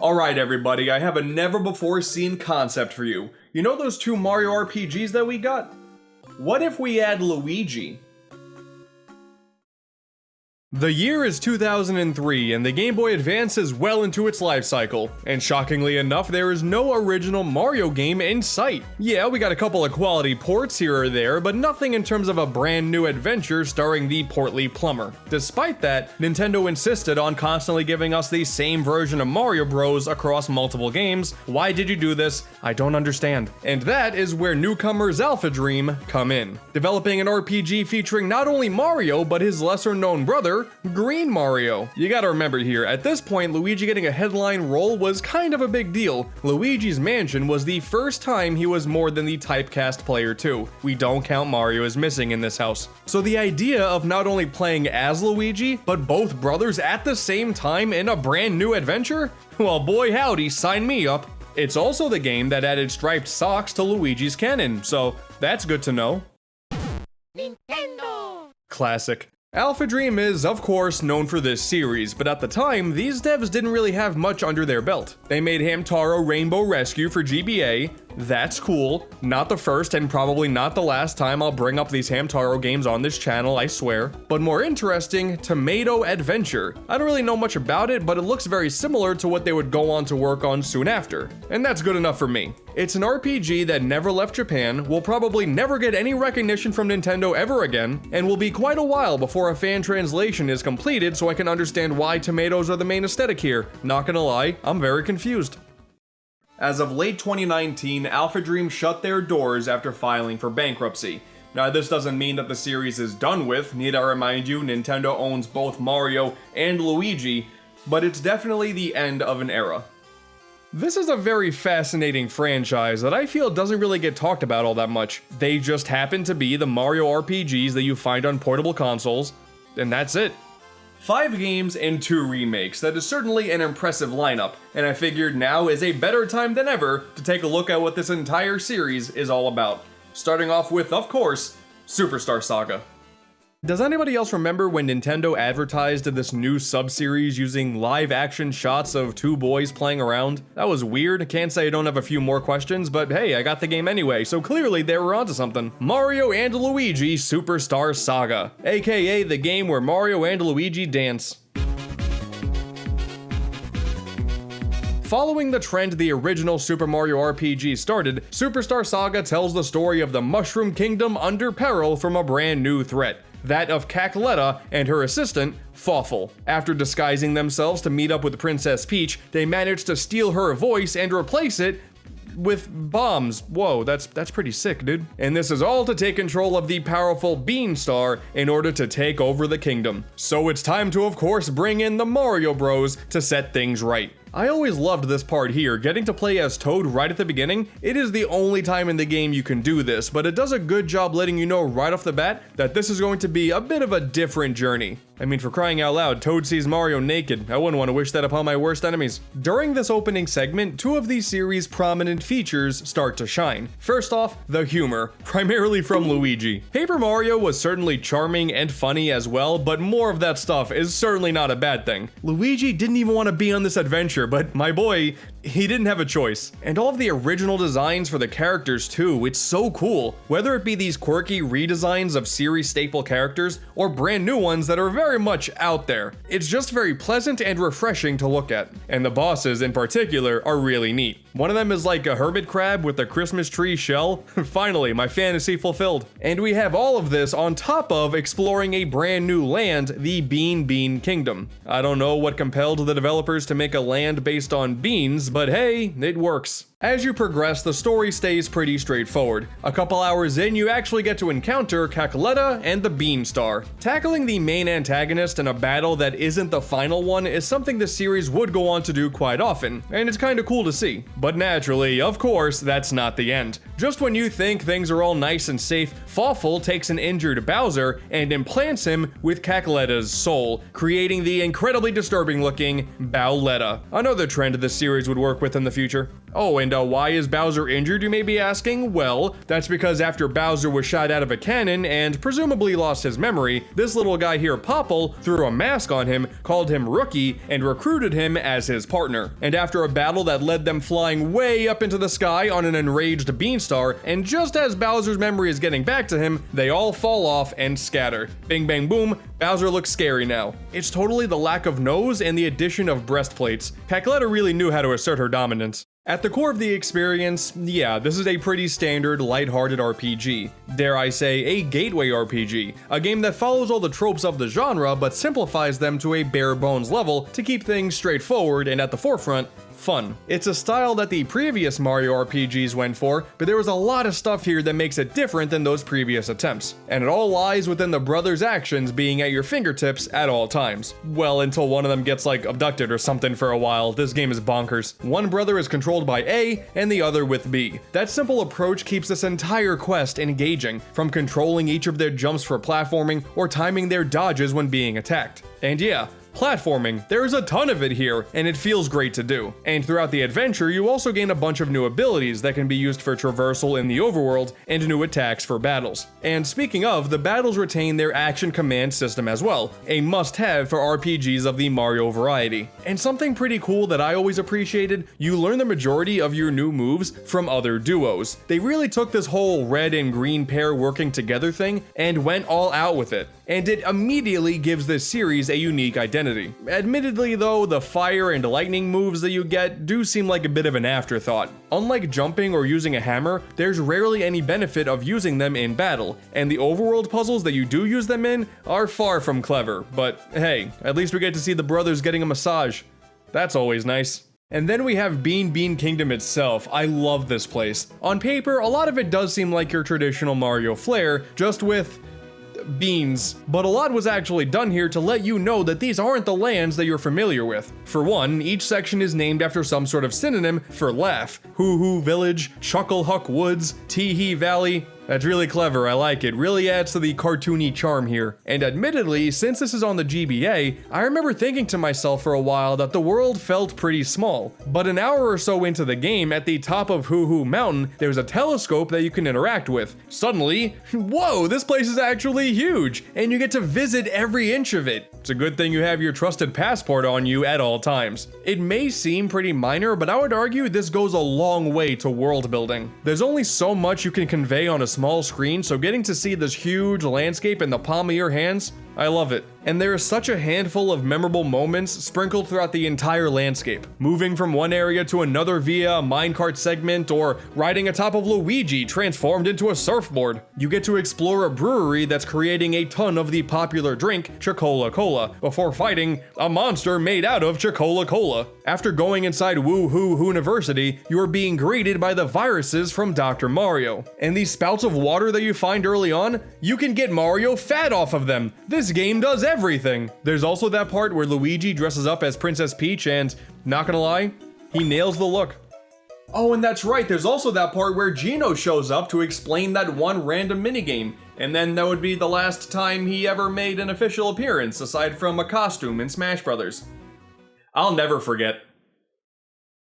Alright everybody, I have a never before seen concept for you. You know those two Mario RPGs that we got? What if we add Luigi? The year is 2003 and the Game Boy Advance is well into its life cycle, and shockingly enough there is no original Mario game in sight. Yeah, we got a couple of quality ports here or there, but nothing in terms of a brand new adventure starring the portly plumber. Despite that, Nintendo insisted on constantly giving us the same version of Mario Bros across multiple games. Why did you do this? I don't understand. And that is where newcomers AlphaDream come in, developing an RPG featuring not only Mario but his lesser known brother, Green Mario. You gotta remember here, at this point Luigi getting a headline role was kind of a big deal. Luigi's Mansion was the first time he was more than the typecast player too. We don't count Mario as missing in this house. So the idea of not only playing as Luigi, but both brothers at the same time in a brand new adventure? Well boy howdy, sign me up. It's also the game that added striped socks to Luigi's canon, so that's good to know. Nintendo! Classic. AlphaDream is, of course, known for this series, but at the time, these devs didn't really have much under their belt. They made Hamtaro Rainbow Rescue for GBA. That's cool. Not the first and probably not the last time I'll bring up these Hamtaro games on this channel, I swear. But more interesting, Tomato Adventure. I don't really know much about it, but it looks very similar to what they would go on to work on soon after. And that's good enough for me. It's an RPG that never left Japan, will probably never get any recognition from Nintendo ever again, and will be quite a while before a fan translation is completed so I can understand why tomatoes are the main aesthetic here. Not gonna lie, I'm very confused. As of late 2019, AlphaDream shut their doors after filing for bankruptcy. Now this doesn't mean that the series is done with, need I remind you, Nintendo owns both Mario and Luigi, but it's definitely the end of an era. This is a very fascinating franchise that I feel doesn't really get talked about all that much. They just happen to be the Mario RPGs that you find on portable consoles, and that's it. 5 games and 2 remakes, that is certainly an impressive lineup, and I figured now is a better time than ever to take a look at what this entire series is all about. Starting off with, of course, Superstar Saga. Does anybody else remember when Nintendo advertised this new sub-series using live-action shots of 2 boys playing around? That was weird. Can't say I don't have a few more questions, but hey, I got the game anyway, so clearly they were onto something. Mario and Luigi Superstar Saga, aka the game where Mario and Luigi dance. Following the trend the original Super Mario RPG started, Superstar Saga tells the story of the Mushroom Kingdom under peril from a brand new threat. That of Cackletta and her assistant, Fawful. After disguising themselves to meet up with Princess Peach, they managed to steal her voice and replace it with bombs. Whoa, that's pretty sick, dude. And this is all to take control of the powerful Bean Star in order to take over the kingdom. So it's time to, of course, bring in the Mario Bros to set things right. I always loved this part here, getting to play as Toad right at the beginning. It is the only time in the game you can do this, but it does a good job letting you know right off the bat that this is going to be a bit of a different journey. I mean, for crying out loud, Toad sees Mario naked. I wouldn't want to wish that upon my worst enemies. During this opening segment, 2 of the series' prominent features start to shine. First off, the humor, primarily from Luigi. Paper Mario was certainly charming and funny as well, but more of that stuff is certainly not a bad thing. Luigi didn't even want to be on this adventure, but my boy, he didn't have a choice. And all of the original designs for the characters too, it's so cool. Whether it be these quirky redesigns of series staple characters, or brand new ones that are very much out there. It's just very pleasant and refreshing to look at. And the bosses in particular are really neat. One of them is like a hermit crab with a Christmas tree shell. Finally, my fantasy fulfilled. And we have all of this on top of exploring a brand new land, the Bean Kingdom. I don't know what compelled the developers to make a land based on beans, but hey, it works. As you progress, the story stays pretty straightforward. A couple hours in, you actually get to encounter Cackletta and the Bean Star. Tackling the main antagonist in a battle that isn't the final one is something the series would go on to do quite often, and it's kinda cool to see. But naturally, of course, that's not the end. Just when you think things are all nice and safe, Fawful takes an injured Bowser and implants him with Cackletta's soul, creating the incredibly disturbing looking Bowletta, another trend this series would work with in the future. Oh, and why is Bowser injured, you may be asking? Well, that's because after Bowser was shot out of a cannon and presumably lost his memory, this little guy here, Popple, threw a mask on him, called him Rookie, and recruited him as his partner. And after a battle that led them flying way up into the sky on an enraged Beanstar, and just as Bowser's memory is getting back to him, they all fall off and scatter. Bing bang boom, Bowser looks scary now. It's totally the lack of nose and the addition of breastplates. Cackletta really knew how to assert her dominance. At the core of the experience, yeah, this is a pretty standard, lighthearted RPG. Dare I say, a gateway RPG. A game that follows all the tropes of the genre, but simplifies them to a bare bones level to keep things straightforward and at the forefront, fun. It's a style that the previous Mario RPGs went for, but there was a lot of stuff here that makes it different than those previous attempts. And it all lies within the brothers' actions being at your fingertips at all times. Well, until one of them gets like abducted or something for a while. This game is bonkers. One brother is controlled by A and the other with B. That simple approach keeps this entire quest engaging, from controlling each of their jumps for platforming or timing their dodges when being attacked. And yeah, platforming, there's a ton of it here, and it feels great to do. And throughout the adventure, you also gain a bunch of new abilities that can be used for traversal in the overworld, and new attacks for battles. And speaking of, the battles retain their action command system as well, a must-have for RPGs of the Mario variety. And something pretty cool that I always appreciated, you learn the majority of your new moves from other duos. They really took this whole red and green pair working together thing, and went all out with it. And it immediately gives this series a unique identity. Admittedly though, the fire and lightning moves that you get do seem like a bit of an afterthought. Unlike jumping or using a hammer, there's rarely any benefit of using them in battle, and the overworld puzzles that you do use them in are far from clever, but hey, at least we get to see the brothers getting a massage. That's always nice. And then we have Bean Kingdom itself. I love this place. On paper, a lot of it does seem like your traditional Mario flair, just with beans, but a lot was actually done here to let you know that these aren't the lands that you're familiar with. For one, each section is named after some sort of synonym for laugh. Hoo Hoo Village, Chuckle Huck Woods, Tee Hee Valley. That's really clever, I like it, really adds to the cartoony charm here. And admittedly, since this is on the GBA, I remember thinking to myself for a while that the world felt pretty small. But an hour or so into the game, at the top of Hoo Hoo Mountain, there's a telescope that you can interact with. Suddenly, whoa, this place is actually huge, and you get to visit every inch of it. It's a good thing you have your trusted passport on you at all times. It may seem pretty minor, but I would argue this goes a long way to world building. There's only so much you can convey on a small screen, so getting to see this huge landscape in the palm of your hands, I love it. And there is such a handful of memorable moments sprinkled throughout the entire landscape. Moving from one area to another via a minecart segment, or riding atop of Luigi transformed into a surfboard. You get to explore a brewery that's creating a ton of the popular drink, Chocola Cola, before fighting a monster made out of Chocola Cola. After going inside Woo-Hoo University, you are being greeted by the viruses from Dr. Mario. And these spouts of water that you find early on, you can get Mario fat off of them. This game does everything. There's also that part where Luigi dresses up as Princess Peach and, not gonna lie, he nails the look. Oh, and that's right, there's also that part where Geno shows up to explain that one random minigame, and then that would be the last time he ever made an official appearance aside from a costume in Smash Brothers. I'll never forget.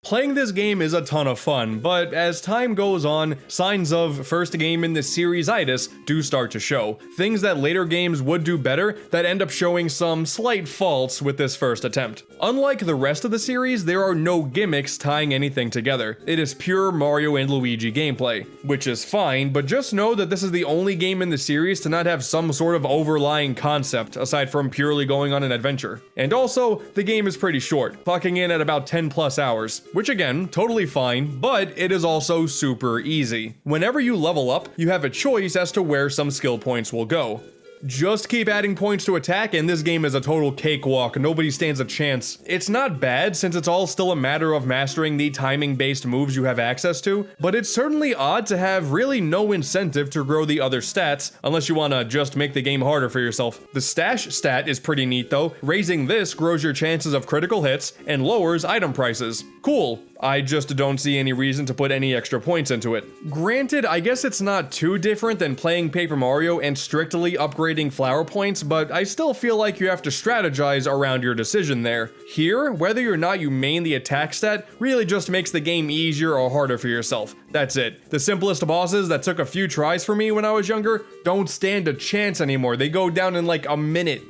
Playing this game is a ton of fun, but as time goes on, signs of first game in the series-itis do start to show. Things that later games would do better that end up showing some slight faults with this first attempt. Unlike the rest of the series, there are no gimmicks tying anything together. It is pure Mario and Luigi gameplay, which is fine, but just know that this is the only game in the series to not have some sort of overlying concept aside from purely going on an adventure. And also, the game is pretty short, clocking in at about 10 plus hours. Which again, totally fine, but it is also super easy. Whenever you level up, you have a choice as to where some skill points will go. Just keep adding points to attack and this game is a total cakewalk, nobody stands a chance. It's not bad since it's all still a matter of mastering the timing-based moves you have access to, but it's certainly odd to have really no incentive to grow the other stats, unless you wanna just make the game harder for yourself. The stash stat is pretty neat though, raising this grows your chances of critical hits and lowers item prices. Cool. I just don't see any reason to put any extra points into it. Granted, I guess it's not too different than playing Paper Mario and strictly upgrading flower points, but I still feel like you have to strategize around your decision there. Here, whether or not you main the attack stat really just makes the game easier or harder for yourself. That's it. The simplest bosses that took a few tries for me when I was younger don't stand a chance anymore. They go down in like a minute.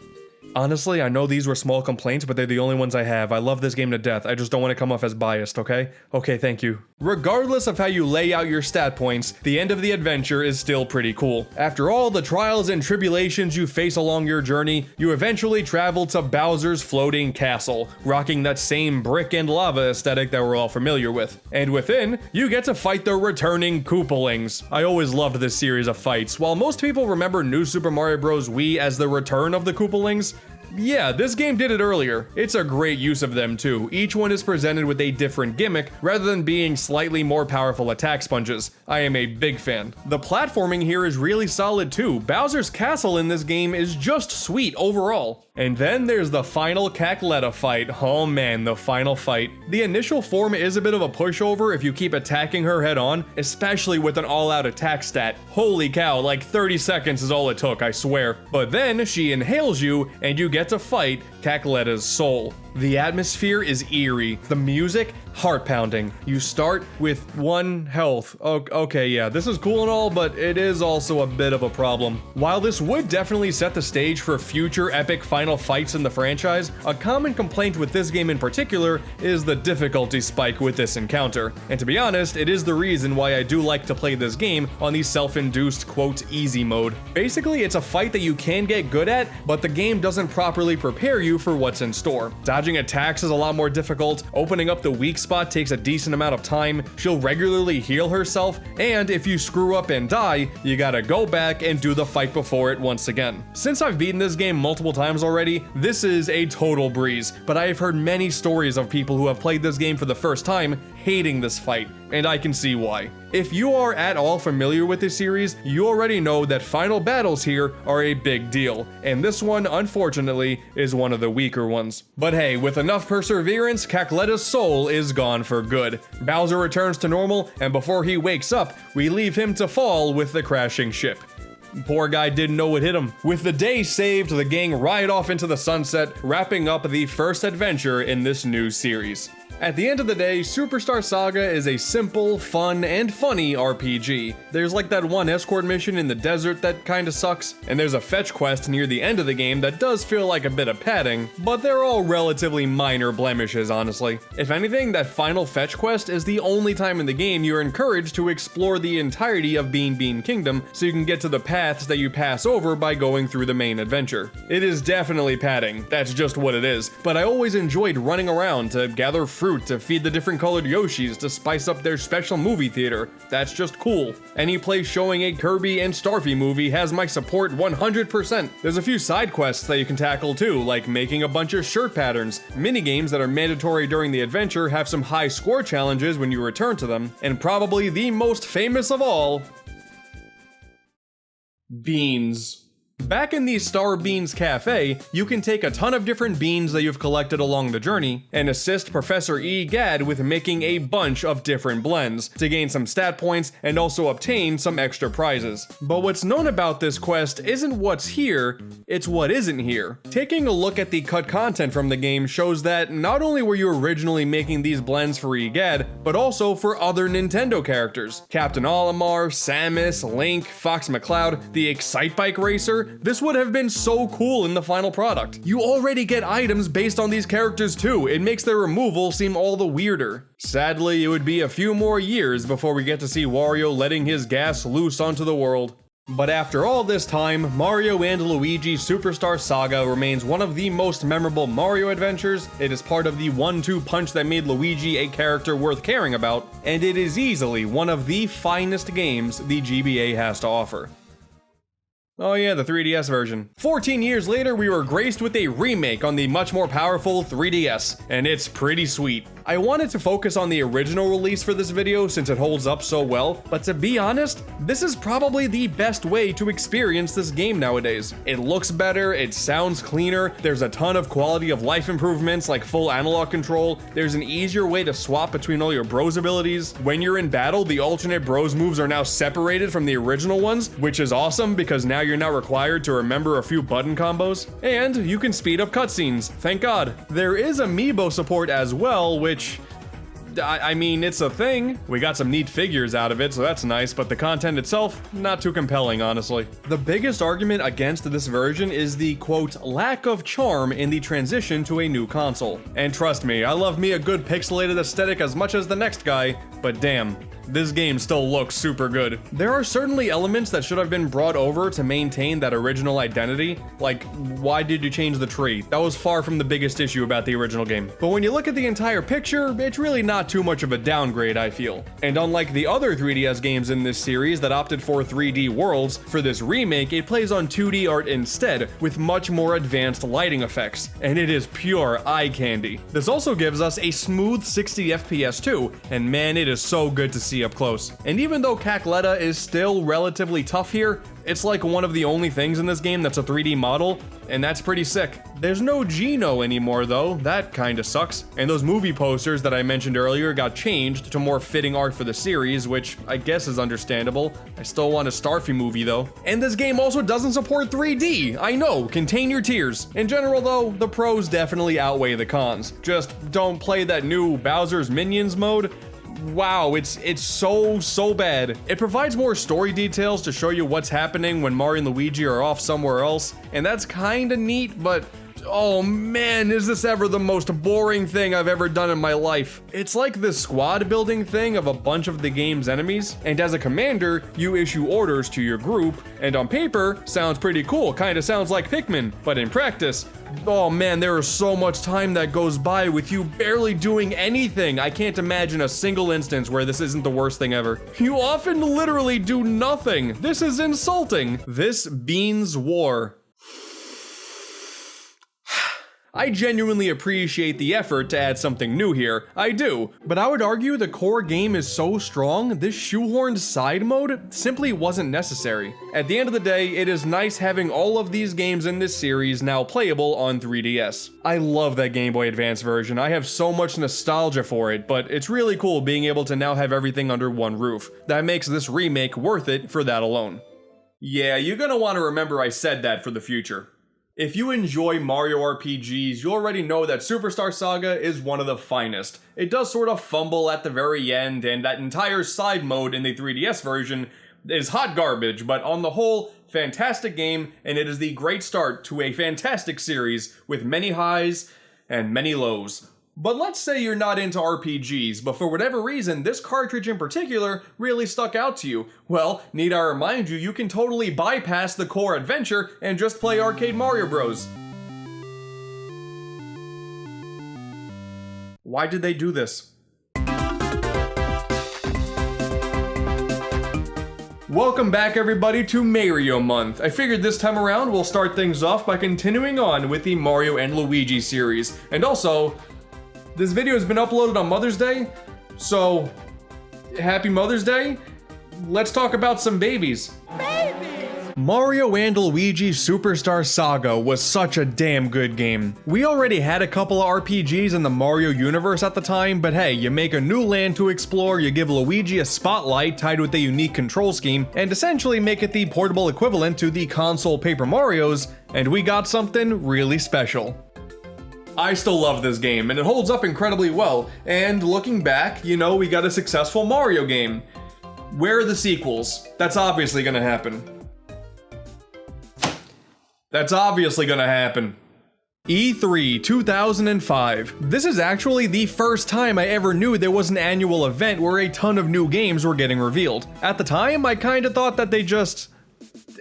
Honestly, I know these were small complaints, but they're the only ones I have. I love this game to death. I just don't want to come off as biased, okay? Okay, thank you. Regardless of how you lay out your stat points, the end of the adventure is still pretty cool. After all the trials and tribulations you face along your journey, you eventually travel to Bowser's floating castle, rocking that same brick and lava aesthetic that we're all familiar with. And within, you get to fight the returning Koopalings. I always loved this series of fights. While most people remember New Super Mario Bros. Wii as the return of the Koopalings, yeah, this game did it earlier. It's a great use of them too. Each one is presented with a different gimmick rather than being slightly more powerful attack sponges. I am a big fan. The platforming here is really solid too. Bowser's castle in this game is just sweet overall. And then there's the final Cackletta fight. Oh man, the final fight. The initial form is a bit of a pushover if you keep attacking her head on, especially with an all-out attack stat. Holy cow, like 30 seconds is all it took, I swear. But then she inhales you and you get to fight Cackletta's soul. The atmosphere is eerie. The music, heart-pounding. You start with 1 health. Okay, yeah, this is cool and all, but it is also a bit of a problem. While this would definitely set the stage for future epic final fights in the franchise, a common complaint with this game in particular is the difficulty spike with this encounter. And to be honest, it is the reason why I do like to play this game on the self-induced, quote, easy mode. Basically, it's a fight that you can get good at, but the game doesn't properly prepare you for what's in store. Dodging attacks is a lot more difficult, opening up the weak spot takes a decent amount of time, she'll regularly heal herself, and if you screw up and die, you gotta go back and do the fight before it once again. Since I've beaten this game multiple times already, this is a total breeze, but I have heard many stories of people who have played this game for the first time hating this fight, and I can see why. If you are at all familiar with this series, you already know that final battles here are a big deal, and this one, unfortunately, is one of the weaker ones. But hey, with enough perseverance, Cackletta's soul is gone for good. Bowser returns to normal, and before he wakes up, we leave him to fall with the crashing ship. Poor guy didn't know what hit him. With the day saved, the gang ride off into the sunset, wrapping up the first adventure in this new series. At the end of the day, Superstar Saga is a simple, fun, and funny RPG. There's like that one escort mission in the desert that kinda sucks, and there's a fetch quest near the end of the game that does feel like a bit of padding, but they're all relatively minor blemishes, honestly. If anything, that final fetch quest is the only time in the game you're encouraged to explore the entirety of Bean Bean Kingdom, so you can get to the paths that you pass over by going through the main adventure. It is definitely padding, that's just what it is, but I always enjoyed running around to gather fruit, to feed the different colored Yoshis, to spice up their special movie theater. That's just cool. Any place showing a Kirby and Starfy movie has my support 100%. There's a few side quests that you can tackle too, like making a bunch of shirt patterns. Minigames that are mandatory during the adventure have some high score challenges when you return to them, and probably the most famous of all, beans. Back in the Star Beans Cafe, you can take a ton of different beans that you've collected along the journey and assist Professor E. Gadd with making a bunch of different blends to gain some stat points and also obtain some extra prizes. But what's known about this quest isn't what's here, it's what isn't here. Taking a look at the cut content from the game shows that not only were you originally making these blends for E. Gadd, but also for other Nintendo characters. Captain Olimar, Samus, Link, Fox McCloud, the Excitebike Racer. This would have been so cool in the final product. You already get items based on these characters too. It makes their removal seem all the weirder. Sadly, it would be a few more years before we get to see Wario letting his gas loose onto the world. But after all this time, Mario and Luigi Superstar Saga remains one of the most memorable Mario adventures. It is part of the 1-2 punch that made Luigi a character worth caring about, and it is easily one of the finest games the GBA has to offer. Oh yeah, the 3DS version. 14 years later, we were graced with a remake on the much more powerful 3DS, and it's pretty sweet. I wanted to focus on the original release for this video since it holds up so well, but to be honest, this is probably the best way to experience this game nowadays. It looks better, it sounds cleaner, there's a ton of quality of life improvements like full analog control, there's an easier way to swap between all your bros abilities. When you're in battle, the alternate bros moves are now separated from the original ones, which is awesome because now you're not required to remember a few button combos. And you can speed up cutscenes, thank God. There is amiibo support as well, which I mean, it's a thing. We got some neat figures out of it, so that's nice, but the content itself, not too compelling, honestly. The biggest argument against this version is the, quote, lack of charm in the transition to a new console. And trust me, I love me a good pixelated aesthetic as much as the next guy, but damn, this game still looks super good. There are certainly elements that should have been brought over to maintain that original identity, like, why did you change the tree? That was far from the biggest issue about the original game. But when you look at the entire picture, it's really not too much of a downgrade, I feel. And unlike the other 3DS games in this series that opted for 3D worlds, for this remake, it plays on 2D art instead, with much more advanced lighting effects, and it is pure eye candy. This also gives us a smooth 60 FPS too, and man, it is so good to see up close. And even though Cacletta is still relatively tough here, it's like one of the only things in this game that's a 3D model, and that's pretty sick. There's no Geno anymore though, that kinda sucks. And those movie posters that I mentioned earlier got changed to more fitting art for the series, which I guess is understandable. I still want a Starfy movie though. And this game also doesn't support 3D, I know, contain your tears. In general though, the pros definitely outweigh the cons. Just don't play that new Bowser's Minions mode. Wow, it's so bad. It provides more story details to show you what's happening when Mario and Luigi are off somewhere else, and that's kinda neat, but oh man, is this ever the most boring thing I've ever done in my life. It's like the squad building thing of a bunch of the game's enemies, and as a commander, you issue orders to your group, and on paper, sounds pretty cool, kinda sounds like Pikmin, but in practice, oh man, there is so much time that goes by with you barely doing anything. I can't imagine a single instance where this isn't the worst thing ever. You often literally do nothing. This is insulting. This beans war. I genuinely appreciate the effort to add something new here, I do, but I would argue the core game is so strong, this shoehorned side mode simply wasn't necessary. At the end of the day, it is nice having all of these games in this series now playable on 3DS. I love that Game Boy Advance version, I have so much nostalgia for it, but it's really cool being able to now have everything under one roof. That makes this remake worth it for that alone. Yeah, you're gonna want to remember I said that for the future. If you enjoy Mario RPGs, you already know that Superstar Saga is one of the finest. It does sort of fumble at the very end, and that entire side mode in the 3DS version is hot garbage, but on the whole, fantastic game, and it is the great start to a fantastic series with many highs and many lows. But let's say you're not into RPGs, but for whatever reason, this cartridge in particular really stuck out to you. Well, need I remind you, you can totally bypass the core adventure and just play Arcade Mario Bros. Why did they do this? Welcome back everybody to Mario Month. I figured this time around we'll start things off by continuing on with the Mario and Luigi series, and also, this video has been uploaded on Mother's Day, so happy Mother's Day. Let's talk about some babies. Mario and Luigi Superstar Saga was such a damn good game. We already had a couple of RPGs in the Mario universe at the time, but hey, you make a new land to explore, you give Luigi a spotlight tied with a unique control scheme, and essentially make it the portable equivalent to the console Paper Marios, and we got something really special. I still love this game, and it holds up incredibly well, and looking back, you know, we got a successful Mario game. Where are the sequels? That's obviously gonna happen. That's obviously gonna happen. E3 2005. This is actually the first time I ever knew there was an annual event where a ton of new games were getting revealed. At the time, I kinda thought that they just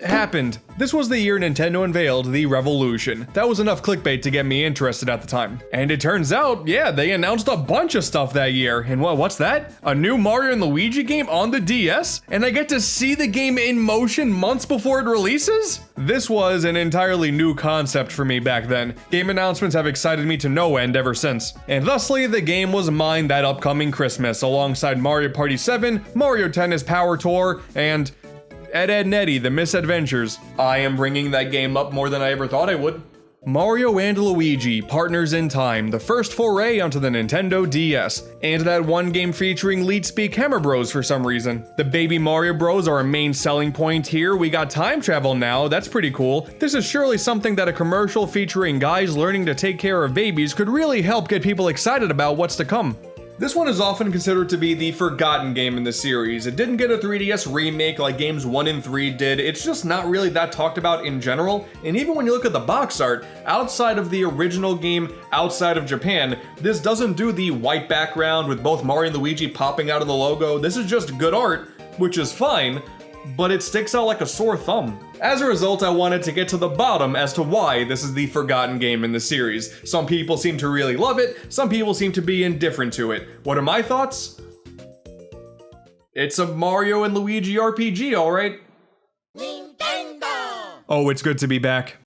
happened. This was the year Nintendo unveiled the Revolution. That was enough clickbait to get me interested at the time. And it turns out, yeah, they announced a bunch of stuff that year. And what's that? A new Mario and Luigi game on the DS? And I get to see the game in motion months before it releases? This was an entirely new concept for me back then. Game announcements have excited me to no end ever since. And thusly, the game was mine that upcoming Christmas, alongside Mario Party 7, Mario Tennis Power Tour, and Ed, Ed, and Eddy, The Misadventures. I am bringing that game up more than I ever thought I would. Mario and Luigi, Partners in Time, the first foray onto the Nintendo DS, and that one game featuring lead speak Hammer Bros for some reason. The Baby Mario Bros are a main selling point here. We got time travel now, that's pretty cool. This is surely something that a commercial featuring guys learning to take care of babies could really help get people excited about what's to come. This one is often considered to be the forgotten game in the series. It didn't get a 3DS remake like games 1 and 3 did. It's just not really that talked about in general. And even when you look at the box art, outside of the original game, outside of Japan, this doesn't do the white background with both Mario and Luigi popping out of the logo. This is just good art, which is fine, but it sticks out like a sore thumb. As a result, I wanted to get to the bottom as to why this is the forgotten game in the series. Some people seem to really love it, some people seem to be indifferent to it. What are my thoughts? It's a Mario and Luigi RPG, alright? Nintendo! Oh, it's good to be back.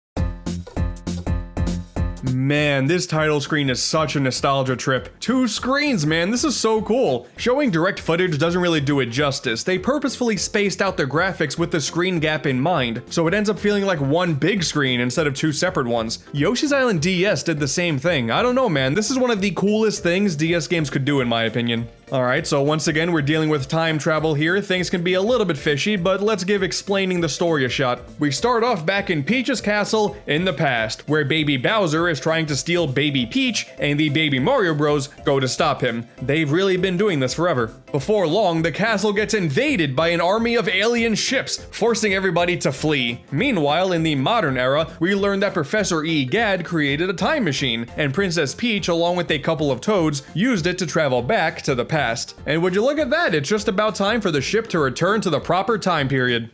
Man, this title screen is such a nostalgia trip. 2 screens, man, this is so cool. Showing direct footage doesn't really do it justice. They purposefully spaced out their graphics with the screen gap in mind, so it ends up feeling like one big screen instead of 2 separate ones. Yoshi's Island DS did the same thing. I don't know, man, this is one of the coolest things DS games could do in my opinion. Alright, so once again, we're dealing with time travel here. Things can be a little bit fishy, but let's give explaining the story a shot. We start off back in Peach's castle in the past, where Baby Bowser is trying to steal Baby Peach, and the Baby Mario Bros go to stop him. They've really been doing this forever. Before long, the castle gets invaded by an army of alien ships, forcing everybody to flee. Meanwhile, in the modern era, we learn that Professor E. Gadd created a time machine, and Princess Peach, along with a couple of toads, used it to travel back to the past. And would you look at that, it's just about time for the ship to return to the proper time period.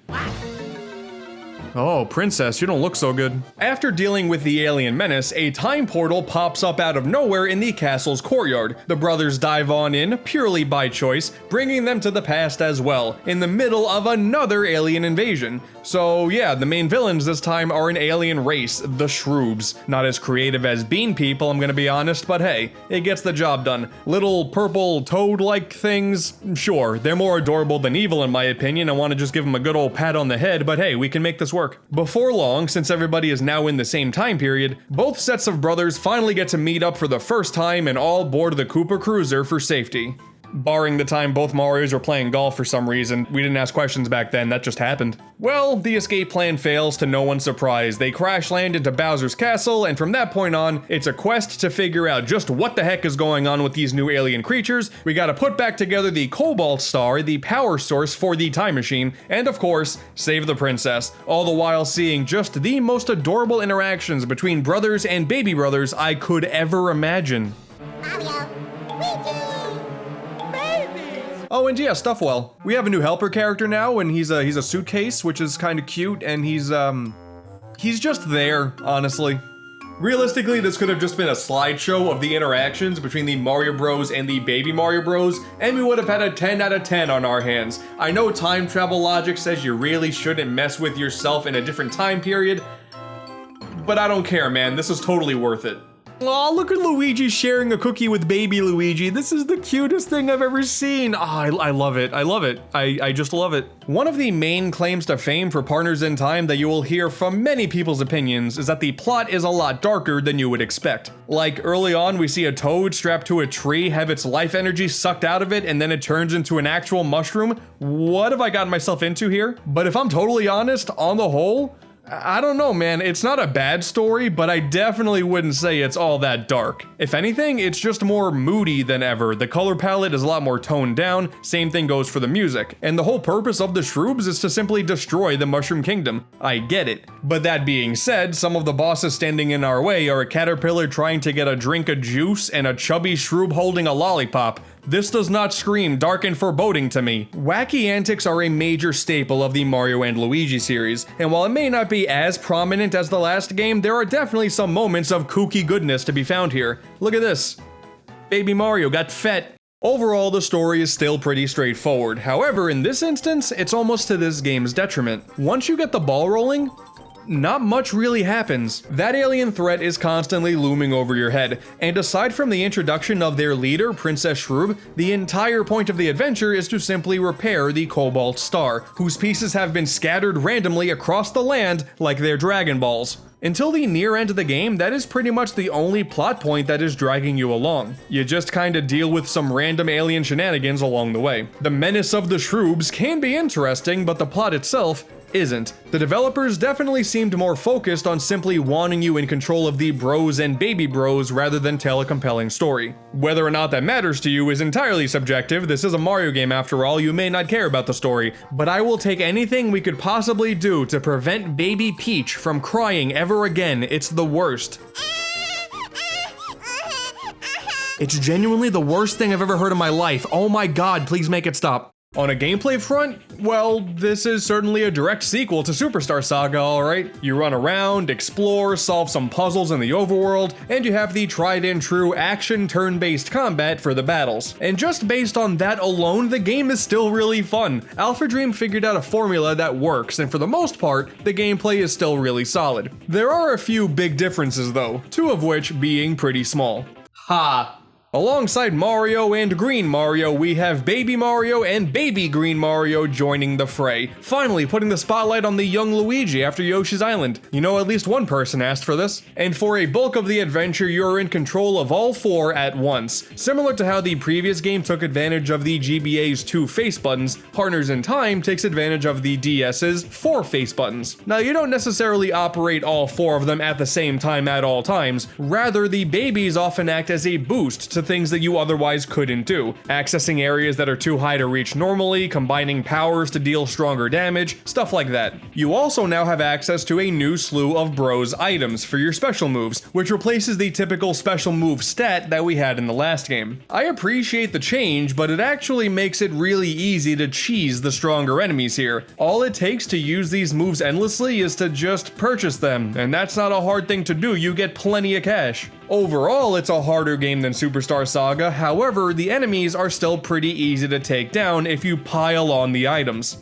Oh, Princess, you don't look so good. After dealing with the alien menace, a time portal pops up out of nowhere in the castle's courtyard. The brothers dive on in, purely by choice, bringing them to the past as well, in the middle of another alien invasion. So yeah, the main villains this time are an alien race, the Shroobs. Not as creative as Bean People, I'm gonna be honest, but hey, it gets the job done. Little purple toad-like things, sure, they're more adorable than evil in my opinion. I wanna just give them a good old pat on the head, but hey, we can make this work. Before long, since everybody is now in the same time period, both sets of brothers finally get to meet up for the first time and all board the Koopa Cruiser for safety. Barring the time both Marios were playing golf for some reason. We didn't ask questions back then, that just happened. Well, the escape plan fails to no one's surprise. They crash land into Bowser's castle, and from that point on, it's a quest to figure out just what the heck is going on with these new alien creatures. We gotta put back together the Cobalt Star, the power source for the time machine, and of course, save the princess, all the while seeing just the most adorable interactions between brothers and baby brothers I could ever imagine. Mario, Luigi! Oh, and yeah, Stuffwell. We have a new helper character now, and he's a suitcase, which is kind of cute, and he's just there, honestly. Realistically, this could have just been a slideshow of the interactions between the Mario Bros and the Baby Mario Bros, and we would have had a 10 out of 10 on our hands. I know time travel logic says you really shouldn't mess with yourself in a different time period, but I don't care, man. This is totally worth it. Aw, look at Luigi sharing a cookie with baby Luigi. This is the cutest thing I've ever seen. Ah, I love it. I love it. I just love it. One of the main claims to fame for Partners in Time that you will hear from many people's opinions is that the plot is a lot darker than you would expect. Like, early on, we see a toad strapped to a tree have its life energy sucked out of it, and then it turns into an actual mushroom. What have I gotten myself into here? But if I'm totally honest, on the whole, I don't know, man. It's not a bad story, but I definitely wouldn't say it's all that dark. If anything, it's just more moody than ever. The color palette is a lot more toned down. Same thing goes for the music. And the whole purpose of the Shroobs is to simply destroy the Mushroom Kingdom. I get it. But that being said, some of the bosses standing in our way are a caterpillar trying to get a drink of juice and a chubby Shroob holding a lollipop. This does not scream dark and foreboding to me. Wacky antics are a major staple of the Mario and Luigi series, and while it may not be as prominent as the last game, there are definitely some moments of kooky goodness to be found here. Look at this. Baby Mario got fat. Overall, the story is still pretty straightforward. However, in this instance, it's almost to this game's detriment. Once you get the ball rolling, not much really happens. That alien threat is constantly looming over your head, and aside from the introduction of their leader, Princess Shroob, the entire point of the adventure is to simply repair the Cobalt Star, whose pieces have been scattered randomly across the land like they're Dragon Balls. Until the near end of the game, that is pretty much the only plot point that is dragging you along. You just kinda deal with some random alien shenanigans along the way. The menace of the Shroobs can be interesting, but the plot itself isn't. The developers definitely seemed more focused on simply wanting you in control of the bros and baby bros rather than tell a compelling story. Whether or not that matters to you is entirely subjective. This is a Mario game after all, you may not care about the story, but I will take anything we could possibly do to prevent baby Peach from crying ever again. It's the worst. It's genuinely the worst thing I've ever heard in my life. Oh my god, please make it stop. On a gameplay front, well, this is certainly a direct sequel to Superstar Saga, alright? You run around, explore, solve some puzzles in the overworld, and you have the tried and true action turn-based combat for the battles. And just based on that alone, the game is still really fun. AlphaDream figured out a formula that works, and for the most part, the gameplay is still really solid. There are a few big differences though, two of which being pretty small. Ha! Alongside Mario and Green Mario, we have Baby Mario and Baby Green Mario joining the fray, finally putting the spotlight on the young Luigi after Yoshi's Island. You know, at least one person asked for this. And for a bulk of the adventure, you're in control of all four at once. Similar to how the previous game took advantage of the GBA's 2 face buttons, Partners in Time takes advantage of the DS's 4 face buttons. Now, you don't necessarily operate all 4 of them at the same time at all times, rather the babies often act as a boost to things that you otherwise couldn't do, accessing areas that are too high to reach normally, combining powers to deal stronger damage, stuff like that. You also now have access to a new slew of Bros items for your special moves, which replaces the typical special move stat that we had in the last game. I appreciate the change, but it actually makes it really easy to cheese the stronger enemies here. All it takes to use these moves endlessly is to just purchase them, and that's not a hard thing to do, you get plenty of cash. Overall, it's a harder game than Superstar Saga, however, the enemies are still pretty easy to take down if you pile on the items.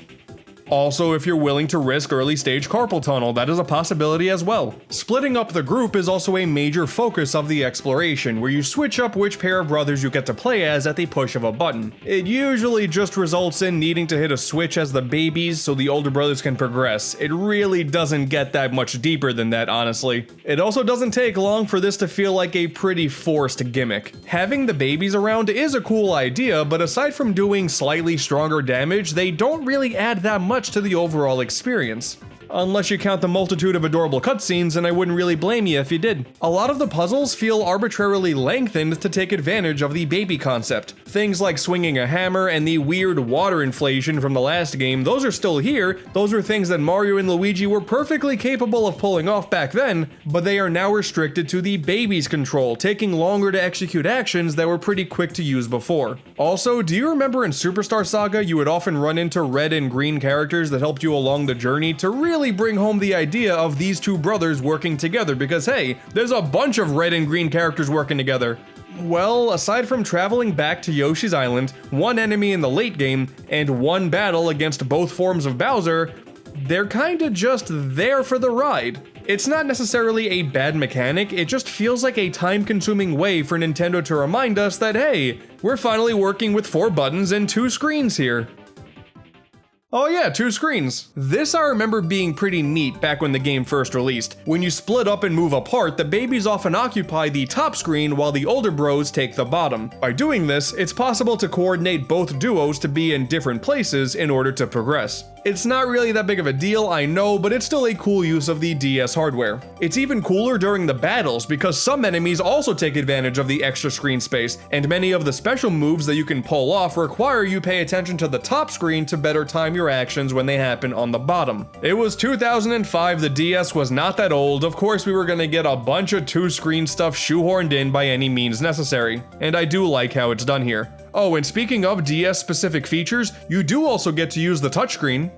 Also, if you're willing to risk early stage carpal tunnel, that is a possibility as well. Splitting up the group is also a major focus of the exploration, where you switch up which pair of brothers you get to play as at the push of a button. It usually just results in needing to hit a switch as the babies so the older brothers can progress. It really doesn't get that much deeper than that, honestly. It also doesn't take long for this to feel like a pretty forced gimmick. Having the babies around is a cool idea, but aside from doing slightly stronger damage, they don't really add that much to the overall experience. Unless you count the multitude of adorable cutscenes, and I wouldn't really blame you if you did. A lot of the puzzles feel arbitrarily lengthened to take advantage of the baby concept. Things like swinging a hammer and the weird water inflation from the last game, those are still here. Those are things that Mario and Luigi were perfectly capable of pulling off back then, but they are now restricted to the baby's control, taking longer to execute actions that were pretty quick to use before. Also, do you remember in Superstar Saga you would often run into red and green characters that helped you along the journey to really bring home the idea of these two brothers working together, because hey, there's a bunch of red and green characters working together. Well, aside from traveling back to Yoshi's Island, one enemy in the late game, and one battle against both forms of Bowser, they're kinda just there for the ride. It's not necessarily a bad mechanic, it just feels like a time-consuming way for Nintendo to remind us that hey, we're finally working with 4 buttons and 2 screens here. Oh yeah, 2 screens. This I remember being pretty neat back when the game first released. When you split up and move apart, the babies often occupy the top screen while the older bros take the bottom. By doing this, it's possible to coordinate both duos to be in different places in order to progress. It's not really that big of a deal, I know, but it's still a cool use of the DS hardware. It's even cooler during the battles because some enemies also take advantage of the extra screen space, and many of the special moves that you can pull off require you pay attention to the top screen to better time your actions when they happen on the bottom. It was 2005, the DS was not that old, of course we were gonna get a bunch of 2 screen stuff shoehorned in by any means necessary, and I do like how it's done here. Oh, and speaking of DS specific features, you do also get to use the touchscreen.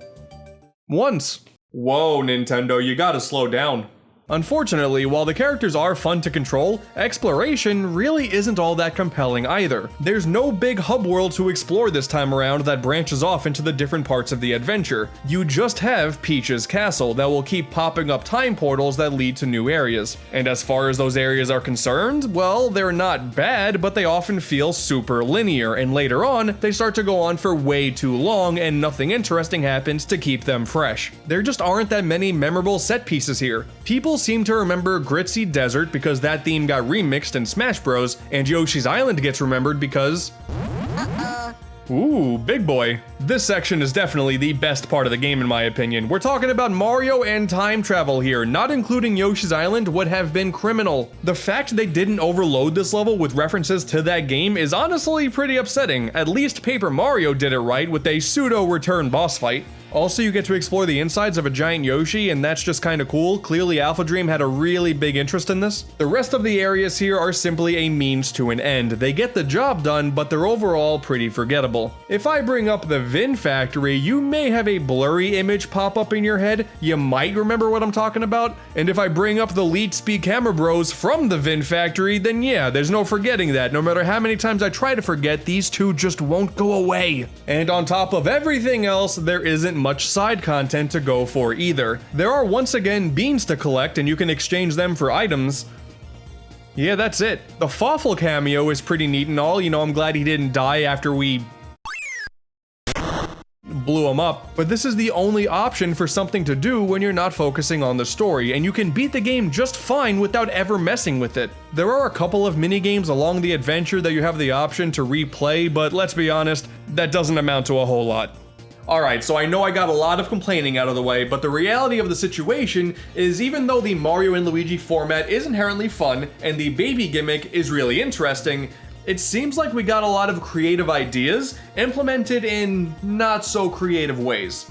Once. Whoa, Nintendo, you gotta slow down. Unfortunately, while the characters are fun to control, exploration really isn't all that compelling either. There's no big hub world to explore this time around that branches off into the different parts of the adventure. You just have Peach's castle that will keep popping up time portals that lead to new areas. And as far as those areas are concerned, well, they're not bad, but they often feel super linear, and later on, they start to go on for way too long and nothing interesting happens to keep them fresh. There just aren't that many memorable set pieces here. People seem to remember Gritzy Desert because that theme got remixed in Smash Bros, and Yoshi's Island gets remembered because... Ooh, big boy. This section is definitely the best part of the game in my opinion. We're talking about Mario and time travel here. Not including Yoshi's Island would have been criminal. The fact they didn't overload this level with references to that game is honestly pretty upsetting. At least Paper Mario did it right with a pseudo-return boss fight. Also, you get to explore the insides of a giant Yoshi, and that's just kinda cool. Clearly, AlphaDream had a really big interest in this. The rest of the areas here are simply a means to an end. They get the job done, but they're overall pretty forgettable. If I bring up the Vin Factory, you may have a blurry image pop up in your head. You might remember what I'm talking about. And if I bring up the Lead Speed Camera Bros from the Vin Factory, then yeah, there's no forgetting that. No matter how many times I try to forget, these two just won't go away. And on top of everything else, there isn't much side content to go for either. There are once again beans to collect and you can exchange them for items. Yeah, that's it. The Fawful cameo is pretty neat and all, you know, I'm glad he didn't die after we blew him up, but this is the only option for something to do when you're not focusing on the story, and you can beat the game just fine without ever messing with it. There are a couple of minigames along the adventure that you have the option to replay, but let's be honest, that doesn't amount to a whole lot. Alright, so I know I got a lot of complaining out of the way, but the reality of the situation is even though the Mario and Luigi format is inherently fun, and the baby gimmick is really interesting, it seems like we got a lot of creative ideas implemented in not so creative ways.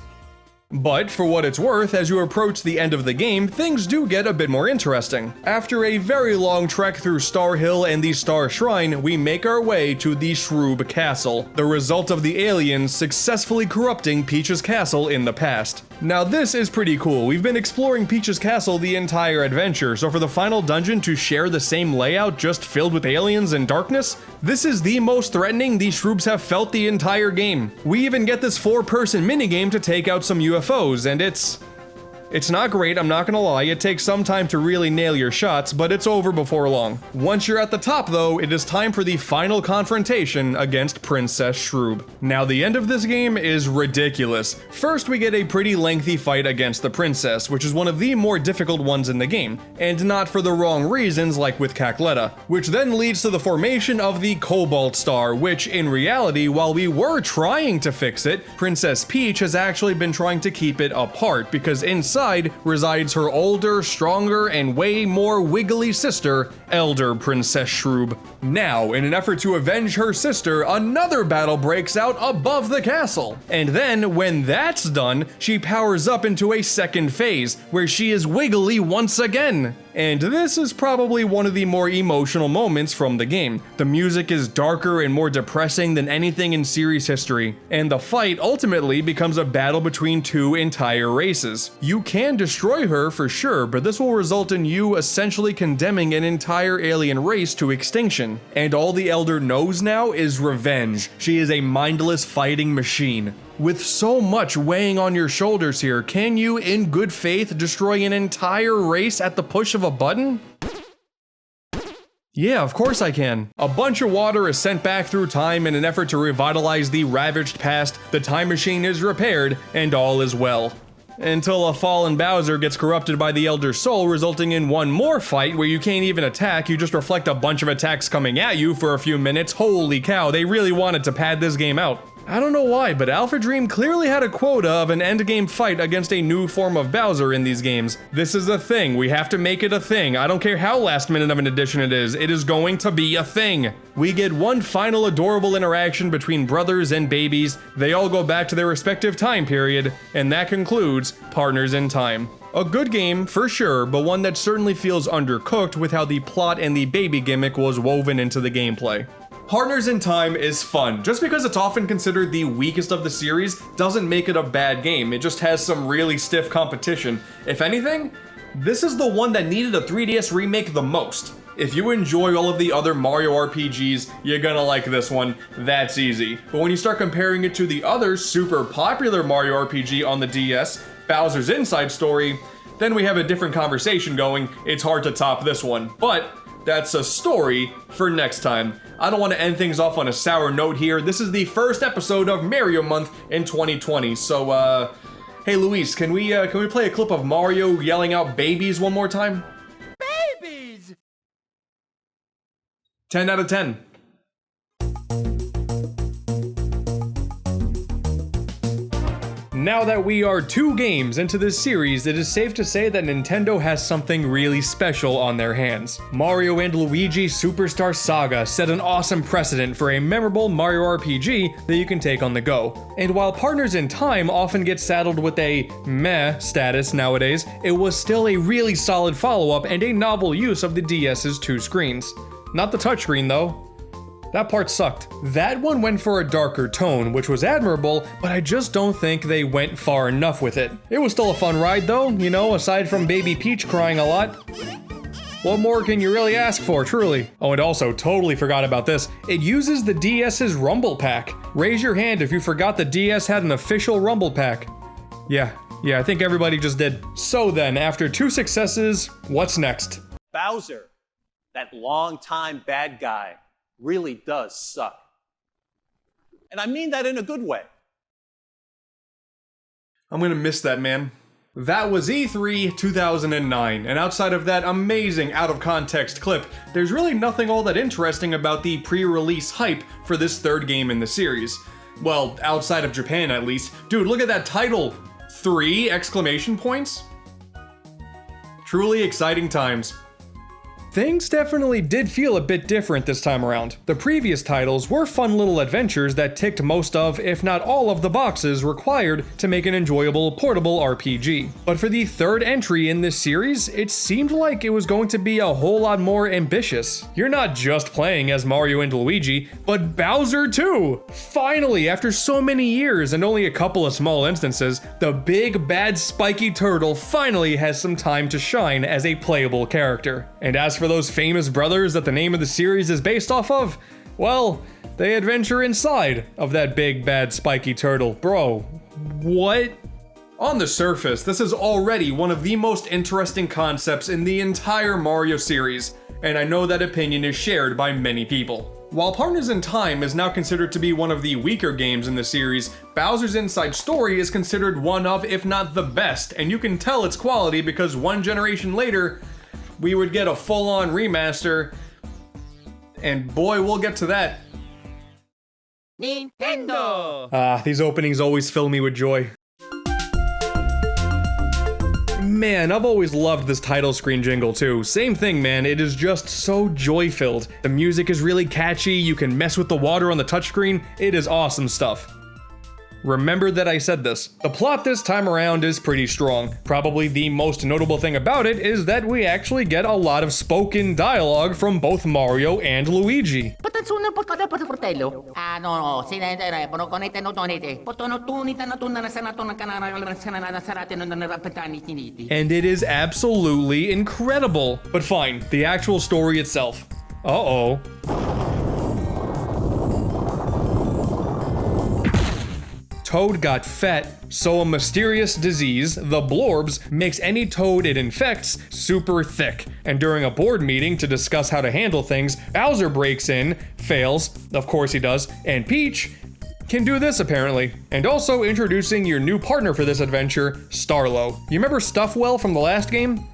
But for what it's worth, as you approach the end of the game, things do get a bit more interesting. After a very long trek through Star Hill and the Star Shrine, we make our way to the Shroob Castle, the result of the aliens successfully corrupting Peach's castle in the past. Now this is pretty cool. We've been exploring Peach's castle the entire adventure, so for the final dungeon to share the same layout just filled with aliens and darkness, this is the most threatening the Shroobs have felt the entire game. We even get this 4-person minigame to take out some UFOs, and it's not great, I'm not gonna lie. It takes some time to really nail your shots, but it's over before long. Once you're at the top though, it is time for the final confrontation against Princess Shroob. Now the end of this game is ridiculous. First we get a pretty lengthy fight against the princess, which is one of the more difficult ones in the game, and not for the wrong reasons like with Cackletta, which then leads to the formation of the Cobalt Star, which in reality, while we were trying to fix it, Princess Peach has actually been trying to keep it apart, because inside resides her older, stronger, and way more wiggly sister, Elder Princess Shroob. Now, in an effort to avenge her sister, another battle breaks out above the castle. And then, when that's done, she powers up into a second phase, where she is wiggly once again. And this is probably one of the more emotional moments from the game. The music is darker and more depressing than anything in series history, and the fight ultimately becomes a battle between two entire races. You can destroy her for sure, but this will result in you essentially condemning an entire alien race to extinction. And all the Elder knows now is revenge. She is a mindless fighting machine. With so much weighing on your shoulders here, can you, in good faith, destroy an entire race at the push of a button? Yeah, of course I can. A bunch of water is sent back through time in an effort to revitalize the ravaged past, the time machine is repaired, and all is well. Until a fallen Bowser gets corrupted by the Elder Soul, resulting in one more fight where you can't even attack, you just reflect a bunch of attacks coming at you for a few minutes. Holy cow, they really wanted to pad this game out. I don't know why, but AlphaDream clearly had a quota of an endgame fight against a new form of Bowser in these games. This is a thing, we have to make it a thing. I don't care how last minute of an addition it is going to be a thing. We get one final adorable interaction between brothers and babies, they all go back to their respective time period, and that concludes Partners in Time. A good game, for sure, but one that certainly feels undercooked with how the plot and the baby gimmick was woven into the gameplay. Partners in Time is fun. Just because it's often considered the weakest of the series doesn't make it a bad game. It just has some really stiff competition. If anything, this is the one that needed a 3DS remake the most. If you enjoy all of the other Mario RPGs, you're gonna like this one. That's easy. But when you start comparing it to the other super popular Mario RPG on the DS, Bowser's Inside Story, then we have a different conversation going. It's hard to top this one. But that's a story for next time. I don't want to end things off on a sour note here. This is the first episode of Mario Month in 2020. So, hey Luis, can we play a clip of Mario yelling out babies one more time? Babies! 10 out of 10. Now that we are 2 games into this series, it is safe to say that Nintendo has something really special on their hands. Mario and Luigi Superstar Saga set an awesome precedent for a memorable Mario RPG that you can take on the go. And while Partners in Time often gets saddled with a meh status nowadays, it was still a really solid follow-up and a novel use of the DS's 2 screens. Not the touchscreen though. That part sucked. That one went for a darker tone, which was admirable, but I just don't think they went far enough with it. It was still a fun ride though, you know, aside from Baby Peach crying a lot. What more can you really ask for, truly? Oh, and also, totally forgot about this. It uses the DS's Rumble Pack. Raise your hand if you forgot the DS had an official Rumble Pack. Yeah, I think everybody just did. So then, after 2 successes, what's next? Bowser, that long-time bad guy, really does suck. And I mean that in a good way. I'm gonna miss that, man. That was E3 2009, and outside of that amazing out-of-context clip, there's really nothing all that interesting about the pre-release hype for this 3rd game in the series. Well, outside of Japan at least. Dude, look at that title! 3 exclamation points? Truly exciting times. Things definitely did feel a bit different this time around. The previous titles were fun little adventures that ticked most of, if not all of the boxes required to make an enjoyable portable RPG. But for the 3rd entry in this series, it seemed like it was going to be a whole lot more ambitious. You're not just playing as Mario and Luigi, but Bowser too! Finally, after so many years and only a couple of small instances, the big bad spiky turtle finally has some time to shine as a playable character. And as for those famous brothers that the name of the series is based off of, well, they adventure inside of that big bad spiky turtle. Bro, what? On the surface, this is already one of the most interesting concepts in the entire Mario series, and I know that opinion is shared by many people. While Partners in Time is now considered to be one of the weaker games in the series, Bowser's Inside Story is considered one of, if not the best, and you can tell its quality because 1 generation later, we would get a full-on remaster, and boy, we'll get to that. Nintendo! These openings always fill me with joy. Man, I've always loved this title screen jingle too. Same thing, man, it is just so joy-filled. The music is really catchy, you can mess with the water on the touchscreen, it is awesome stuff. Remember that I said this. The plot this time around is pretty strong. Probably the most notable thing about it is that we actually get a lot of spoken dialogue from both Mario and Luigi. And it is absolutely incredible. But fine, the actual story itself. Uh-oh. Toad got fat, so a mysterious disease, the Blorbs, makes any toad it infects super thick. And during a board meeting to discuss how to handle things, Bowser breaks in, fails, of course he does, and Peach can do this apparently. And also introducing your new partner for this adventure, Starlo. You remember Stuffwell from the last game?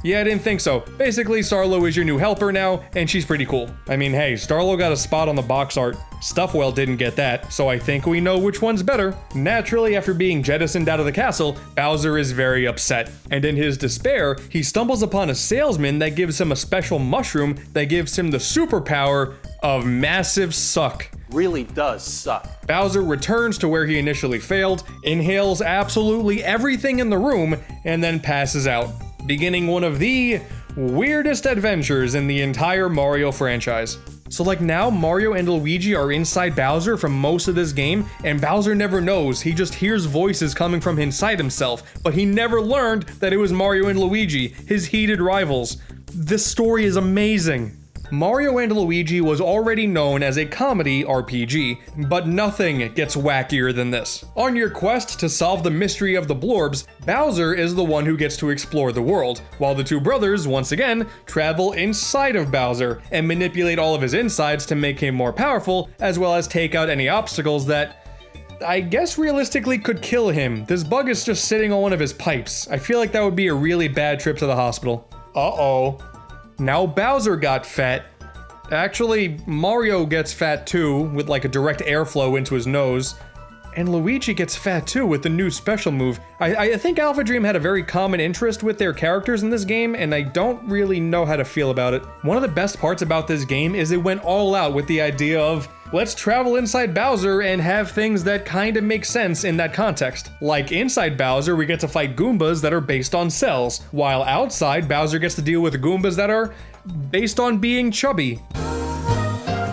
Yeah, I didn't think so. Basically, Starlo is your new helper now, and she's pretty cool. I mean, hey, Starlo got a spot on the box art. Stuffwell didn't get that, so I think we know which one's better. Naturally, after being jettisoned out of the castle, Bowser is very upset. And in his despair, he stumbles upon a salesman that gives him a special mushroom that gives him the superpower of massive suck. Really does suck. Bowser returns to where he initially failed, inhales absolutely everything in the room, and then passes out, beginning one of the weirdest adventures in the entire Mario franchise. So like now Mario and Luigi are inside Bowser for most of this game, and Bowser never knows. He just hears voices coming from inside himself, but he never learned that it was Mario and Luigi, his heated rivals. This story is amazing. Mario and Luigi was already known as a comedy RPG, but nothing gets wackier than this. On your quest to solve the mystery of the Blorbs, Bowser is the one who gets to explore the world, while the two brothers, once again, travel inside of Bowser and manipulate all of his insides to make him more powerful, as well as take out any obstacles that I guess realistically could kill him. This bug is just sitting on one of his pipes. I feel like that would be a really bad trip to the hospital. Uh-oh. Now Bowser got fat. Actually, Mario gets fat too, with like a direct airflow into his nose. And Luigi gets fat too with the new special move. I think AlphaDream had a very common interest with their characters in this game, and I don't really know how to feel about it. One of the best parts about this game is it went all out with the idea of, let's travel inside Bowser and have things that kinda make sense in that context. Like inside Bowser, we get to fight Goombas that are based on cells, while outside, Bowser gets to deal with Goombas that are based on being chubby.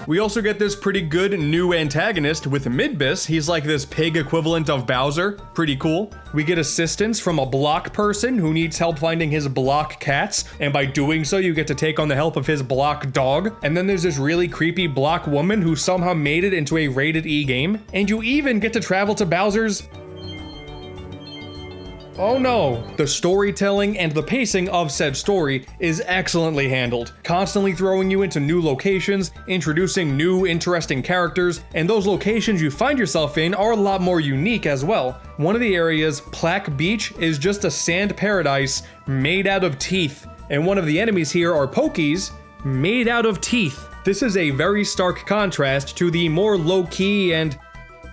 We also get this pretty good new antagonist with Midbus. He's like this pig equivalent of Bowser. Pretty cool. We get assistance from a block person who needs help finding his block cats, and by doing so you get to take on the help of his block dog. And then there's this really creepy block woman who somehow made it into a rated E game. And you even get to travel to Bowser's... Oh no! The storytelling and the pacing of said story is excellently handled, constantly throwing you into new locations, introducing new interesting characters, and those locations you find yourself in are a lot more unique as well. One of the areas, Plaque Beach, is just a sand paradise made out of teeth, and one of the enemies here are Pokies made out of teeth. This is a very stark contrast to the more low-key and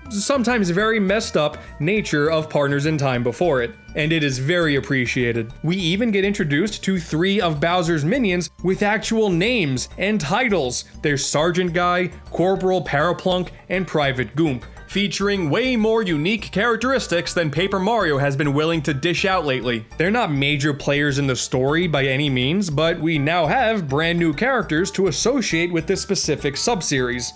sometimes very messed up nature of Partners in Time before it, and it is very appreciated. We even get introduced to 3 of Bowser's minions with actual names and titles. There's Sergeant Guy, Corporal Paraplunk, and Private Goomp, featuring way more unique characteristics than Paper Mario has been willing to dish out lately. They're not major players in the story by any means, but we now have brand new characters to associate with this specific subseries.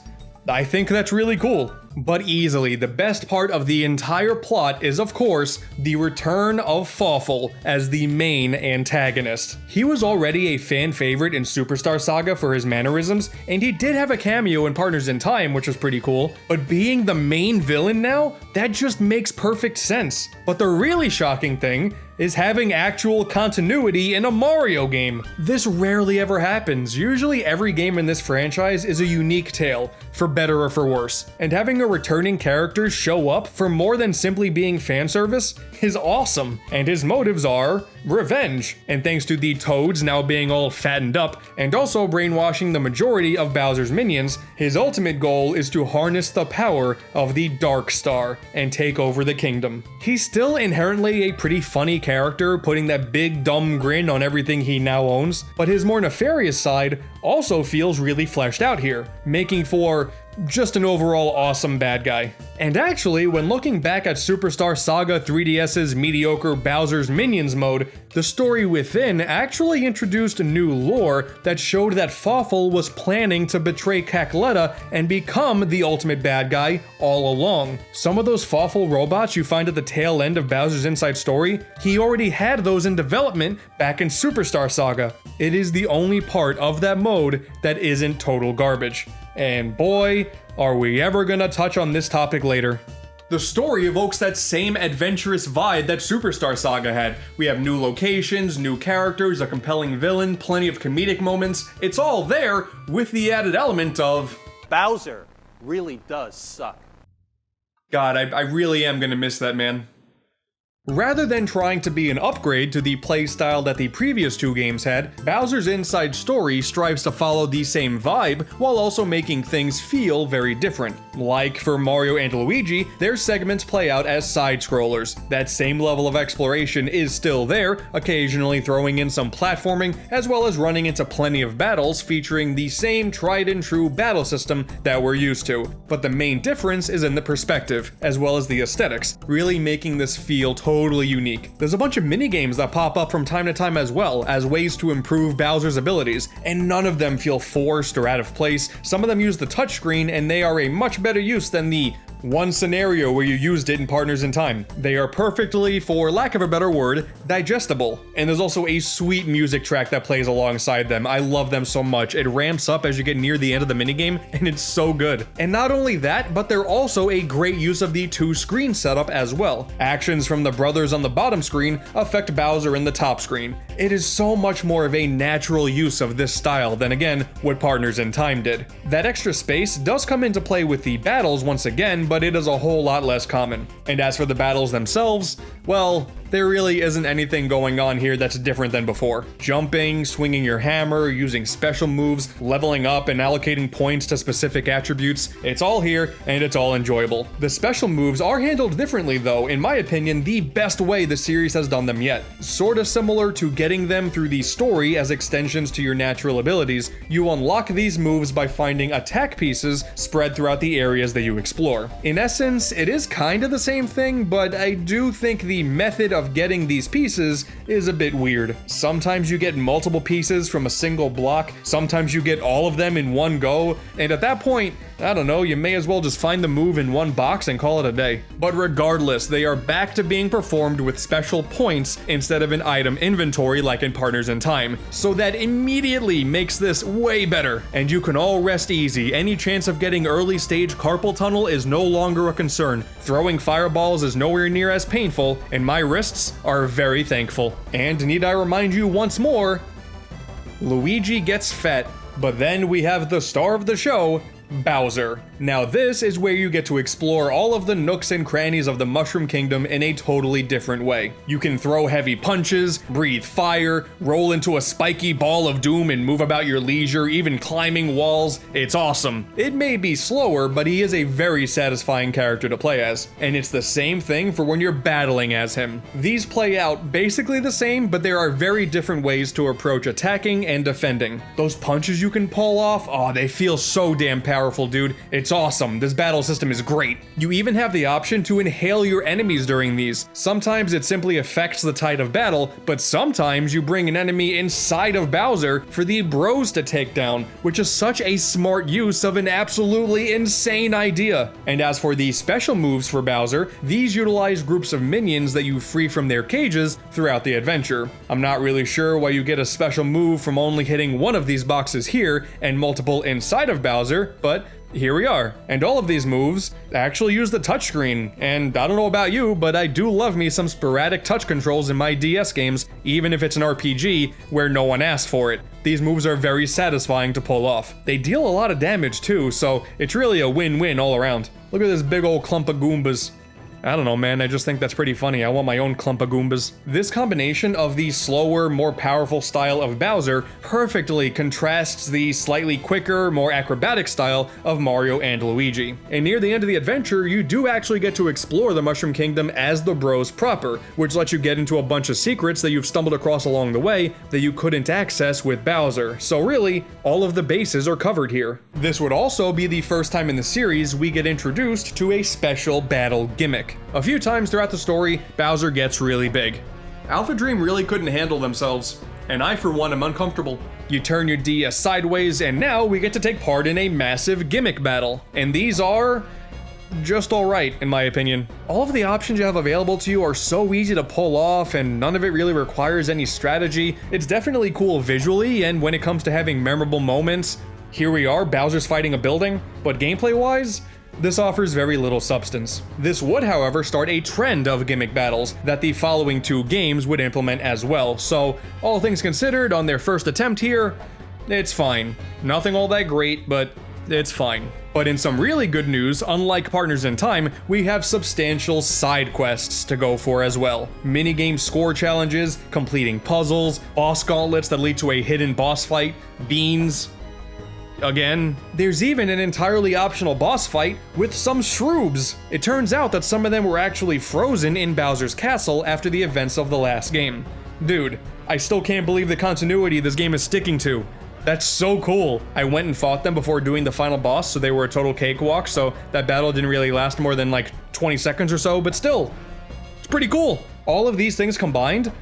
I think that's really cool. But easily, the best part of the entire plot is, of course, the return of Fawful as the main antagonist. He was already a fan favorite in Superstar Saga for his mannerisms, and he did have a cameo in Partners in Time, which was pretty cool, but being the main villain now, that just makes perfect sense. But the really shocking thing is having actual continuity in a Mario game. This rarely ever happens. Usually every game in this franchise is a unique tale, for better or for worse. And having a returning character show up for more than simply being fan service is awesome. And his motives are revenge. And thanks to the Toads now being all fattened up, and also brainwashing the majority of Bowser's minions, his ultimate goal is to harness the power of the Dark Star and take over the kingdom. He's still inherently a pretty funny character, putting that big dumb grin on everything he now owns, but his more nefarious side also feels really fleshed out here, making for just an overall awesome bad guy. And actually, when looking back at Superstar Saga 3DS's mediocre Bowser's Minions mode, the story within actually introduced new lore that showed that Fawful was planning to betray Cackletta and become the ultimate bad guy all along. Some of those Fawful robots you find at the tail end of Bowser's Inside Story, he already had those in development back in Superstar Saga. It is the only part of that mode that isn't total garbage. And boy, are we ever gonna touch on this topic later. The story evokes that same adventurous vibe that Superstar Saga had. We have new locations, new characters, a compelling villain, plenty of comedic moments. It's all there with the added element of Bowser really does suck. God, I really am gonna miss that man. Rather than trying to be an upgrade to the playstyle that the previous 2 games had, Bowser's Inside Story strives to follow the same vibe while also making things feel very different. Like for Mario and Luigi, their segments play out as side-scrollers. That same level of exploration is still there, occasionally throwing in some platforming, as well as running into plenty of battles featuring the same tried-and-true battle system that we're used to. But the main difference is in the perspective, as well as the aesthetics, really making this feel totally totally unique. There's a bunch of minigames that pop up from time to time as well as ways to improve Bowser's abilities, and none of them feel forced or out of place. Some of them use the touchscreen, and they are a much better use than the one scenario where you used it in Partners in Time. They are perfectly, for lack of a better word, digestible. And there's also a sweet music track that plays alongside them. I love them so much. It ramps up as you get near the end of the minigame, and it's so good. And not only that, but they're also a great use of the two-screen setup as well. Actions from the brothers on the bottom screen affect Bowser in the top screen. It is so much more of a natural use of this style than, again, what Partners in Time did. That extra space does come into play with the battles once again, but it is a whole lot less common. And as for the battles themselves, well, there really isn't anything going on here that's different than before. Jumping, swinging your hammer, using special moves, leveling up, and allocating points to specific attributes, it's all here and it's all enjoyable. The special moves are handled differently though, in my opinion, the best way the series has done them yet. Sorta similar to getting them through the story as extensions to your natural abilities, you unlock these moves by finding attack pieces spread throughout the areas that you explore. In essence, it is kinda the same thing, but I do think the method of getting these pieces is a bit weird. Sometimes you get multiple pieces from a single block, sometimes you get all of them in one go, and at that point, I don't know, you may as well just find the move in one box and call it a day. But regardless, they are back to being performed with special points instead of an item inventory like in Partners in Time, so that immediately makes this way better, and you can all rest easy. Any chance of getting early stage carpal tunnel is no longer a concern. Throwing fireballs is nowhere near as painful, and my wrists are very thankful. And need I remind you once more, Luigi gets fat, but then we have the star of the show, Bowser. Now this is where you get to explore all of the nooks and crannies of the Mushroom Kingdom in a totally different way. You can throw heavy punches, breathe fire, roll into a spiky ball of doom and move about your leisure, even climbing walls. It's awesome. It may be slower, but he is a very satisfying character to play as. And it's the same thing for when you're battling as him. These play out basically the same, but there are very different ways to approach attacking and defending. Those punches you can pull off, oh, they feel so damn powerful, dude. It's awesome. This battle system is great. You even have the option to inhale your enemies during these. Sometimes it simply affects the tide of battle, but sometimes you bring an enemy inside of Bowser for the bros to take down, which is such a smart use of an absolutely insane idea. And as for the special moves for Bowser, these utilize groups of minions that you free from their cages throughout the adventure. I'm not really sure why you get a special move from only hitting one of these boxes here and multiple inside of Bowser, but here we are. And all of these moves actually use the touchscreen, and I don't know about you, but I do love me some sporadic touch controls in my DS games, even if it's an RPG where no one asked for it. These moves are very satisfying to pull off. They deal a lot of damage too, so it's really a win-win all around. Look at this big old clump of Goombas. I don't know, man, I just think that's pretty funny. I want my own clump of Goombas. This combination of the slower, more powerful style of Bowser perfectly contrasts the slightly quicker, more acrobatic style of Mario and Luigi. And near the end of the adventure, you do actually get to explore the Mushroom Kingdom as the bros proper, which lets you get into a bunch of secrets that you've stumbled across along the way that you couldn't access with Bowser. So really, all of the bases are covered here. This would also be the first time in the series we get introduced to a special battle gimmick. A few times throughout the story, Bowser gets really big. AlphaDream really couldn't handle themselves, and I for one am uncomfortable. You turn your DS sideways, and now we get to take part in a massive gimmick battle. And these are just alright, in my opinion. All of the options you have available to you are so easy to pull off, and none of it really requires any strategy. It's definitely cool visually, and when it comes to having memorable moments, here we are, Bowser's fighting a building, but gameplay-wise, this offers very little substance. This would, however, start a trend of gimmick battles that the following two games would implement as well, so all things considered, on their first attempt here, it's fine. Nothing all that great, but it's fine. But in some really good news, unlike Partners in Time, we have substantial side quests to go for as well. Minigame score challenges, completing puzzles, boss gauntlets that lead to a hidden boss fight, beans. Again, there's even an entirely optional boss fight with some Shroobs. It turns out that some of them were actually frozen in Bowser's castle after the events of the last game. Dude, I still can't believe the continuity this game is sticking to. That's so cool. I went and fought them before doing the final boss, so they were a total cakewalk, so that battle didn't really last more than like 20 seconds or so, but still, it's pretty cool. All of these things combined,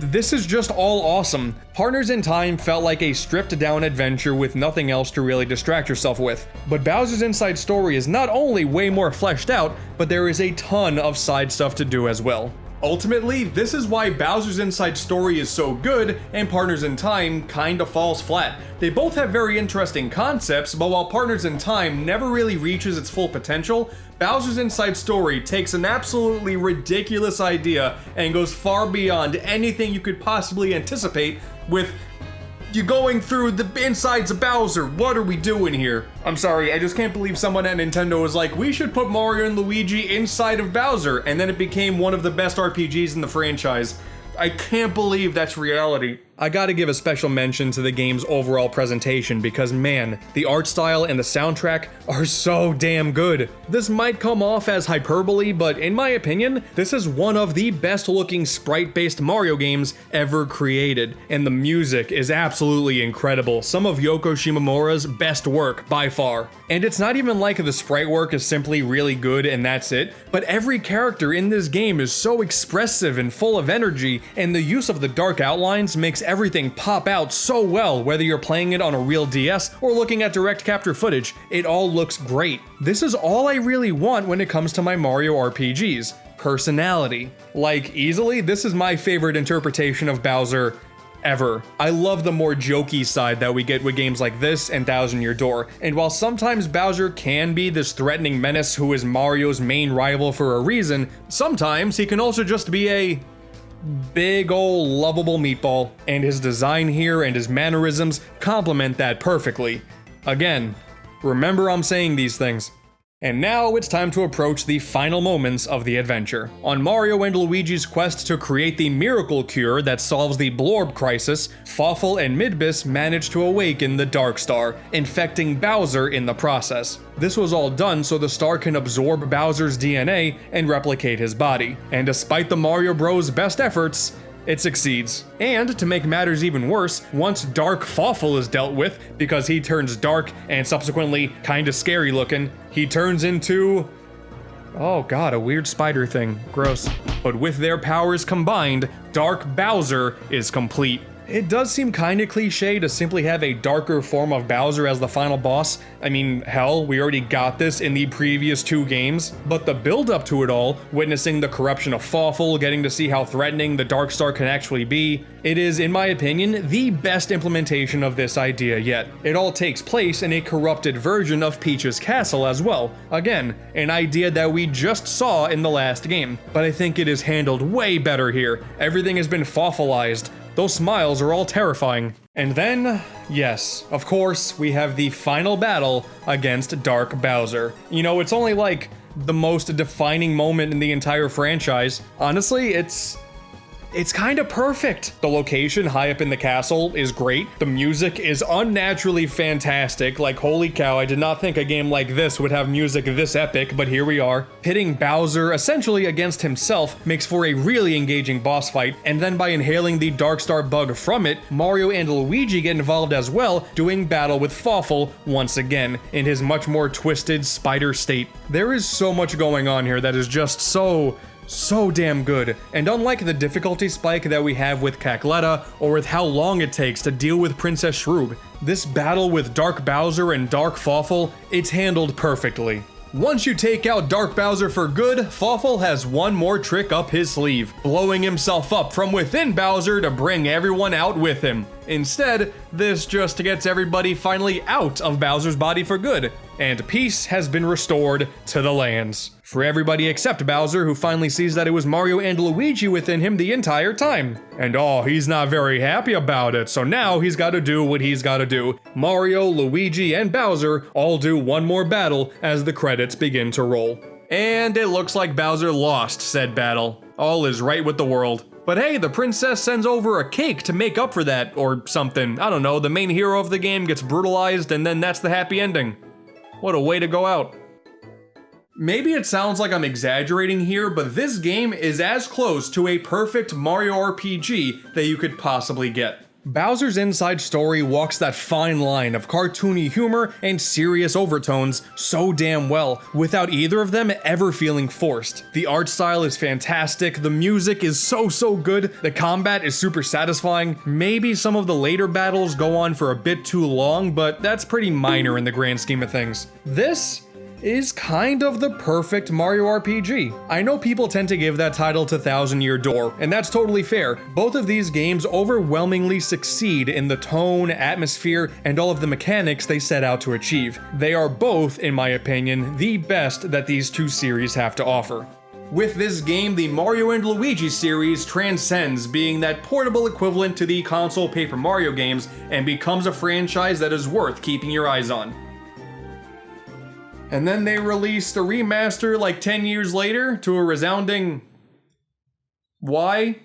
this is just all awesome. Partners in Time felt like a stripped down adventure with nothing else to really distract yourself with. But Bowser's Inside Story is not only way more fleshed out, but there is a ton of side stuff to do as well. Ultimately, this is why Bowser's Inside Story is so good and Partners in Time kinda falls flat. They both have very interesting concepts, but while Partners in Time never really reaches its full potential, Bowser's Inside Story takes an absolutely ridiculous idea and goes far beyond anything you could possibly anticipate with you going through the insides of Bowser. What are we doing here? I'm sorry, I just can't believe someone at Nintendo was like, we should put Mario and Luigi inside of Bowser, and then it became one of the best RPGs in the franchise. I can't believe that's reality. I gotta give a special mention to the game's overall presentation because man, the art style and the soundtrack are so damn good. This might come off as hyperbole, but in my opinion, this is one of the best looking sprite-based Mario games ever created, and the music is absolutely incredible, some of Yoko Shimomura's best work by far. And it's not even like the sprite work is simply really good and that's it, but every character in this game is so expressive and full of energy, and the use of the dark outlines makes everything pop out so well, whether you're playing it on a real DS or looking at direct capture footage. It all looks great. This is all I really want when it comes to my Mario RPGs. Personality. Like, easily, this is my favorite interpretation of Bowser ever. I love the more jokey side that we get with games like this and Thousand Year Door, and while sometimes Bowser can be this threatening menace who is Mario's main rival for a reason, sometimes he can also just be a big ol' lovable meatball, and his design here and his mannerisms complement that perfectly. Again, remember I'm saying these things. And now it's time to approach the final moments of the adventure. On Mario and Luigi's quest to create the miracle cure that solves the Blorb crisis, Fawful and Midbis managed to awaken the Dark Star, infecting Bowser in the process. This was all done so the star can absorb Bowser's DNA and replicate his body. And despite the Mario Bros' best efforts, it succeeds. And to make matters even worse, once Dark Fawful is dealt with, because he turns dark and subsequently kinda scary looking, he turns into, oh god, a weird spider thing. Gross. But with their powers combined, Dark Bowser is complete. It does seem kinda cliche to simply have a darker form of Bowser as the final boss. I mean, hell, we already got this in the previous 2 games, but the build up to it all, witnessing the corruption of Fawful, getting to see how threatening the Dark Star can actually be, it is, in my opinion, the best implementation of this idea yet. It all takes place in a corrupted version of Peach's castle as well. Again, an idea that we just saw in the last game, but I think it is handled way better here. Everything has been Fawfulized. Those smiles are all terrifying. And then, yes, of course, we have the final battle against Dark Bowser. You know, it's only like the most defining moment in the entire franchise. Honestly, it's kind of perfect. The location high up in the castle is great. The music is unnaturally fantastic. Like, holy cow, I did not think a game like this would have music this epic, but here we are. Pitting Bowser essentially against himself makes for a really engaging boss fight, and then by inhaling the Dark Star bug from it, Mario and Luigi get involved as well, doing battle with Fawful once again, in his much more twisted spider state. There is so much going on here that is just so damn good, and unlike the difficulty spike that we have with Cackletta, or with how long it takes to deal with Princess Shroob, this battle with Dark Bowser and Dark Fawful, it's handled perfectly. Once you take out Dark Bowser for good, Fawful has one more trick up his sleeve, blowing himself up from within Bowser to bring everyone out with him. Instead, this just gets everybody finally out of Bowser's body for good, and peace has been restored to the lands. For everybody except Bowser, who finally sees that it was Mario and Luigi within him the entire time. And oh, he's not very happy about it, so now he's gotta do what he's gotta do. Mario, Luigi, and Bowser all do one more battle as the credits begin to roll. And it looks like Bowser lost said battle. All is right with the world. But hey, the princess sends over a cake to make up for that, or something. I don't know, the main hero of the game gets brutalized and then that's the happy ending. What a way to go out. Maybe it sounds like I'm exaggerating here, but this game is as close to a perfect Mario RPG that you could possibly get. Bowser's Inside Story walks that fine line of cartoony humor and serious overtones so damn well, without either of them ever feeling forced. The art style is fantastic, the music is so good, the combat is super satisfying, maybe some of the later battles go on for a bit too long, but that's pretty minor in the grand scheme of things. This is kind of the perfect Mario RPG. I know people tend to give that title to Thousand Year Door, and that's totally fair. Both of these games overwhelmingly succeed in the tone, atmosphere, and all of the mechanics they set out to achieve. They are both, in my opinion, the best that these two series have to offer. With this game, the Mario and Luigi series transcends being that portable equivalent to the console Paper Mario games and becomes a franchise that is worth keeping your eyes on. And then they released a remaster like 10 years later to a resounding... why?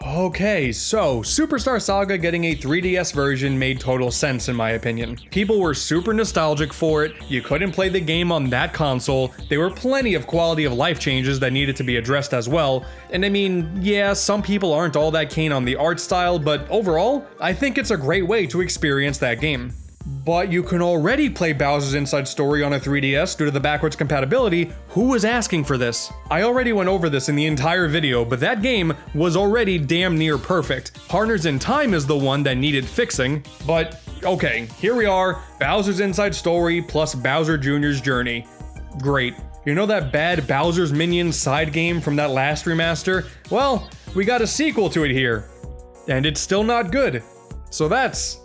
Okay, so Superstar Saga getting a 3DS version made total sense in my opinion. People were super nostalgic for it, you couldn't play the game on that console, there were plenty of quality of life changes that needed to be addressed as well, and I mean, yeah, some people aren't all that keen on the art style, but overall, I think it's a great way to experience that game. But you can already play Bowser's Inside Story on a 3DS due to the backwards compatibility. Who was asking for this? I already went over this in the entire video, but that game was already damn near perfect. Partners in Time is the one that needed fixing, but okay, here we are, Bowser's Inside Story plus Bowser Jr.'s Journey. Great. You know that bad Bowser's Minion side game from that last remaster? Well, we got a sequel to it here. And it's still not good. So that's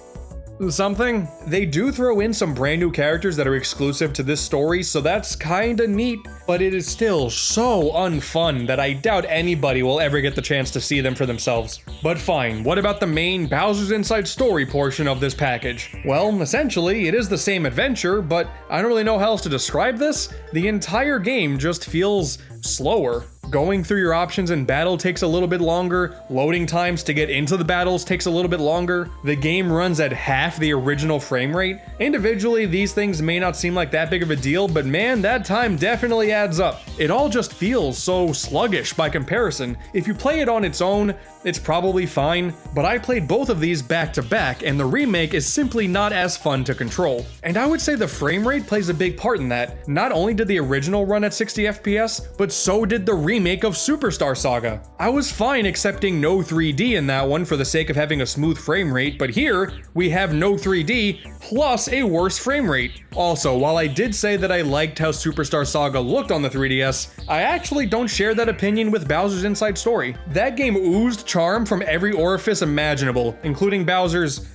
something. They do throw in some brand new characters that are exclusive to this story, so that's kinda neat, but it is still so unfun that I doubt anybody will ever get the chance to see them for themselves. But fine, what about the main Bowser's Inside Story portion of this package? Well, essentially, it is the same adventure, but I don't really know how else to describe this. The entire game just feels slower. Going through your options in battle takes a little bit longer, loading times to get into the battles takes a little bit longer, the game runs at half the original frame rate. Individually, these things may not seem like that big of a deal, but man, that time definitely adds up. It all just feels so sluggish by comparison. If you play it on its own, it's probably fine, but I played both of these back to back, and the remake is simply not as fun to control. And I would say the frame rate plays a big part in that. Not only did the original run at 60 FPS, but so did the remake of Superstar Saga. I was fine accepting no 3D in that one for the sake of having a smooth frame rate, but here, we have no 3D plus a worse frame rate. Also, while I did say that I liked how Superstar Saga looked on the 3DS, I actually don't share that opinion with Bowser's Inside Story. That game oozed charm from every orifice imaginable, including Bowser's...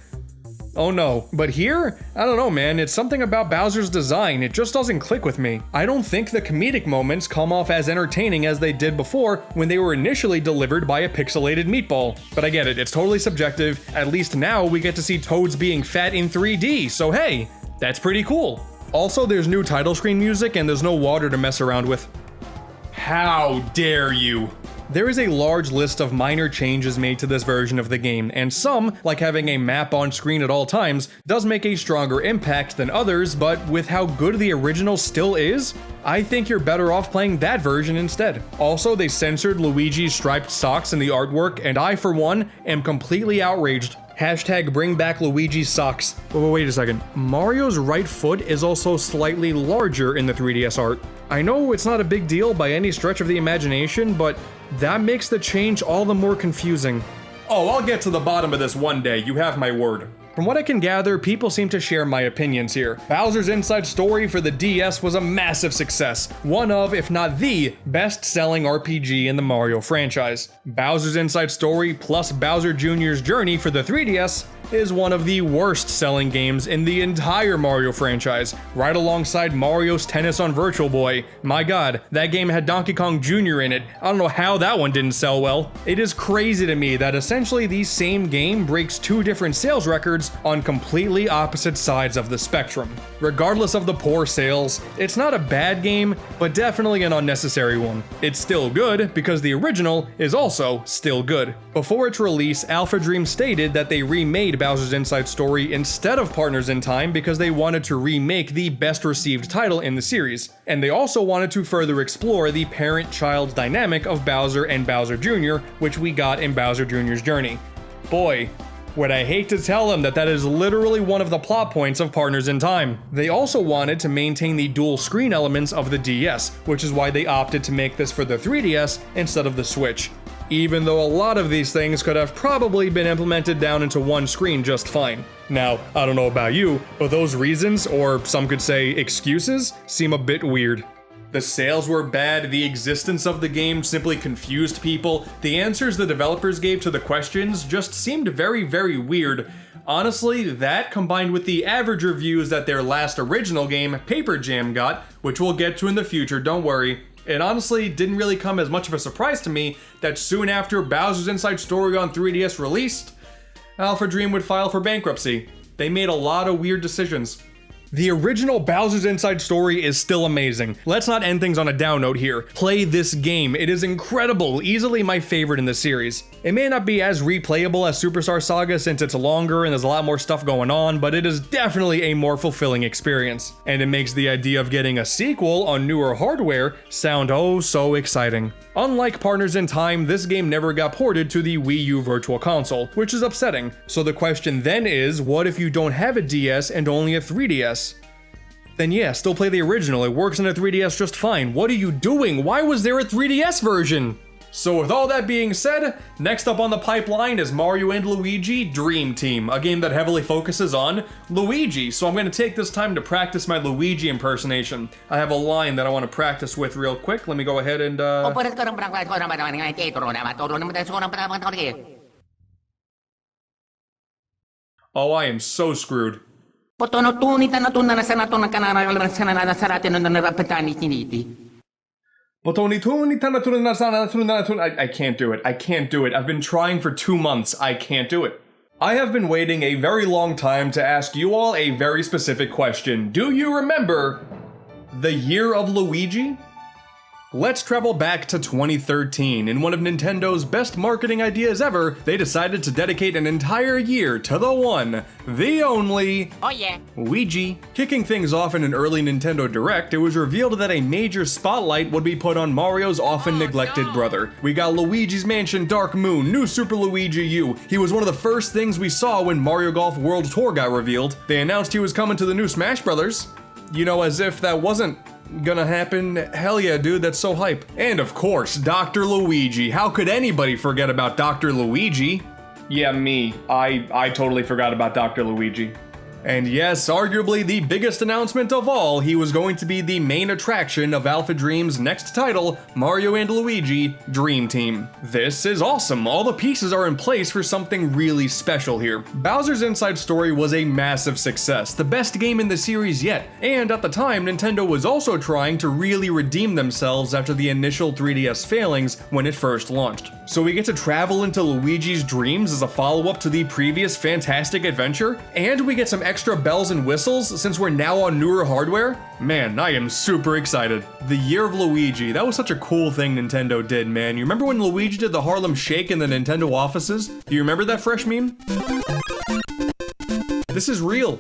oh no. But here, I don't know man, it's something about Bowser's design, it just doesn't click with me. I don't think the comedic moments come off as entertaining as they did before when they were initially delivered by a pixelated meatball. But I get it, it's totally subjective, at least now we get to see Toads being fat in 3D, so hey, that's pretty cool. Also, there's new title screen music and there's no water to mess around with. How dare you! There is a large list of minor changes made to this version of the game, and some, like having a map on screen at all times, does make a stronger impact than others, but with how good the original still is, I think you're better off playing that version instead. Also, they censored Luigi's striped socks in the artwork, and I, for one, am completely outraged. Hashtag bring back Luigi's socks. Wait a second. Mario's right foot is also slightly larger in the 3DS art. I know it's not a big deal by any stretch of the imagination, but that makes the change all the more confusing. Oh, I'll get to the bottom of this one day, you have my word. From what I can gather, people seem to share my opinions here. Bowser's Inside Story for the DS was a massive success, one of, if not the, best-selling RPG in the Mario franchise. Bowser's Inside Story plus Bowser Jr.'s Journey for the 3DS is one of the worst-selling games in the entire Mario franchise, right alongside Mario's Tennis on Virtual Boy. My god, that game had Donkey Kong Jr. in it. I don't know how that one didn't sell well. It is crazy to me that essentially the same game breaks two different sales records on completely opposite sides of the spectrum. Regardless of the poor sales, it's not a bad game, but definitely an unnecessary one. It's still good because the original is also still good. Before its release, AlphaDream stated that they remade Bowser's Inside Story instead of Partners in Time because they wanted to remake the best received title in the series, and they also wanted to further explore the parent-child dynamic of Bowser and Bowser Jr., which we got in Bowser Jr.'s Journey. Boy, When I hate to tell them that is literally one of the plot points of Partners in Time. They also wanted to maintain the dual screen elements of the DS, which is why they opted to make this for the 3DS instead of the Switch. Even though a lot of these things could have probably been implemented down into one screen just fine. Now, I don't know about you, but those reasons, or some could say excuses, seem a bit weird. The sales were bad, the existence of the game simply confused people, the answers the developers gave to the questions just seemed very, very weird. Honestly, that combined with the average reviews that their last original game, Paper Jam, got, which we'll get to in the future, don't worry, it honestly didn't really come as much of a surprise to me that soon after Bowser's Inside Story on 3DS released, AlphaDream would file for bankruptcy. They made a lot of weird decisions. The original Bowser's Inside Story is still amazing. Let's not end things on a down note here. Play this game. It is incredible, easily my favorite in the series. It may not be as replayable as Superstar Saga since it's longer and there's a lot more stuff going on, but it is definitely a more fulfilling experience. And it makes the idea of getting a sequel on newer hardware sound oh so exciting. Unlike Partners in Time, this game never got ported to the Wii U Virtual Console, which is upsetting. So the question then is, what if you don't have a DS and only a 3DS? Then yeah, still play the original, it works in a 3DS just fine. What are you doing? Why was there a 3DS version? So with all that being said, next up on the pipeline is Mario and Luigi Dream Team, a game that heavily focuses on Luigi, so I'm going to take this time to practice my Luigi impersonation. I have a line that I want to practice with real quick, let me go ahead and Oh, I am so screwed. I can't do it. I can't do it. I've been trying for 2 months. I can't do it. I have been waiting a very long time to ask you all a very specific question. Do you remember the year of Luigi? Let's travel back to 2013. In one of Nintendo's best marketing ideas ever, they decided to dedicate an entire year to the one, the only, Luigi. Kicking things off in an early Nintendo Direct, it was revealed that a major spotlight would be put on Mario's often neglected brother. We got Luigi's Mansion Dark Moon, New Super Luigi U. He was one of the first things we saw when Mario Golf World Tour got revealed. They announced he was coming to the new Smash Brothers. You know, as if that wasn't gonna happen. Hell yeah, dude, that's so hype. And of course, Dr. Luigi. How could anybody forget about Dr. Luigi? Yeah, me. I totally forgot about Dr. Luigi. And yes, arguably the biggest announcement of all, he was going to be the main attraction of AlphaDream's next title, Mario and Luigi Dream Team. This is awesome, all the pieces are in place for something really special here. Bowser's Inside Story was a massive success, the best game in the series yet, and at the time, Nintendo was also trying to really redeem themselves after the initial 3DS failings when it first launched. So we get to travel into Luigi's dreams as a follow-up to the previous fantastic adventure, and we get some extra bells and whistles since we're now on newer hardware? Man, I am super excited. The Year of Luigi, that was such a cool thing Nintendo did, man. You remember when Luigi did the Harlem Shake in the Nintendo offices? Do you remember that fresh meme? This is real.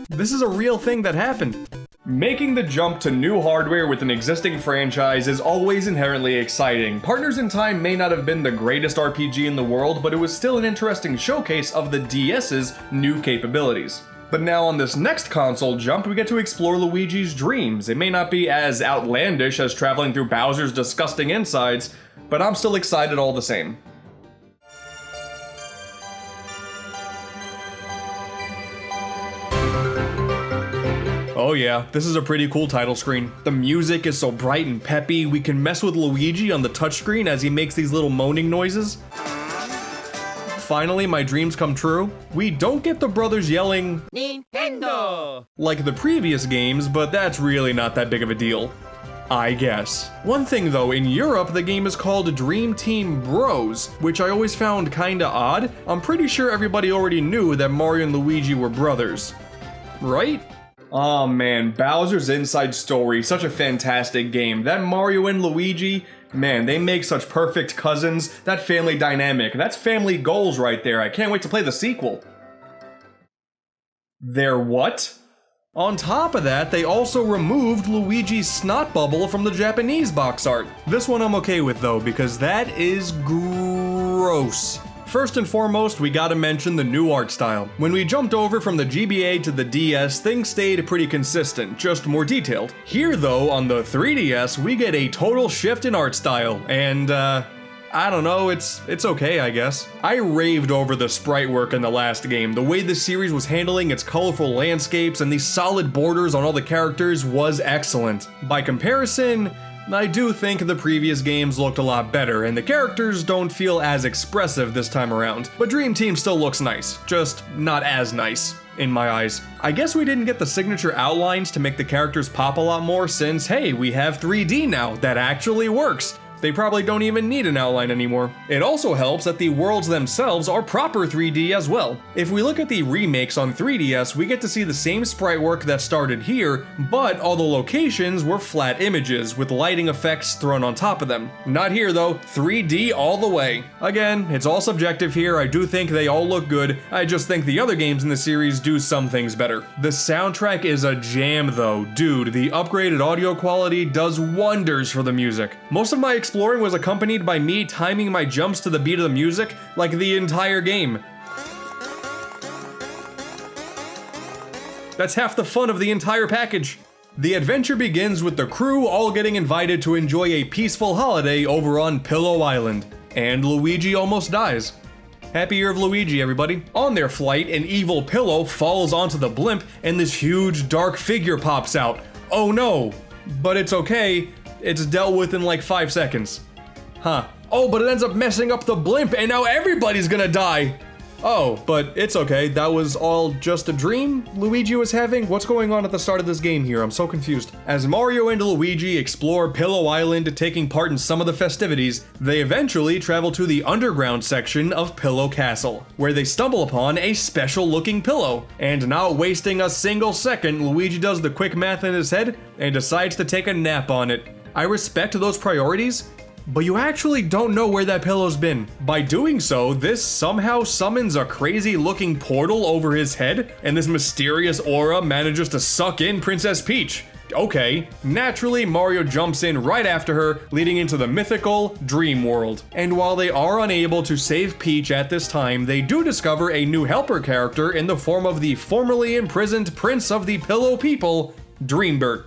This is a real thing that happened. Making the jump to new hardware with an existing franchise is always inherently exciting. Partners in Time may not have been the greatest RPG in the world, but it was still an interesting showcase of the DS's new capabilities. But now on this next console jump, we get to explore Luigi's dreams. It may not be as outlandish as traveling through Bowser's disgusting insides, but I'm still excited all the same. Oh yeah, this is a pretty cool title screen. The music is so bright and peppy, we can mess with Luigi on the touchscreen as he makes these little moaning noises. Finally, my dreams come true. We don't get the brothers yelling Nintendo like the previous games, but that's really not that big of a deal, I guess. One thing though, in Europe the game is called Dream Team Bros, which I always found kinda odd. I'm pretty sure everybody already knew that Mario and Luigi were brothers, right? Oh man, Bowser's Inside Story, such a fantastic game. That Mario and Luigi, man, they make such perfect cousins. That family dynamic, that's family goals right there. I can't wait to play the sequel. They're what? On top of that, they also removed Luigi's snot bubble from the Japanese box art. This one I'm okay with though, because that is gross. First and foremost, we gotta mention the new art style. When we jumped over from the GBA to the DS, things stayed pretty consistent, just more detailed. Here though, on the 3DS, we get a total shift in art style, and I don't know, it's okay, I guess. I raved over the sprite work in the last game. The way the series was handling its colorful landscapes and the solid borders on all the characters was excellent. By comparison, I do think the previous games looked a lot better, and the characters don't feel as expressive this time around. But Dream Team still looks nice, just not as nice, in my eyes. I guess we didn't get the signature outlines to make the characters pop a lot more since, hey, we have 3D now, that actually works. They probably don't even need an outline anymore. It also helps that the worlds themselves are proper 3D as well. If we look at the remakes on 3DS, we get to see the same sprite work that started here, but all the locations were flat images with lighting effects thrown on top of them. Not here though, 3D all the way. Again, it's all subjective here. I do think they all look good. I just think the other games in the series do some things better. The soundtrack is a jam though. Dude, the upgraded audio quality does wonders for the music. Most of my exploring was accompanied by me timing my jumps to the beat of the music like the entire game. That's half the fun of the entire package. The adventure begins with the crew all getting invited to enjoy a peaceful holiday over on Pillow Island, and Luigi almost dies. Happy Year of Luigi, everybody. On their flight, an evil pillow falls onto the blimp and this huge dark figure pops out. Oh no, but it's okay. It's dealt with in like 5 seconds. Huh. Oh, but it ends up messing up the blimp and now everybody's gonna die. Oh, but it's okay. That was all just a dream Luigi was having? What's going on at the start of this game here? I'm so confused. As Mario and Luigi explore Pillow Island, taking part in some of the festivities, they eventually travel to the underground section of Pillow Castle, where they stumble upon a special looking pillow. And not wasting a single second, Luigi does the quick math in his head and decides to take a nap on it. I respect those priorities, but you actually don't know where that pillow's been. By doing so, this somehow summons a crazy looking portal over his head, and this mysterious aura manages to suck in Princess Peach. Okay, naturally Mario jumps in right after her, leading into the mythical Dream World. And while they are unable to save Peach at this time, they do discover a new helper character in the form of the formerly imprisoned Prince of the Pillow People, Dreambert.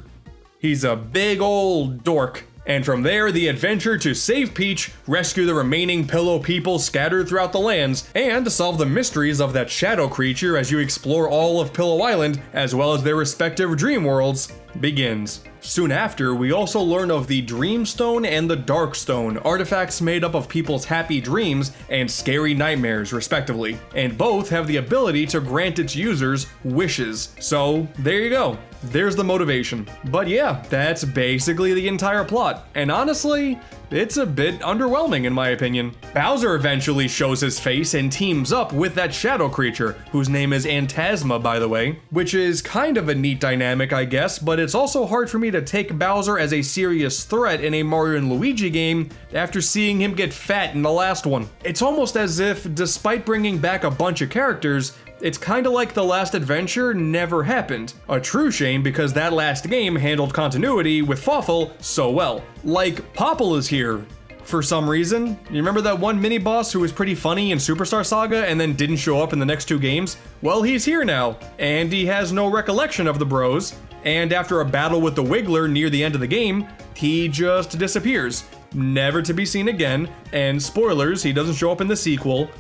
He's a big old dork. And from there, the adventure to save Peach, rescue the remaining Pillow People scattered throughout the lands, and solve the mysteries of that shadow creature as you explore all of Pillow Island, as well as their respective dream worlds, begins. Soon after, we also learn of the Dreamstone and the Darkstone, artifacts made up of people's happy dreams and scary nightmares, respectively. And both have the ability to grant its users wishes. So, there you go. There's the motivation. But yeah, that's basically the entire plot. And honestly, it's a bit underwhelming in my opinion. Bowser eventually shows his face and teams up with that shadow creature, whose name is Antasma, by the way, which is kind of a neat dynamic, I guess, but it's also hard for me to take Bowser as a serious threat in a Mario and Luigi game after seeing him get fat in the last one. It's almost as if, despite bringing back a bunch of characters, it's kinda like the last adventure never happened. A true shame because that last game handled continuity with Fawful so well. Like, Popple is here for some reason. You remember that one mini-boss who was pretty funny in Superstar Saga and then didn't show up in the next 2 games? Well, he's here now, and he has no recollection of the bros, and after a battle with the Wiggler near the end of the game, he just disappears, never to be seen again, and spoilers, he doesn't show up in the sequel.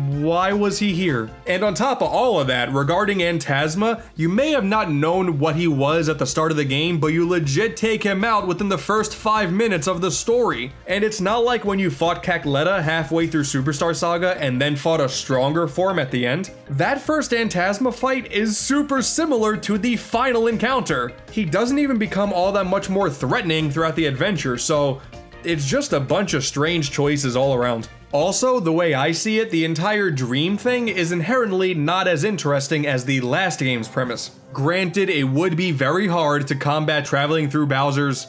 Why was he here? And on top of all of that, regarding Antasma, you may have not known what he was at the start of the game, but you legit take him out within the first 5 minutes of the story. And it's not like when you fought Cacletta halfway through Superstar Saga and then fought a stronger form at the end. That first Antasma fight is super similar to the final encounter. He doesn't even become all that much more threatening throughout the adventure, so it's just a bunch of strange choices all around. Also, the way I see it, the entire dream thing is inherently not as interesting as the last game's premise. Granted, it would be very hard to combat traveling through Bowser's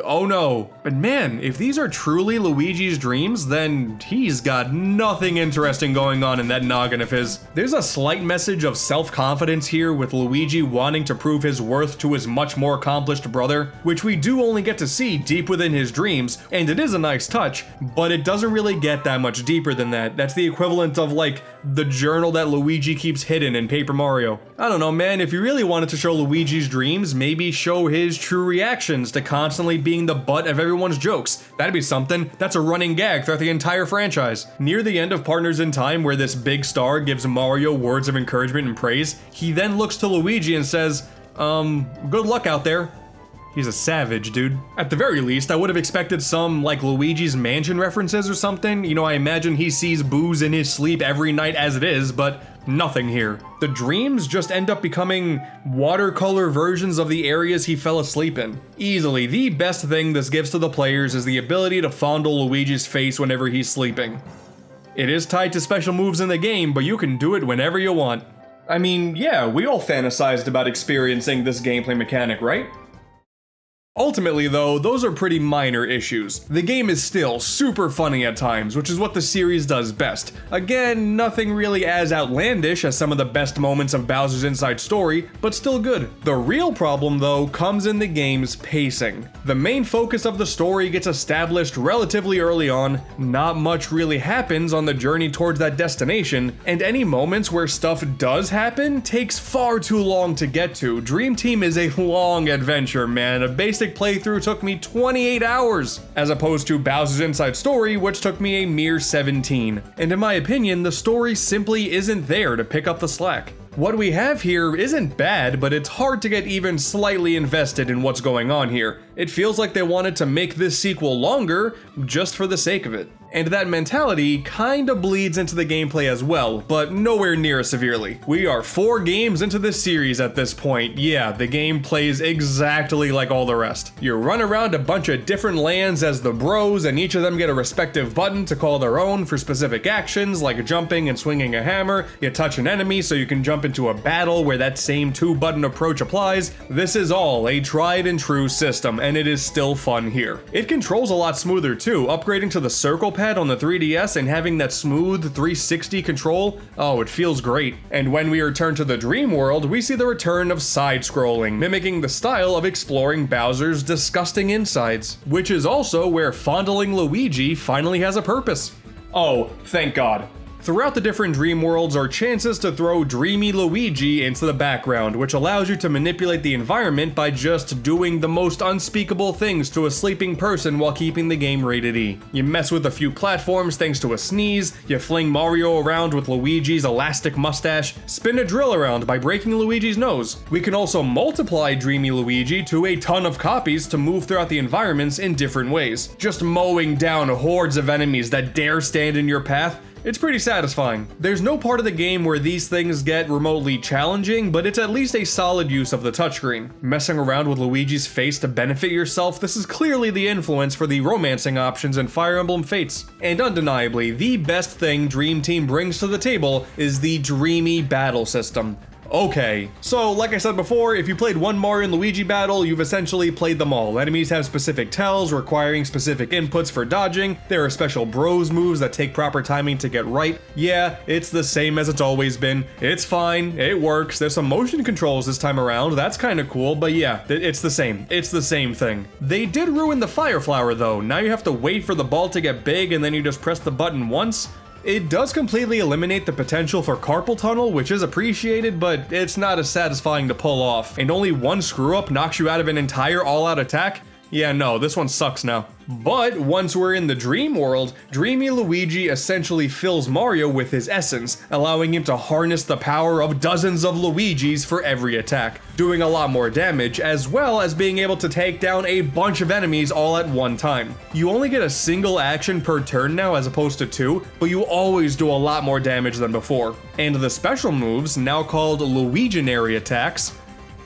Oh no. But man, if these are truly Luigi's dreams, then he's got nothing interesting going on in that noggin of his. There's a slight message of self-confidence here with Luigi wanting to prove his worth to his much more accomplished brother, which we do only get to see deep within his dreams, and it is a nice touch, but it doesn't really get that much deeper than that. That's the equivalent of like the journal that Luigi keeps hidden in Paper Mario. I don't know, man, if you really wanted to show Luigi's dreams, maybe show his true reactions to constantly being the butt of everyone's jokes. That'd be something. That's a running gag throughout the entire franchise. Near the end of Partners in Time, where this big star gives Mario words of encouragement and praise, he then looks to Luigi and says, good luck out there. He's a savage, dude. At the very least, I would have expected some, like, Luigi's Mansion references or something. You know, I imagine he sees booze in his sleep every night as it is, but nothing here. The dreams just end up becoming watercolor versions of the areas he fell asleep in. Easily, the best thing this gives to the players is the ability to fondle Luigi's face whenever he's sleeping. It is tied to special moves in the game, but you can do it whenever you want. I mean, yeah, we all fantasized about experiencing this gameplay mechanic, right? Ultimately though, those are pretty minor issues. The game is still super funny at times, which is what the series does best. Again, nothing really as outlandish as some of the best moments of Bowser's Inside Story, but still good. The real problem though comes in the game's pacing. The main focus of the story gets established relatively early on, not much really happens on the journey towards that destination, and any moments where stuff does happen takes far too long to get to. Dream Team is a long adventure, man. A basic playthrough took me 28 hours, as opposed to Bowser's Inside Story, which took me a mere 17. And in my opinion, the story simply isn't there to pick up the slack. What we have here isn't bad, but it's hard to get even slightly invested in what's going on here. It feels like they wanted to make this sequel longer just for the sake of it. And that mentality kinda bleeds into the gameplay as well, but nowhere near as severely. We are 4 games into this series at this point. Yeah, the game plays exactly like all the rest. You run around a bunch of different lands as the bros, and each of them get a respective button to call their own for specific actions, like jumping and swinging a hammer. You touch an enemy so you can jump into a battle where that same 2-button approach applies. This is all a tried and true system, and it is still fun here. It controls a lot smoother too, upgrading to the circle pad on the 3DS and having that smooth 360 control, oh, it feels great. And when we return to the dream world, we see the return of side-scrolling, mimicking the style of exploring Bowser's disgusting insides, which is also where fondling Luigi finally has a purpose. Oh, thank God. Throughout the different dream worlds are chances to throw dreamy Luigi into the background, which allows you to manipulate the environment by just doing the most unspeakable things to a sleeping person while keeping the game rated E. You mess with a few platforms thanks to a sneeze, you fling Mario around with Luigi's elastic mustache, spin a drill around by breaking Luigi's nose. We can also multiply dreamy Luigi to a ton of copies to move throughout the environments in different ways, just mowing down hordes of enemies that dare stand in your path. It's pretty satisfying. There's no part of the game where these things get remotely challenging, but it's at least a solid use of the touchscreen. Messing around with Luigi's face to benefit yourself, this is clearly the influence for the romancing options in Fire Emblem Fates. And undeniably, the best thing Dream Team brings to the table is the dreamy battle system. Okay, so like I said before, if you played one Mario and Luigi battle, you've essentially played them all. Enemies have specific tells requiring specific inputs for dodging. There are special bros moves that take proper timing to get right. Yeah, it's the same as it's always been. It's fine, it works. There's some motion controls this time around. That's kind of cool, but yeah, it's the same. It's the same thing. They did ruin the Fire Flower though. Now you have to wait for the ball to get big and then you just press the button once. It does completely eliminate the potential for carpal tunnel, which is appreciated, but it's not as satisfying to pull off. And only one screw up knocks you out of an entire all-out attack? Yeah, no, this one sucks now. But once we're in the dream world, Dreamy Luigi essentially fills Mario with his essence, allowing him to harness the power of dozens of Luigis for every attack, doing a lot more damage, as well as being able to take down a bunch of enemies all at one time. You only get a single action per turn now as opposed to 2, but you always do a lot more damage than before. And the special moves, now called Luiginary attacks,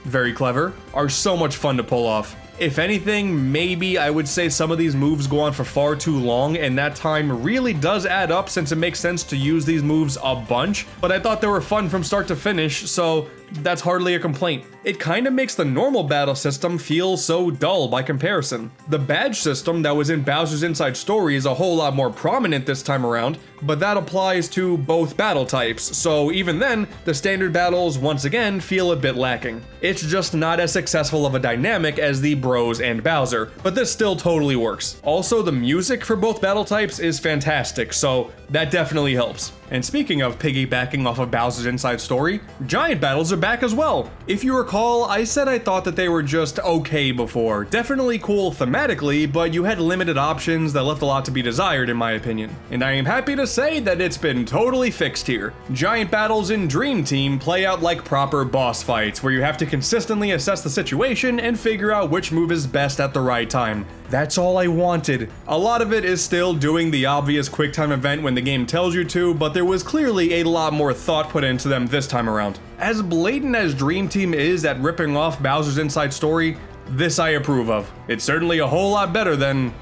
very clever, are so much fun to pull off. If anything, maybe I would say some of these moves go on for far too long, and that time really does add up since it makes sense to use these moves a bunch, but I thought they were fun from start to finish, so that's hardly a complaint. It kinda makes the normal battle system feel so dull by comparison. The badge system that was in Bowser's Inside Story is a whole lot more prominent this time around, but that applies to both battle types, so even then, the standard battles once again feel a bit lacking. It's just not as successful of a dynamic as the Bros and Bowser, but this still totally works. Also, the music for both battle types is fantastic, so that definitely helps. And speaking of piggybacking off of Bowser's Inside Story, giant battles are back as well. If you recall, I said I thought that they were just okay before. Definitely cool thematically, but you had limited options that left a lot to be desired in my opinion. And I am happy to say that it's been totally fixed here. Giant battles in Dream Team play out like proper boss fights, where you have to consistently assess the situation and figure out which move is best at the right time. That's all I wanted. A lot of it is still doing the obvious QuickTime event when the game tells you to, but there was clearly a lot more thought put into them this time around. As blatant as Dream Team is at ripping off Bowser's Inside Story, this I approve of. It's certainly a whole lot better than...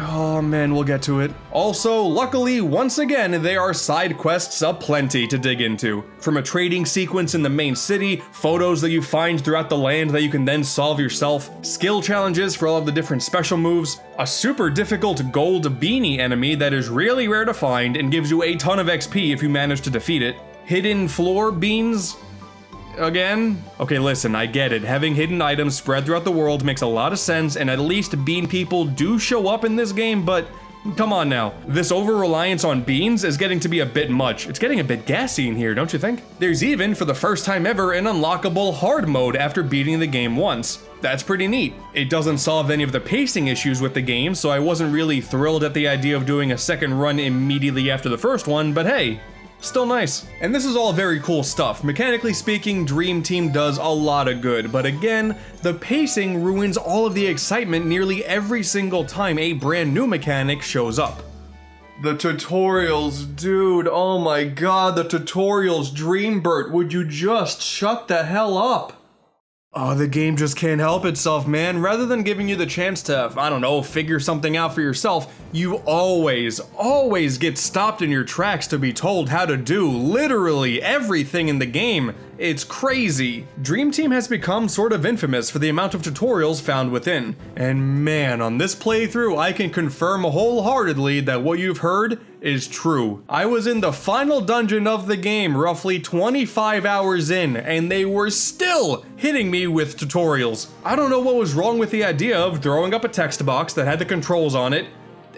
oh man, we'll get to it. Also, luckily, once again, there are side quests aplenty to dig into. From a trading sequence in the main city, photos that you find throughout the land that you can then solve yourself, skill challenges for all of the different special moves, a super difficult gold beanie enemy that is really rare to find and gives you a ton of XP if you manage to defeat it, hidden floor beans, again? Okay, listen, I get it. Having hidden items spread throughout the world makes a lot of sense, and at least bean people do show up in this game, but come on now. This over-reliance on beans is getting to be a bit much. It's getting a bit gassy in here, don't you think? There's even, for the first time ever, an unlockable hard mode after beating the game once. That's pretty neat. It doesn't solve any of the pacing issues with the game, so I wasn't really thrilled at the idea of doing a second run immediately after the first one, but hey, still nice. And this is all very cool stuff. Mechanically speaking, Dream Team does a lot of good, but again, the pacing ruins all of the excitement nearly every single time a brand new mechanic shows up. The tutorials, dude, oh my god, the tutorials, Dreambert, would you just shut the hell up? Oh, the game just can't help itself, man. Rather than giving you the chance to, I don't know, figure something out for yourself, you always get stopped in your tracks to be told how to do literally everything in the game. It's crazy. Dream Team has become sort of infamous for the amount of tutorials found within. And man, on this playthrough, I can confirm wholeheartedly that what you've heard is true. I was in the final dungeon of the game roughly 25 hours in, and they were still hitting me with tutorials. I don't know what was wrong with the idea of throwing up a text box that had the controls on it,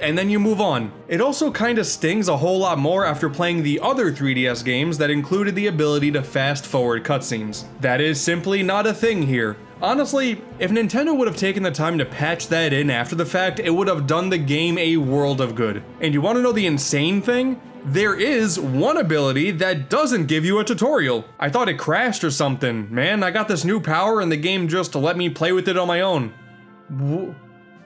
and then you move on. It also kinda stings a whole lot more after playing the other 3DS games that included the ability to fast forward cutscenes. That is simply not a thing here. Honestly, if Nintendo would have taken the time to patch that in after the fact, it would have done the game a world of good. And you wanna know the insane thing? There is one ability that doesn't give you a tutorial. I thought it crashed or something. Man, I got this new power and the game just let me play with it on my own.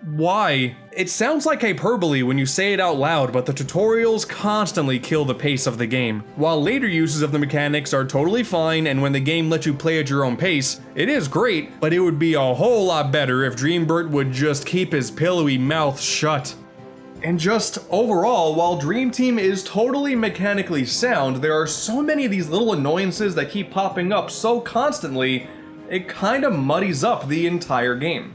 Why? It sounds like hyperbole when you say it out loud, but the tutorials constantly kill the pace of the game. While later uses of the mechanics are totally fine, and when the game lets you play at your own pace, it is great, but it would be a whole lot better if Dreambert would just keep his pillowy mouth shut. And just overall, while Dream Team is totally mechanically sound, there are so many of these little annoyances that keep popping up so constantly, it kinda muddies up the entire game.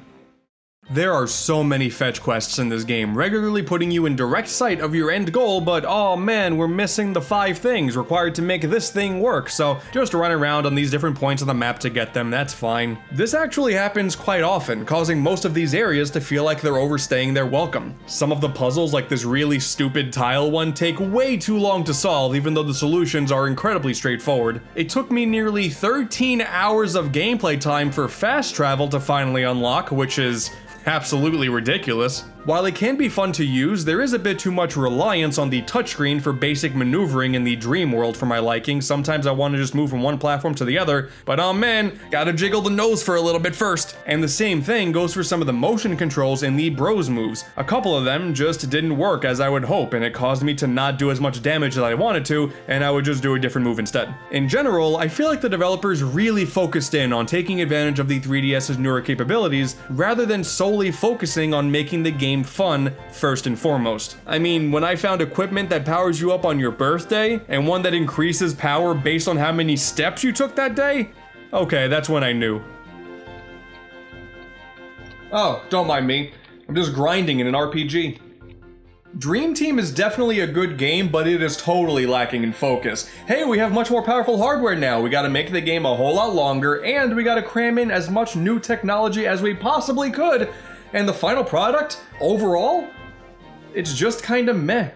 There are so many fetch quests in this game, regularly putting you in direct sight of your end goal, but oh man, we're missing the 5 things required to make this thing work, so just run around on these different points on the map to get them, that's fine. This actually happens quite often, causing most of these areas to feel like they're overstaying their welcome. Some of the puzzles, like this really stupid tile one, take way too long to solve, even though the solutions are incredibly straightforward. It took me nearly 13 hours of gameplay time for fast travel to finally unlock, which is absolutely ridiculous. While it can be fun to use, there is a bit too much reliance on the touchscreen for basic maneuvering in the dream world for my liking. Sometimes I want to just move from one platform to the other, but oh man, gotta jiggle the nose for a little bit first. And the same thing goes for some of the motion controls in the Bros moves. A couple of them just didn't work as I would hope, and it caused me to not do as much damage as I wanted to, and I would just do a different move instead. In general, I feel like the developers really focused in on taking advantage of the 3DS's newer capabilities, rather than solely focusing on making the game game fun first and foremost. I mean, when I found equipment that powers you up on your birthday, and one that increases power based on how many steps you took that day, okay, that's when I knew. Oh, don't mind me. I'm just grinding in an RPG. Dream Team is definitely a good game, but it is totally lacking in focus. Hey, we have much more powerful hardware now. We gotta make the game a whole lot longer, and we gotta cram in as much new technology as we possibly could. And the final product, overall, it's just kinda meh.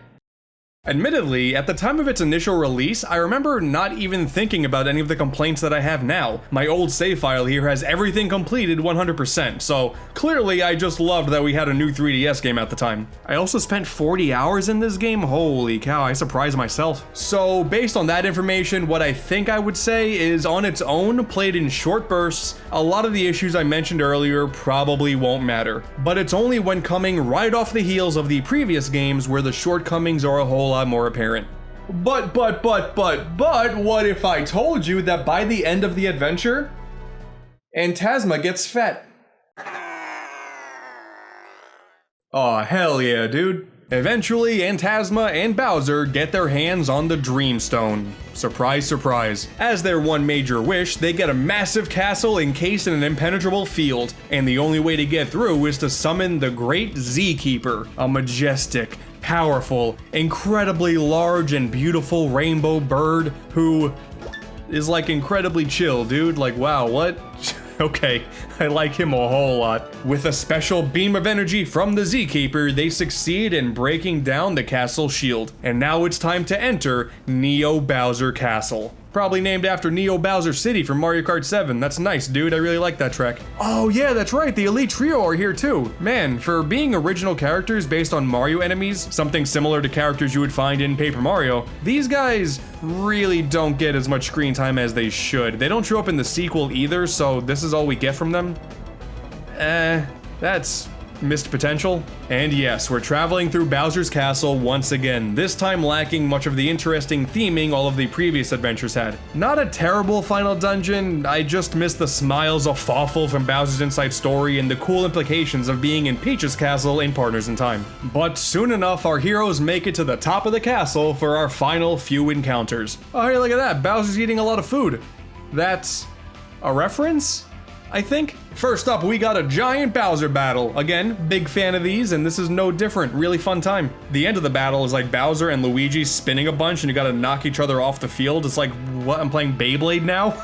Admittedly, at the time of its initial release, I remember not even thinking about any of the complaints that I have now. My old save file here has everything completed 100%, so clearly I just loved that we had a new 3DS game at the time. I also spent 40 hours in this game, holy cow, I surprised myself. So based on that information, what I think I would say is on its own, played in short bursts, a lot of the issues I mentioned earlier probably won't matter. But it's only when coming right off the heels of the previous games where the shortcomings are a whole lot more apparent. But what if I told you that by the end of the adventure, Antasma gets fat? Aw, hell yeah, dude. Eventually, Antasma and Bowser get their hands on the Dreamstone. Surprise, surprise. As their one major wish, they get a massive castle encased in an impenetrable field, and the only way to get through is to summon the Great Z-Keeper, a majestic, powerful, incredibly large and beautiful rainbow bird who is like incredibly chill, dude. Like, wow, what? Okay, I like him a whole lot. With a special beam of energy from the Z-Keeper, they succeed in breaking down the castle shield. And now it's time to enter Neo Bowser Castle. Probably named after Neo Bowser City from Mario Kart 7. That's nice, dude. I really like that track. Oh yeah, that's right. The Elite Trio are here too. Man, for being original characters based on Mario enemies, something similar to characters you would find in Paper Mario, these guys really don't get as much screen time as they should. They don't show up in the sequel either, so this is all we get from them. That's missed potential. And yes, we're traveling through Bowser's castle once again, this time lacking much of the interesting theming all of the previous adventures had. Not a terrible final dungeon, I just miss the smiles of Fawful from Bowser's Inside Story and the cool implications of being in Peach's castle in Partners in Time. But soon enough, our heroes make it to the top of the castle for our final few encounters. Oh hey, look at that, Bowser's eating a lot of food. That's a reference? I think. First up, we got a giant Bowser battle. Again, big fan of these, and this is no different. Really fun time. The end of the battle is like Bowser and Luigi spinning a bunch, and you gotta knock each other off the field. It's like, what, I'm playing Beyblade now?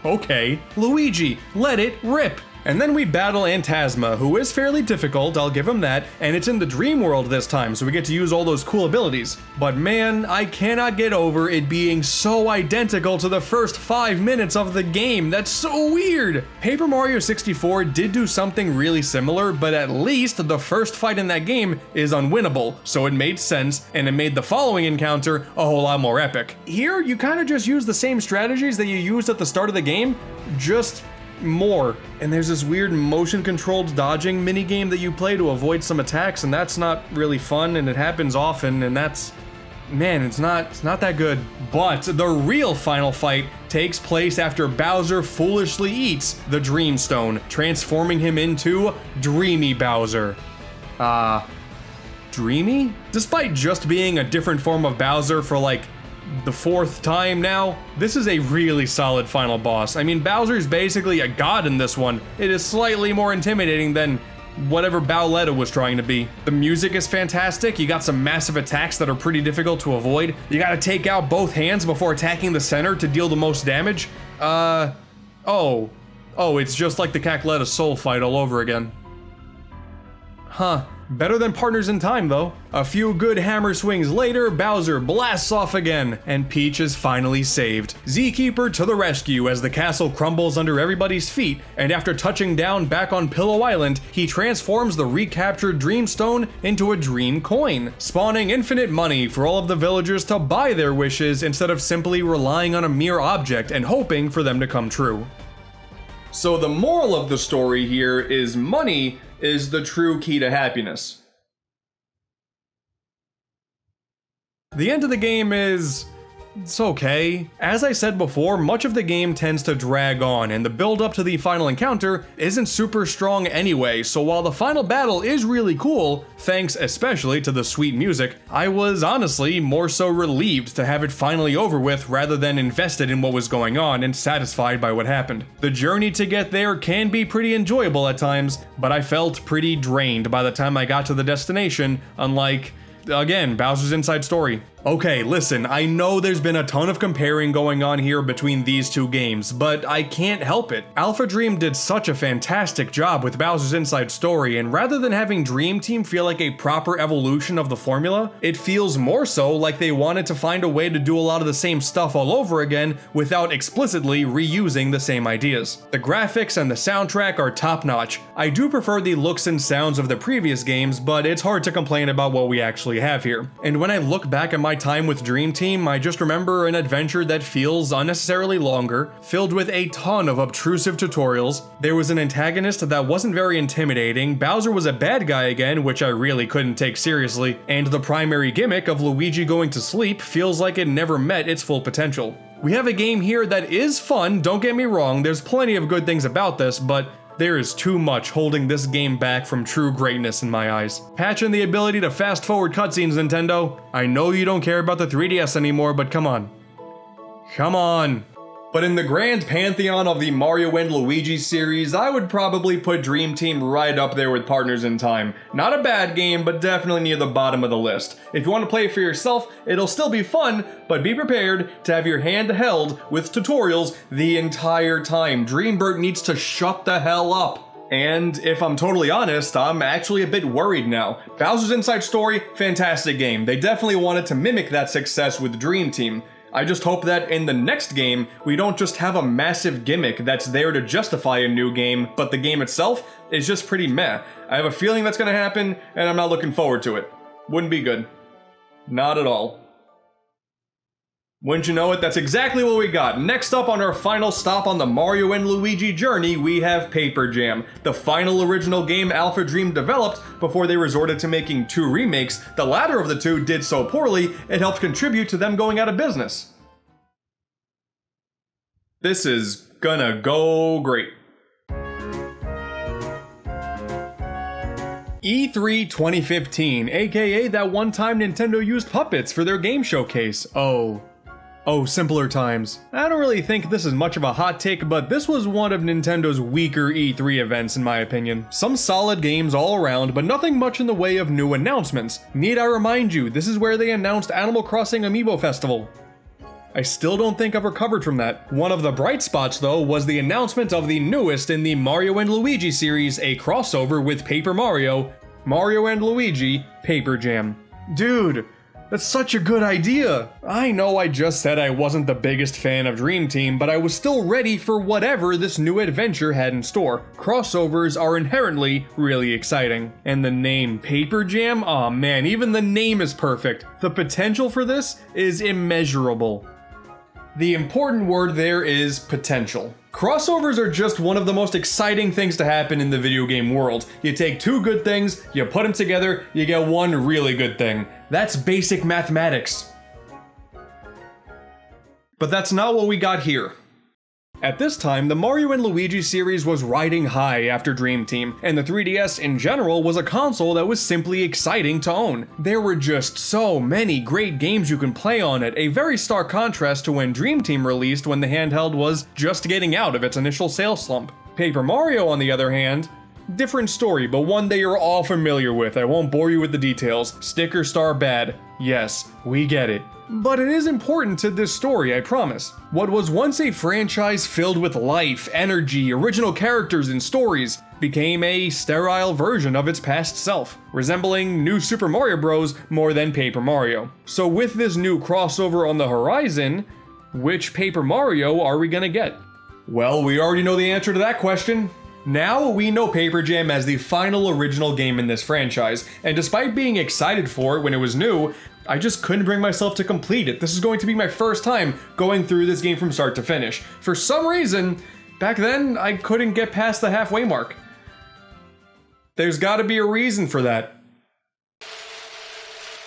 Okay. Luigi, let it rip. And then we battle Antasma, who is fairly difficult, I'll give him that, and it's in the dream world this time, so we get to use all those cool abilities. But man, I cannot get over it being so identical to the first 5 minutes of the game. That's so weird! Paper Mario 64 did do something really similar, but at least the first fight in that game is unwinnable, so it made sense, and it made the following encounter a whole lot more epic. Here, you kinda just use the same strategies that you used at the start of the game, just more. And there's this weird motion controlled dodging minigame that you play to avoid some attacks, and that's not really fun, and it happens often, and that's, man, it's not that good. But the real final fight takes place after Bowser foolishly eats the Dreamstone, transforming him into Dreamy Bowser. Dreamy? Despite just being a different form of Bowser for like the 4th time now, this is a really solid final boss. I mean, Bowser's basically a god in this one. It is slightly more intimidating than whatever Bowletta was trying to be. The music is fantastic. You got some massive attacks that are pretty difficult to avoid. You gotta take out both hands before attacking the center to deal the most damage. Oh, it's just like the Cackletta Soul fight all over again. Huh. Better than Partners in Time, though. A few good hammer swings later, Bowser blasts off again, and Peach is finally saved. Z-Keeper to the rescue as the castle crumbles under everybody's feet, and after touching down back on Pillow Island, he transforms the recaptured Dreamstone into a Dream Coin, spawning infinite money for all of the villagers to buy their wishes instead of simply relying on a mere object and hoping for them to come true. So the moral of the story here is money is the true key to happiness. The end of the game is it's okay. As I said before, much of the game tends to drag on, and the build up to the final encounter isn't super strong anyway, so while the final battle is really cool, thanks especially to the sweet music, I was honestly more so relieved to have it finally over with rather than invested in what was going on and satisfied by what happened. The journey to get there can be pretty enjoyable at times, but I felt pretty drained by the time I got to the destination, unlike, again, Bowser's Inside Story. Okay, listen, I know there's been a ton of comparing going on here between these two games, but I can't help it. AlphaDream did such a fantastic job with Bowser's Inside Story, and rather than having Dream Team feel like a proper evolution of the formula, it feels more so like they wanted to find a way to do a lot of the same stuff all over again without explicitly reusing the same ideas. The graphics and the soundtrack are top-notch. I do prefer the looks and sounds of the previous games, but it's hard to complain about what we actually have here. And when I look back at my time with Dream Team, I just remember an adventure that feels unnecessarily longer, filled with a ton of obtrusive tutorials. There was an antagonist that wasn't very intimidating, Bowser was a bad guy again, which I really couldn't take seriously, and the primary gimmick of Luigi going to sleep feels like it never met its full potential. We have a game here that is fun, don't get me wrong, there's plenty of good things about this, but there is too much holding this game back from true greatness in my eyes. Patch in the ability to fast forward cutscenes, Nintendo. I know you don't care about the 3DS anymore, but come on. Come on. But in the grand pantheon of the Mario and Luigi series, I would probably put Dream Team right up there with Partners in Time. Not a bad game, but definitely near the bottom of the list. If you want to play it for yourself, it'll still be fun, but be prepared to have your hand held with tutorials the entire time. Dreambird needs to shut the hell up. And if I'm totally honest, I'm actually a bit worried now. Bowser's Inside Story, fantastic game. They definitely wanted to mimic that success with Dream Team. I just hope that in the next game, we don't just have a massive gimmick that's there to justify a new game, but the game itself is just pretty meh. I have a feeling that's gonna happen, and I'm not looking forward to it. Wouldn't be good. Not at all. Wouldn't you know it, that's exactly what we got. Next up on our final stop on the Mario and Luigi journey, we have Paper Jam, the final original game AlphaDream developed before they resorted to making 2 remakes. The latter of the 2 did so poorly, it helped contribute to them going out of business. This is gonna go great. E3 2015, aka that one time Nintendo used puppets for their game showcase. Oh, simpler times. I don't really think this is much of a hot take, but this was one of Nintendo's weaker E3 events in my opinion. Some solid games all around, but nothing much in the way of new announcements. Need I remind you, this is where they announced Animal Crossing Amiibo Festival. I still don't think I've recovered from that. One of the bright spots though was the announcement of the newest in the Mario and Luigi series, a crossover with Paper Mario, Mario and Luigi Paper Jam. Dude, that's such a good idea! I know I just said I wasn't the biggest fan of Dream Team, but I was still ready for whatever this new adventure had in store. Crossovers are inherently really exciting. And the name Paper Jam? Aw man, even the name is perfect. The potential for this is immeasurable. The important word there is potential. Crossovers are just one of the most exciting things to happen in the video game world. You take 2 good things, you put them together, you get one really good thing. That's basic mathematics. But that's not what we got here. At this time, the Mario and Luigi series was riding high after Dream Team, and the 3DS in general was a console that was simply exciting to own. There were just so many great games you can play on it, a very stark contrast to when Dream Team released when the handheld was just getting out of its initial sales slump. Paper Mario, on the other hand, different story, but one that you're all familiar with. I won't bore you with the details. Sticker star bad. Yes, we get it. But it is important to this story, I promise. What was once a franchise filled with life, energy, original characters, and stories became a sterile version of its past self, resembling New Super Mario Bros. More than Paper Mario. So with this new crossover on the horizon, which Paper Mario are we gonna get? Well, we already know the answer to that question. Now we know Paper Jam as the final original game in this franchise, and despite being excited for it when it was new, I just couldn't bring myself to complete it. This is going to be my first time going through this game from start to finish. For some reason, back then, I couldn't get past the halfway mark. There's gotta be a reason for that.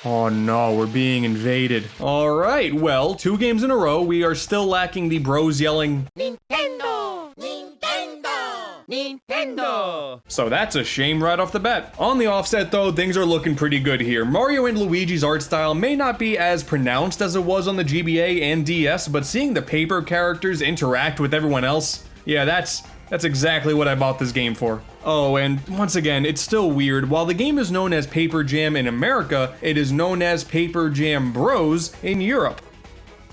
Oh no, we're being invaded. Alright, well, 2 games in a row, we are still lacking the bros yelling, Nintendo! Nintendo! Nintendo! So that's a shame right off the bat. On the offset though, things are looking pretty good here. Mario and Luigi's art style may not be as pronounced as it was on the GBA and DS, but seeing the paper characters interact with everyone else, yeah, that's exactly what I bought this game for. Oh, and once again, it's still weird. While the game is known as Paper Jam in America, it is known as Paper Jam Bros in Europe.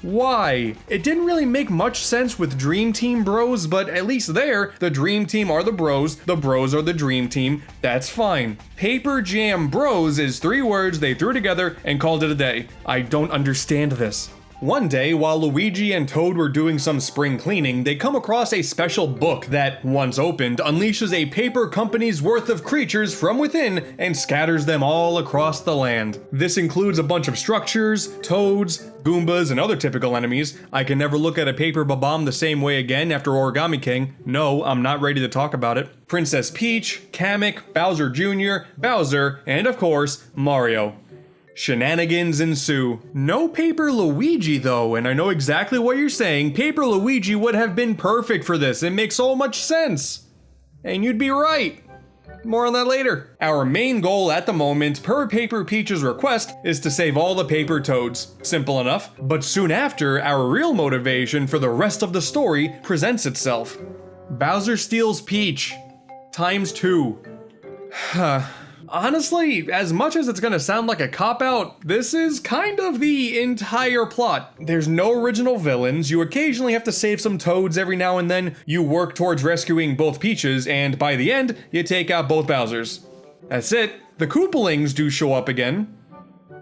Why? It didn't really make much sense with Dream Team Bros, but at least there, the Dream Team are the Bros are the Dream Team, that's fine. Paper Jam Bros is 3 words they threw together and called it a day. I don't understand this. One day, while Luigi and Toad were doing some spring cleaning, they come across a special book that, once opened, unleashes a paper company's worth of creatures from within and scatters them all across the land. This includes a bunch of structures, toads, Goombas, and other typical enemies. I can never look at a paper bomb the same way again after Origami King. No, I'm not ready to talk about it. Princess Peach, Kamek, Bowser Jr., Bowser, and of course, Mario. Shenanigans ensue. No Paper Luigi though, and I know exactly what you're saying. Paper Luigi would have been perfect for this. It makes so much sense. And you'd be right. More on that later. Our main goal at the moment, per Paper Peach's request, is to save all the paper toads. Simple enough. But soon after, our real motivation for the rest of the story presents itself. Bowser steals Peach. ×2. Honestly, as much as it's gonna sound like a cop-out, this is kind of the entire plot. There's no original villains, you occasionally have to save some toads every now and then, you work towards rescuing both Peaches, and by the end, you take out both Bowsers. That's it. The Koopalings do show up again.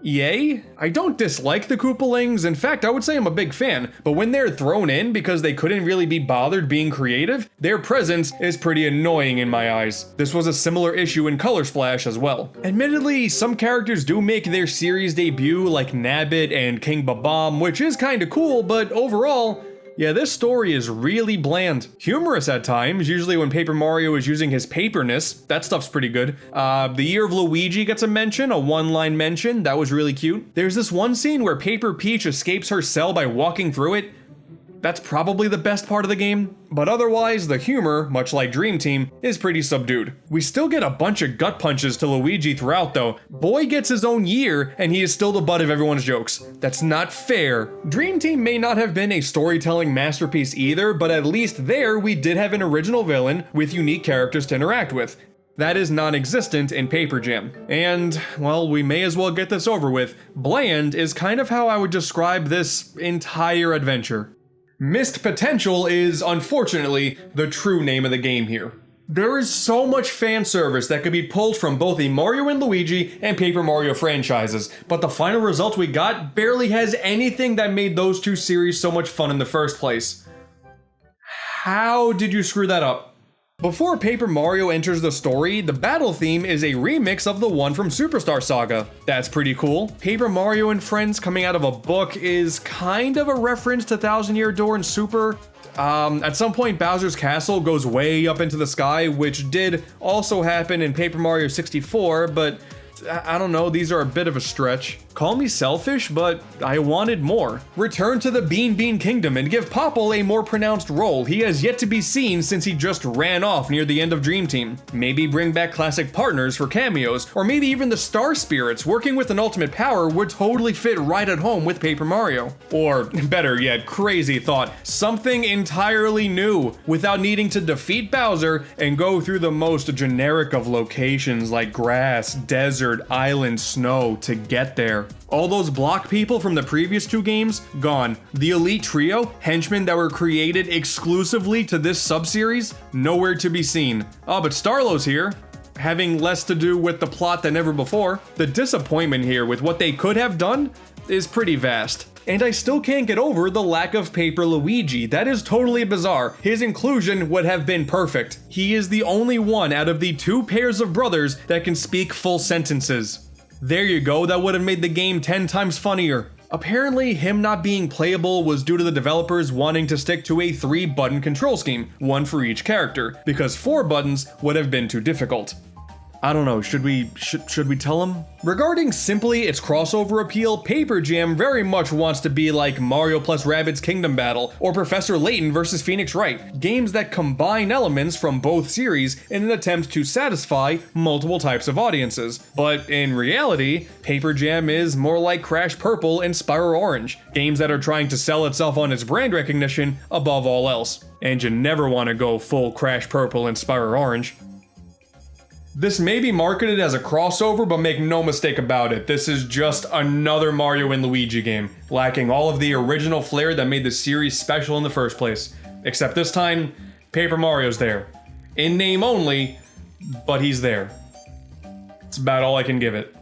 Yay? I don't dislike the Koopalings, in fact I would say I'm a big fan, but when they're thrown in because they couldn't really be bothered being creative, their presence is pretty annoying in my eyes. This was a similar issue in Color Splash as well. Admittedly, some characters do make their series debut like Nabbit and King Babam, which is kinda cool, but overall, yeah, this story is really bland. Humorous at times, usually when Paper Mario is using his paperness. That stuff's pretty good. The Year of Luigi gets a mention, a 1-line mention. That was really cute. There's this one scene where Paper Peach escapes her cell by walking through it. That's probably the best part of the game, but otherwise the humor, much like Dream Team, is pretty subdued. We still get a bunch of gut punches to Luigi throughout though. Boy gets his own year and he is still the butt of everyone's jokes. That's not fair. Dream Team may not have been a storytelling masterpiece either, but at least there we did have an original villain with unique characters to interact with. That is non-existent in Paper Jam. And, well, we may as well get this over with. Bland is kind of how I would describe this entire adventure. Missed Potential is, unfortunately, the true name of the game here. There is so much fan service that could be pulled from both the Mario and Luigi and Paper Mario franchises, but the final result we got barely has anything that made those 2 series so much fun in the first place. How did you screw that up? Before Paper Mario enters the story, the battle theme is a remix of the one from Superstar Saga. That's pretty cool. Paper Mario and Friends coming out of a book is kind of a reference to Thousand Year Door and Super. At some point Bowser's castle goes way up into the sky, which did also happen in Paper Mario 64, but I don't know, these are a bit of a stretch. Call me selfish, but I wanted more. Return to the Bean Bean Kingdom and give Popple a more pronounced role. He has yet to be seen since he just ran off near the end of Dream Team. Maybe bring back classic partners for cameos, or maybe even the Star Spirits working with an ultimate power would totally fit right at home with Paper Mario. Or, better yet, crazy thought, something entirely new, without needing to defeat Bowser and go through the most generic of locations like grass, desert, island, snow to get there. All those block people from the previous 2 games, gone. The Elite Trio, henchmen that were created exclusively to this sub-series, nowhere to be seen. Oh, but Starlow's here, having less to do with the plot than ever before. The disappointment here with what they could have done is pretty vast. And I still can't get over the lack of Paper Luigi. That is totally bizarre. His inclusion would have been perfect. He is the only one out of the 2 pairs of brothers that can speak full sentences. There you go, that would have made the game 10 times funnier. Apparently, him not being playable was due to the developers wanting to stick to a 3-button control scheme, one for each character, because 4 buttons would have been too difficult. I don't know, should we tell him? Regarding simply its crossover appeal, Paper Jam very much wants to be like Mario plus Rabbids Kingdom Battle or Professor Layton vs. Phoenix Wright, games that combine elements from both series in an attempt to satisfy multiple types of audiences. But in reality, Paper Jam is more like Crash Purple and Spyro Orange, games that are trying to sell itself on its brand recognition above all else. And you never want to go full Crash Purple and Spyro Orange. This may be marketed as a crossover, but make no mistake about it, this is just another Mario and Luigi game, lacking all of the original flair that made the series special in the first place. Except this time, Paper Mario's there. In name only, but he's there. It's about all I can give it.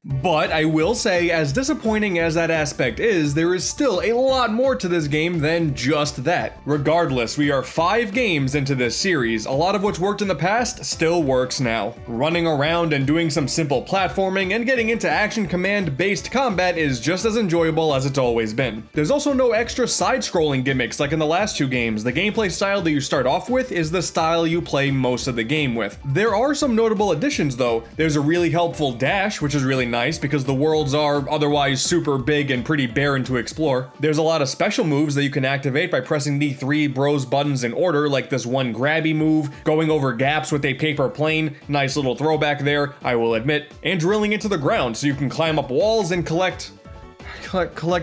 But I will say, as disappointing as that aspect is, there is still a lot more to this game than just that. Regardless, we are 5 games into this series, a lot of which worked in the past still works now. Running around and doing some simple platforming and getting into action command based combat is just as enjoyable as it's always been. There's also no extra side-scrolling gimmicks like in the last 2 games. The gameplay style that you start off with is the style you play most of the game with. There are some notable additions though. There's a really helpful dash, which is really nice because the worlds are otherwise super big and pretty barren to explore. There's a lot of special moves that you can activate by pressing the 3 bros buttons in order, like this one grabby move, going over gaps with a paper plane, nice little throwback there, I will admit, and drilling into the ground so you can climb up walls and collect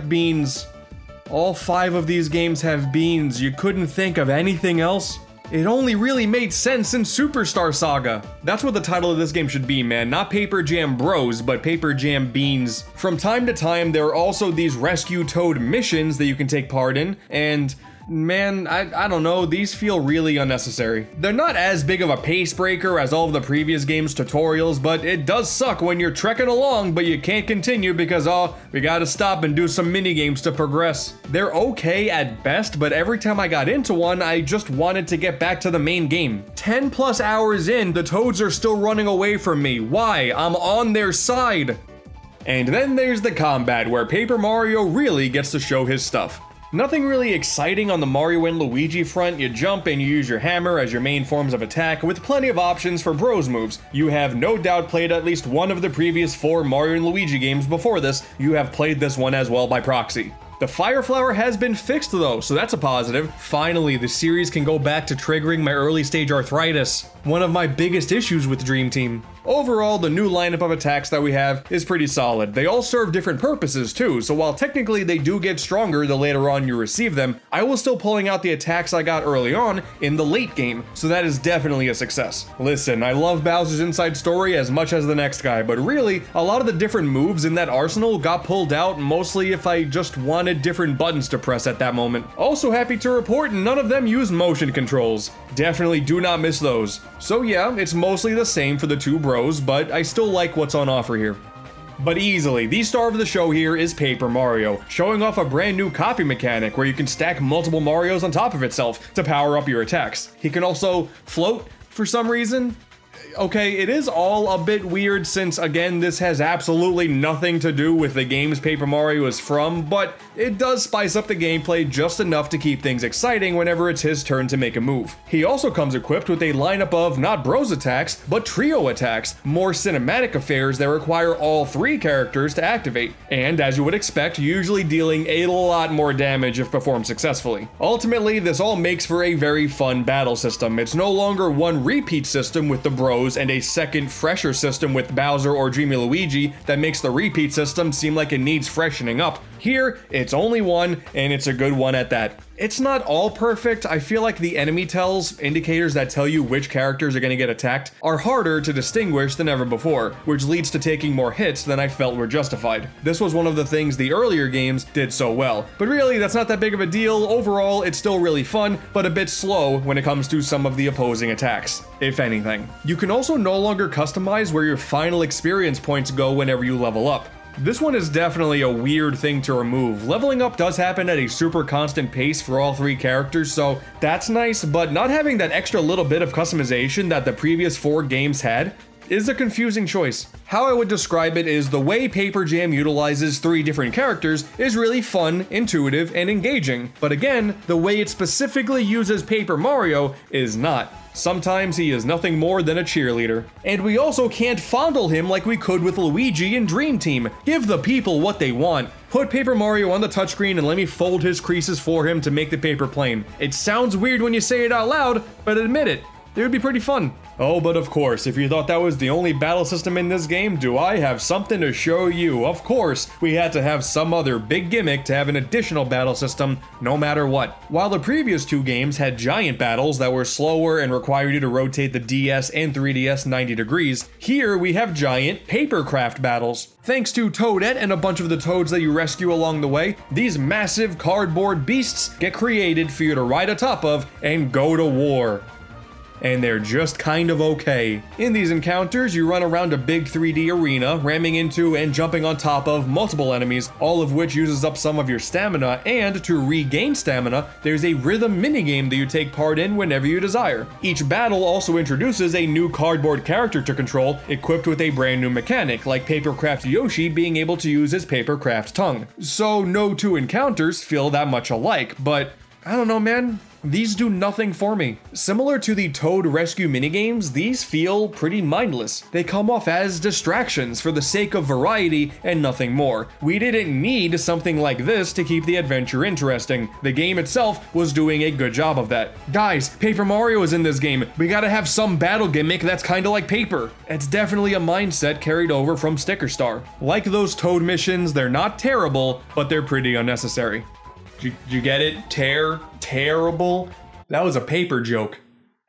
beans. All 5 of these games have beans. You couldn't think of anything else? It only really made sense in Superstar Saga. That's what the title of this game should be, man. Not Paper Jam Bros, but Paper Jam Beans. From time to time, there are also these Rescue Toad missions that you can take part in, and man, I don't know, these feel really unnecessary. They're not as big of a pace breaker as all of the previous games' tutorials, but it does suck when you're trekking along, but you can't continue because, we gotta stop and do some mini-games to progress. They're okay at best, but every time I got into one, I just wanted to get back to the main game. 10 plus hours in, the toads are still running away from me. Why? I'm on their side. And then there's the combat, where Paper Mario really gets to show his stuff. Nothing really exciting on the Mario and Luigi front. You jump and you use your hammer as your main forms of attack, with plenty of options for bros moves. You have no doubt played at least one of the previous 4 Mario and Luigi games before this. You have played this one as well by proxy. The Fire Flower has been fixed though, so that's a positive. Finally, the series can go back to triggering my early stage arthritis, one of my biggest issues with Dream Team. Overall, the new lineup of attacks that we have is pretty solid. They all serve different purposes too, so while technically they do get stronger the later on you receive them, I was still pulling out the attacks I got early on in the late game, so that is definitely a success. Listen, I love Bowser's Inside Story as much as the next guy, but really, a lot of the different moves in that arsenal got pulled out mostly if I just wanted different buttons to press at that moment. Also happy to report none of them use motion controls. Definitely do not miss those. So yeah, it's mostly the same for the 2 bros, but I still like what's on offer here. But easily, the star of the show here is Paper Mario, showing off a brand new copy mechanic where you can stack multiple Marios on top of itself to power up your attacks. He can also float for some reason. Okay, it is all a bit weird since, again, this has absolutely nothing to do with the games Paper Mario is from, but it does spice up the gameplay just enough to keep things exciting whenever it's his turn to make a move. He also comes equipped with a lineup of not bros attacks, but trio attacks, more cinematic affairs that require all 3 characters to activate, and as you would expect, usually dealing a lot more damage if performed successfully. Ultimately, this all makes for a very fun battle system. It's no longer one repeat system with the bros and a second fresher system with Bowser or Dreamy Luigi that makes the repeat system seem like it needs freshening up. Here, it's only one, and it's a good one at that. It's not all perfect. I feel like the enemy tells, indicators that tell you which characters are going to get attacked, are harder to distinguish than ever before, which leads to taking more hits than I felt were justified. This was one of the things the earlier games did so well. But really, that's not that big of a deal. Overall, it's still really fun, but a bit slow when it comes to some of the opposing attacks, if anything. You can also no longer customize where your final experience points go whenever you level up. This one is definitely a weird thing to remove. Leveling up does happen at a super constant pace for all 3 characters, so that's nice, but not having that extra little bit of customization that the previous 4 games had is a confusing choice. How I would describe it is the way Paper Jam utilizes 3 different characters is really fun, intuitive, and engaging, but again, the way it specifically uses Paper Mario is not. Sometimes he is nothing more than a cheerleader. And we also can't fondle him like we could with Luigi in Dream Team. Give the people what they want. Put Paper Mario on the touchscreen and let me fold his creases for him to make the paper plane. It sounds weird when you say it out loud, but admit it. It would be pretty fun. Oh, but of course, if you thought that was the only battle system in this game, do I have something to show you? Of course, we had to have some other big gimmick to have an additional battle system, no matter what. While the previous two games had giant battles that were slower and required you to rotate the DS and 3DS 90 degrees, here we have giant papercraft battles. Thanks to Toadette and a bunch of the toads that you rescue along the way, these massive cardboard beasts get created for you to ride atop of and go to war. And they're just kind of okay. In these encounters, you run around a big 3D arena, ramming into and jumping on top of multiple enemies, all of which uses up some of your stamina, and to regain stamina, there's a rhythm minigame that you take part in whenever you desire. Each battle also introduces a new cardboard character to control, equipped with a brand new mechanic, like Papercraft Yoshi being able to use his Papercraft tongue. So no two encounters feel that much alike, but I don't know, man. These do nothing for me. Similar to the Toad Rescue minigames, these feel pretty mindless. They come off as distractions for the sake of variety and nothing more. We didn't need something like this to keep the adventure interesting. The game itself was doing a good job of that. Guys, Paper Mario is in this game. We gotta have some battle gimmick that's kinda like paper. It's definitely a mindset carried over from Sticker Star. Like those Toad missions, they're not terrible, but they're pretty unnecessary. Did you get it? Terrible? That was a paper joke.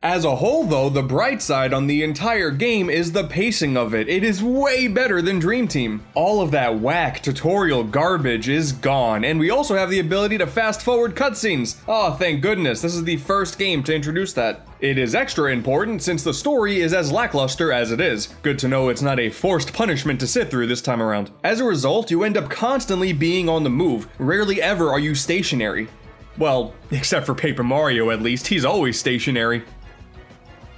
As a whole though, the bright side on the entire game is the pacing of it. It is way better than Dream Team. All of that whack tutorial garbage is gone, and we also have the ability to fast forward cutscenes. Oh, thank goodness, this is the first game to introduce that. It is extra important since the story is as lackluster as it is. Good to know it's not a forced punishment to sit through this time around. As a result, you end up constantly being on the move. Rarely ever are you stationary. Well, except for Paper Mario at least, he's always stationary.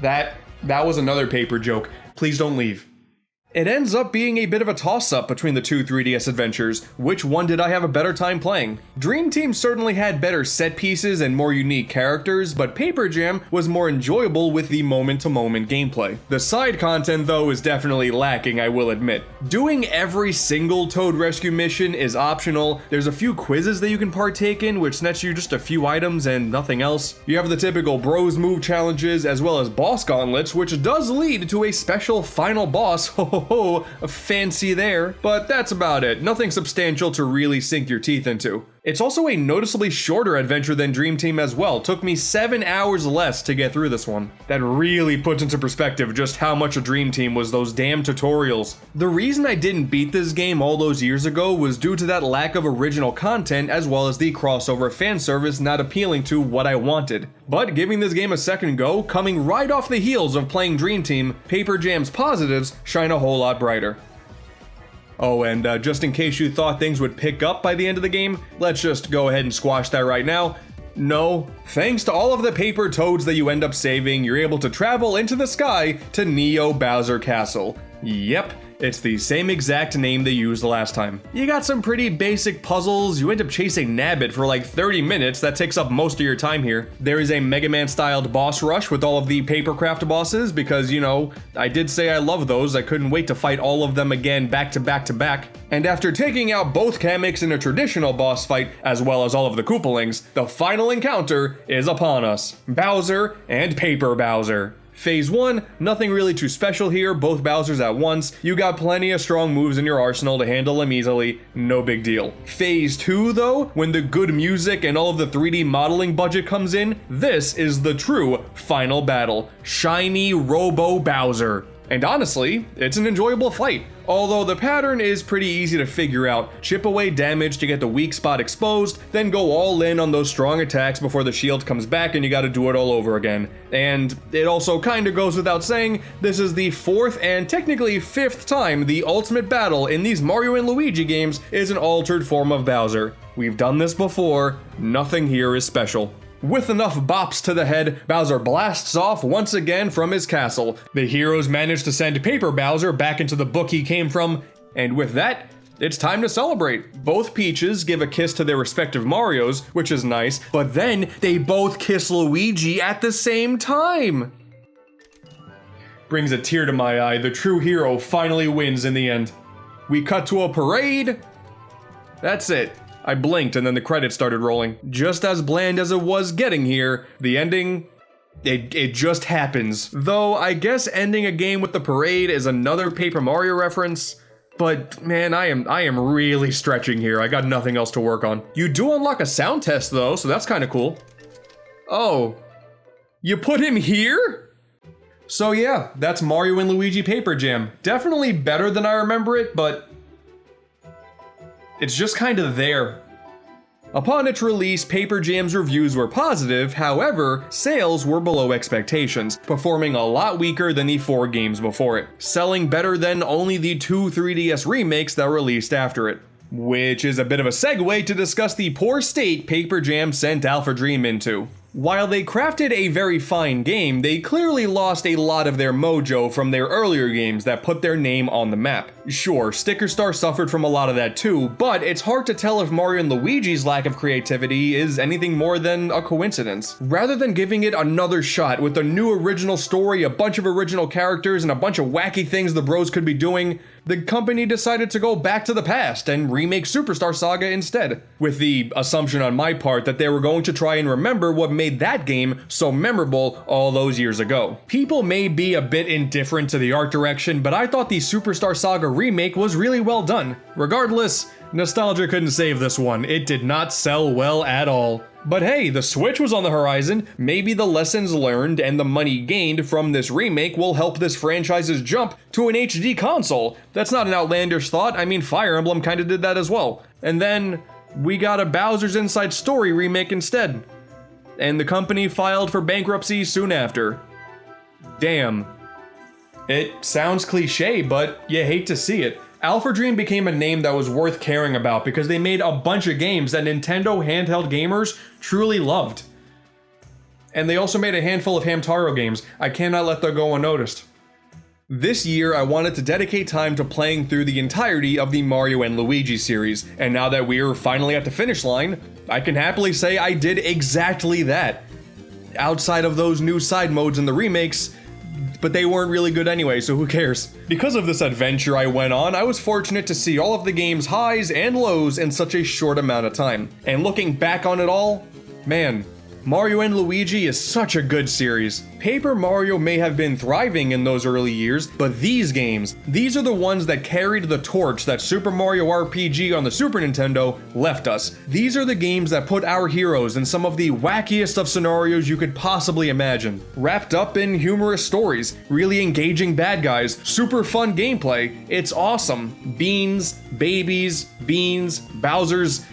That was another paper joke. Please don't leave. It ends up being a bit of a toss-up between the two 3DS adventures. Which one did I have a better time playing? Dream Team certainly had better set pieces and more unique characters, but Paper Jam was more enjoyable with the moment-to-moment gameplay. The side content though is definitely lacking, I will admit. Doing every single Toad Rescue mission is optional. There's a few quizzes that you can partake in, which nets you just a few items and nothing else. You have the typical Bros Move challenges, as well as boss gauntlets, which does lead to a special final boss. Fancy there. But that's about it. Nothing substantial to really sink your teeth into. It's also a noticeably shorter adventure than Dream Team as well. Took me 7 hours less to get through this one. That really puts into perspective just how much a Dream Team was those damn tutorials. The reason I didn't beat this game all those years ago was due to that lack of original content, as well as the crossover fan service not appealing to what I wanted. But giving this game a second go, coming right off the heels of playing Dream Team, Paper Jam's positives shine a whole lot brighter. Oh, and just in case you thought things would pick up by the end of the game, let's just go ahead and squash that right now. No. Thanks to all of the paper toads that you end up saving, you're able to travel into the sky to Neo Bowser Castle. Yep. It's the same exact name they used last time. You got some pretty basic puzzles. You end up chasing Nabbit for like 30 minutes. That takes up most of your time here. There is a Mega Man styled boss rush with all of the Papercraft bosses because, you know, I did say I love those. I couldn't wait to fight all of them again back to back to back. And after taking out both Kameks in a traditional boss fight, as well as all of the Koopalings, the final encounter is upon us. Bowser and Paper Bowser. Phase 1, nothing really too special here, both Bowsers at once. You got plenty of strong moves in your arsenal to handle them easily, no big deal. Phase 2 though, when the good music and all of the 3D modeling budget comes in, this is the true final battle. Shiny Robo Bowser. And honestly, it's an enjoyable fight. Although the pattern is pretty easy to figure out. Chip away damage to get the weak spot exposed, then go all in on those strong attacks before the shield comes back and you gotta do it all over again. And it also kinda goes without saying, this is the 4th and technically 5th time the ultimate battle in these Mario and Luigi games is an altered form of Bowser. We've done this before, nothing here is special. With enough bops to the head, Bowser blasts off once again from his castle. The heroes manage to send Paper Bowser back into the book he came from, and with that, it's time to celebrate. Both Peaches give a kiss to their respective Marios, which is nice, but then they both kiss Luigi at the same time. brings a tear to my eye. The true hero finally wins in the end. We cut to a parade. That's it. I blinked and then the credits started rolling. Just as bland as it was getting here, the ending, it just happens. Though I guess ending a game with the parade is another Paper Mario reference. But man, I am really stretching here. I got nothing else to work on. You do unlock a sound test though, so that's kind of cool. Oh, you put him here? So yeah, that's Mario and Luigi Paper Jam. Definitely better than I remember it, but it's just kind of there. Upon its release, Paper Jam's reviews were positive, however, sales were below expectations, performing a lot weaker than the 4 games before it, selling better than only the 2 3DS remakes that were released after it. Which is a bit of a segue to discuss the poor state Paper Jam sent AlphaDream into. While they crafted a very fine game, they clearly lost a lot of their mojo from their earlier games that put their name on the map. Sure, Sticker Star suffered from a lot of that too, but it's hard to tell if Mario and Luigi's lack of creativity is anything more than a coincidence. Rather than giving it another shot with a new original story, a bunch of original characters, and a bunch of wacky things the bros could be doing, the company decided to go back to the past and remake Superstar Saga instead, with the assumption on my part that they were going to try and remember what made that game so memorable all those years ago. People may be a bit indifferent to the art direction, but I thought the Superstar Saga remake was really well done. Regardless, nostalgia couldn't save this one. It did not sell well at all. But hey, the Switch was on the horizon. Maybe the lessons learned and the money gained from this remake will help this franchise's jump to an HD console. That's not an outlandish thought. I mean, Fire Emblem kinda did that as well. And then we got a Bowser's Inside Story remake instead. And the company filed for bankruptcy soon after. Damn. It sounds cliche, but you hate to see it. AlphaDream became a name that was worth caring about because they made a bunch of games that Nintendo handheld gamers truly loved. And they also made a handful of Hamtaro games. I cannot let that go unnoticed. This year, I wanted to dedicate time to playing through the entirety of the Mario and Luigi series, and now that we're finally at the finish line, I can happily say I did exactly that. Outside of those new side modes in the remakes, but they weren't really good anyway, so who cares? Because of this adventure I went on, I was fortunate to see all of the game's highs and lows in such a short amount of time. And looking back on it all, man, Mario and Luigi is such a good series. Paper Mario may have been thriving in those early years, but these games, these are the ones that carried the torch that Super Mario RPG on the Super Nintendo left us. These are the games that put our heroes in some of the wackiest of scenarios you could possibly imagine. Wrapped up in humorous stories, really engaging bad guys, super fun gameplay, it's awesome. Beans, babies, beans, Bowser's,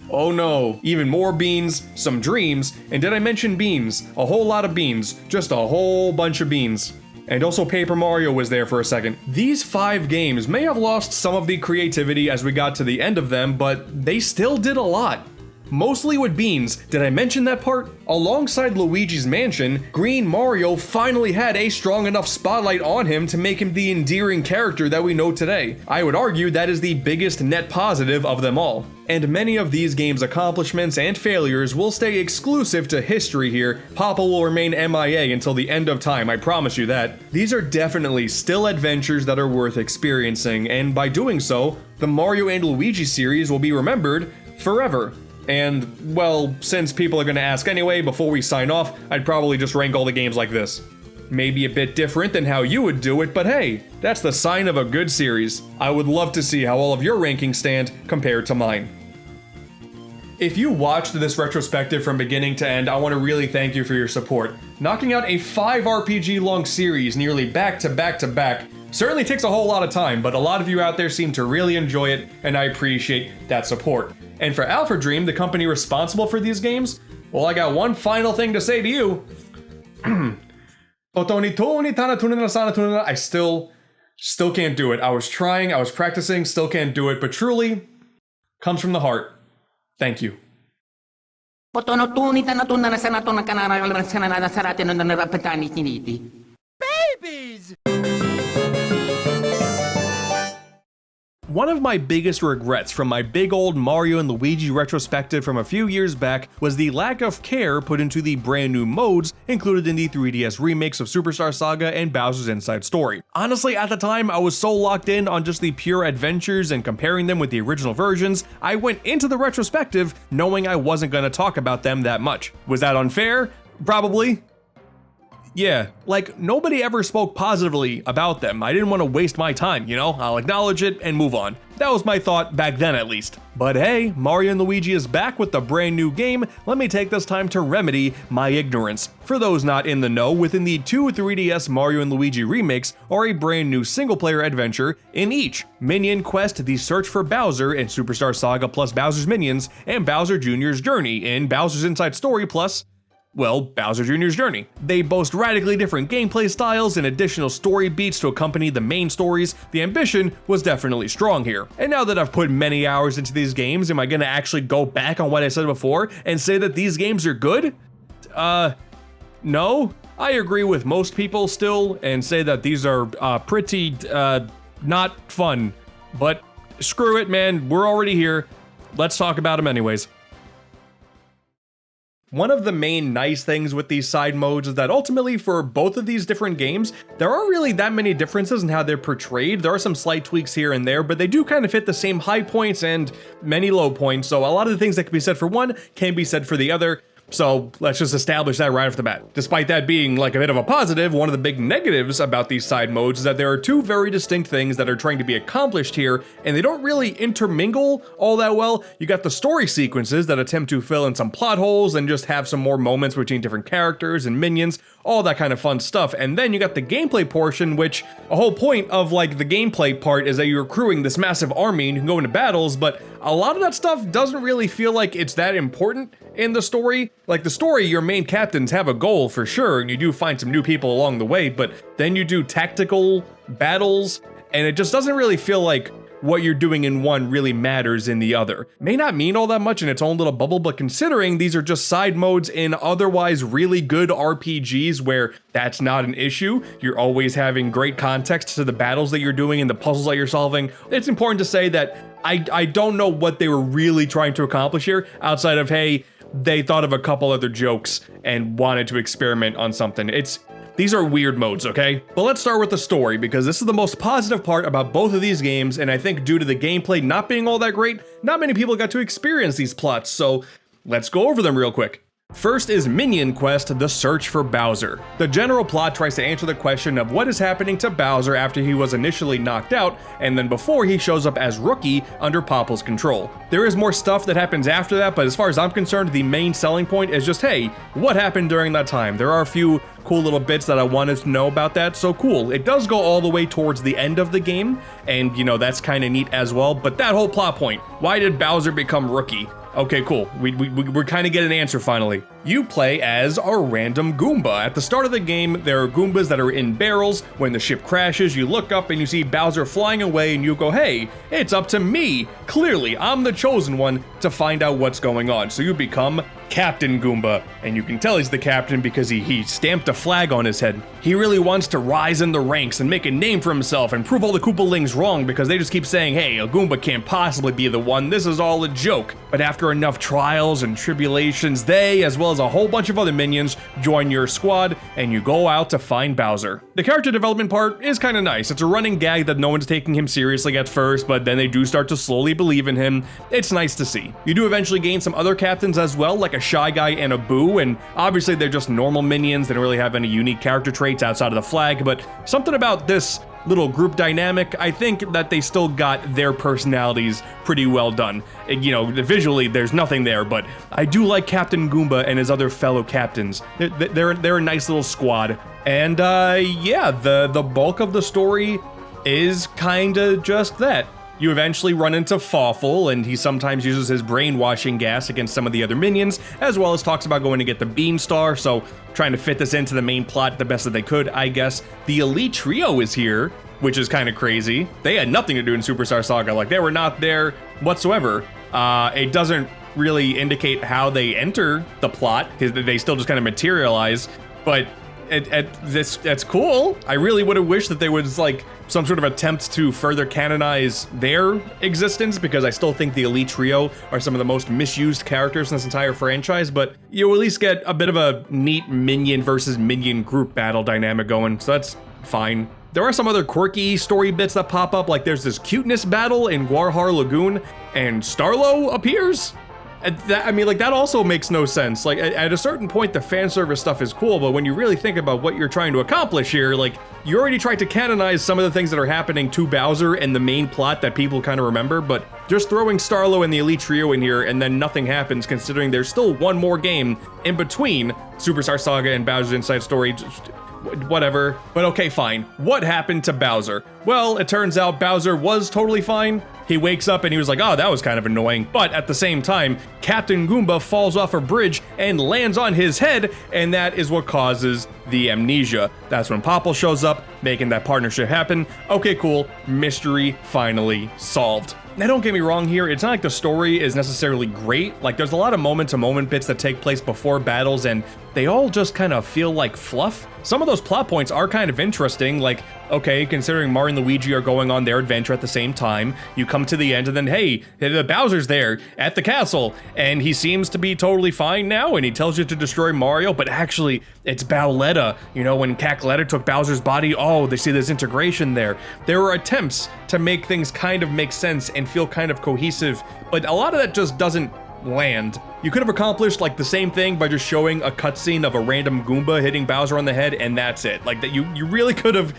oh no, even more beans, some dreams, and did I mention beans? A whole lot of beans, just a whole bunch of beans. And also Paper Mario was there for a second. These 5 games may have lost some of the creativity as we got to the end of them, but they still did a lot. Mostly with beans. Did I mention that part? Alongside Luigi's Mansion, Green Mario finally had a strong enough spotlight on him to make him the endearing character that we know today. I would argue that is the biggest net positive of them all. And many of these games' accomplishments and failures will stay exclusive to history here. Papa will remain MIA until the end of time, I promise you that. These are definitely still adventures that are worth experiencing, and by doing so, the Mario and Luigi series will be remembered forever. And, well, since people are gonna ask anyway, before we sign off, I'd probably just rank all the games like this. Maybe a bit different than how you would do it, but hey, that's the sign of a good series. I would love to see how all of your rankings stand compared to mine. If you watched this retrospective from beginning to end, I want to really thank you for your support. Knocking out a 5 RPG long series nearly back to back to back certainly takes a whole lot of time, but a lot of you out there seem to really enjoy it, and I appreciate that support. And for AlphaDream, the company responsible for these games, well, I got one final thing to say to you. I still can't do it. I was trying, I was practicing, still can't do it, but truly, comes from the heart. Thank you. Babies! One of my biggest regrets from my big old Mario and Luigi retrospective from a few years back was the lack of care put into the brand new modes included in the 3DS remakes of Superstar Saga and Bowser's Inside Story. Honestly, at the time, I was so locked in on just the pure adventures and comparing them with the original versions, I went into the retrospective knowing I wasn't going to talk about them that much. Was that unfair? Probably. Yeah, like, nobody ever spoke positively about them. I didn't want to waste my time, you know? I'll acknowledge it and move on. That was my thought back then, at least. But hey, Mario and Luigi is back with a brand new game. Let me take this time to remedy my ignorance. For those not in the know, within the two 3DS Mario and Luigi remakes are a brand new single-player adventure in each. Minion Quest: The Search for Bowser in Superstar Saga plus Bowser's Minions, and Bowser Jr.'s Journey in Bowser's Inside Story plus, well, Bowser Jr.'s Journey. They boast radically different gameplay styles and additional story beats to accompany the main stories. The ambition was definitely strong here. And now that I've put many hours into these games, am I gonna actually go back on what I said before and say that these games are good? No. I agree with most people still and say that these are pretty not fun. But screw it, man, we're already here. Let's talk about them anyways. One of the main nice things with these side modes is that ultimately for both of these different games, there aren't really that many differences in how they're portrayed. There are some slight tweaks here and there, but they do kind of hit the same high points and many low points, so a lot of the things that can be said for one can be said for the other. So let's just establish that right off the bat. Despite that being like a bit of a positive, one of the big negatives about these side modes is that there are two very distinct things that are trying to be accomplished here, and they don't really intermingle all that well. You got the story sequences that attempt to fill in some plot holes and just have some more moments between different characters and minions, all that kind of fun stuff. And then you got the gameplay portion, which a whole point of like the gameplay part is that you're accruing this massive army and you can go into battles, but a lot of that stuff doesn't really feel like it's that important in the story. Like the story, your main captains have a goal for sure, and you do find some new people along the way, but then you do tactical battles, and it just doesn't really feel like what you're doing in one really matters in the other. May not mean all that much in its own little bubble, but considering these are just side modes in otherwise really good RPGs where that's not an issue, you're always having great context to the battles that you're doing and the puzzles that you're solving, it's important to say that I don't know what they were really trying to accomplish here outside of, hey, they thought of a couple other jokes and wanted to experiment on something. These are weird modes, okay? But let's start with the story, because this is the most positive part about both of these games, and I think due to the gameplay not being all that great, not many people got to experience these plots, so let's go over them real quick. First is Minion Quest: The Search for Bowser. The general plot tries to answer the question of what is happening to Bowser after he was initially knocked out, and then before he shows up as Rookie under Popple's control. There is more stuff that happens after that, but as far as I'm concerned, the main selling point is just, hey, what happened during that time? There are a few cool little bits that I wanted to know about that, so cool. It does go all the way towards the end of the game, and you know, that's kind of neat as well, but that whole plot point, why did Bowser become Rookie? Okay, cool. We're kind of getting an answer finally. You play as a random Goomba. At the start of the game, there are Goombas that are in barrels. When the ship crashes, you look up and you see Bowser flying away and you go, hey, it's up to me. Clearly, I'm the chosen one to find out what's going on. So you become Captain Goomba, and you can tell he's the captain because he stamped a flag on his head. He really wants to rise in the ranks and make a name for himself and prove all the Koopalings wrong because they just keep saying, hey, a Goomba can't possibly be the one, this is all a joke. But after enough trials and tribulations, they, as well as a whole bunch of other minions, join your squad, and you go out to find Bowser. The character development part is kind of nice. It's a running gag that no one's taking him seriously at first, but then they do start to slowly believe in him. It's nice to see. You do eventually gain some other captains as well, like a Shy Guy and a Boo, and obviously they're just normal minions. They don't really have any unique character traits outside of the flag, but something about this little group dynamic, I think that they still got their personalities pretty well done. You know, visually there's nothing there, but I do like Captain Goomba and his other fellow captains. They're a nice little squad. And yeah, the bulk of the story is kinda just that. You eventually run into Fawful, and he sometimes uses his brainwashing gas against some of the other minions, as well as talks about going to get the Beanstar, so trying to fit this into the main plot the best that they could, I guess. The Elite Trio is here, which is kind of crazy. They had nothing to do in Superstar Saga, like they were not there whatsoever. It doesn't really indicate how they enter the plot, because they still just kind of materialize, but That's cool. I really would have wished that there was like some sort of attempt to further canonize their existence, because I still think the Elite Trio are some of the most misused characters in this entire franchise, but you at least get a bit of a neat Minion versus Minion group battle dynamic going, so that's fine. There are some other quirky story bits that pop up, like there's this cuteness battle in Guarhar Lagoon, and Starlo appears? That also makes no sense. Like, at a certain point, the fan service stuff is cool, but when you really think about what you're trying to accomplish here, like, you already tried to canonize some of the things that are happening to Bowser and the main plot that people kind of remember, but just throwing Starlo and the Elite Trio in here and then nothing happens, considering there's still one more game in between Superstar Saga and Bowser's Inside Story, just whatever. But okay, fine. What happened to Bowser? Well, it turns out Bowser was totally fine. He wakes up and he was like, oh, that was kind of annoying. But at the same time, Captain Goomba falls off a bridge and lands on his head, and that is what causes the amnesia. That's when Popple shows up, making that partnership happen. Okay, cool. Mystery finally solved. Now, don't get me wrong here, it's not like the story is necessarily great. Like, there's a lot of moment-to-moment bits that take place before battles, and they all just kind of feel like fluff. Some of those plot points are kind of interesting, like, okay, considering Mario and Luigi are going on their adventure at the same time, you come to the end and then, hey, the Bowser's there at the castle, and he seems to be totally fine now, and he tells you to destroy Mario, but actually, it's Bowletta. You know, when Cackletta took Bowser's body, oh, they see this integration there. There were attempts to make things kind of make sense and feel kind of cohesive, but a lot of that just doesn't land. You could have accomplished like the same thing by just showing a cutscene of a random Goomba hitting Bowser on the head, and that's it. Like, that you really could have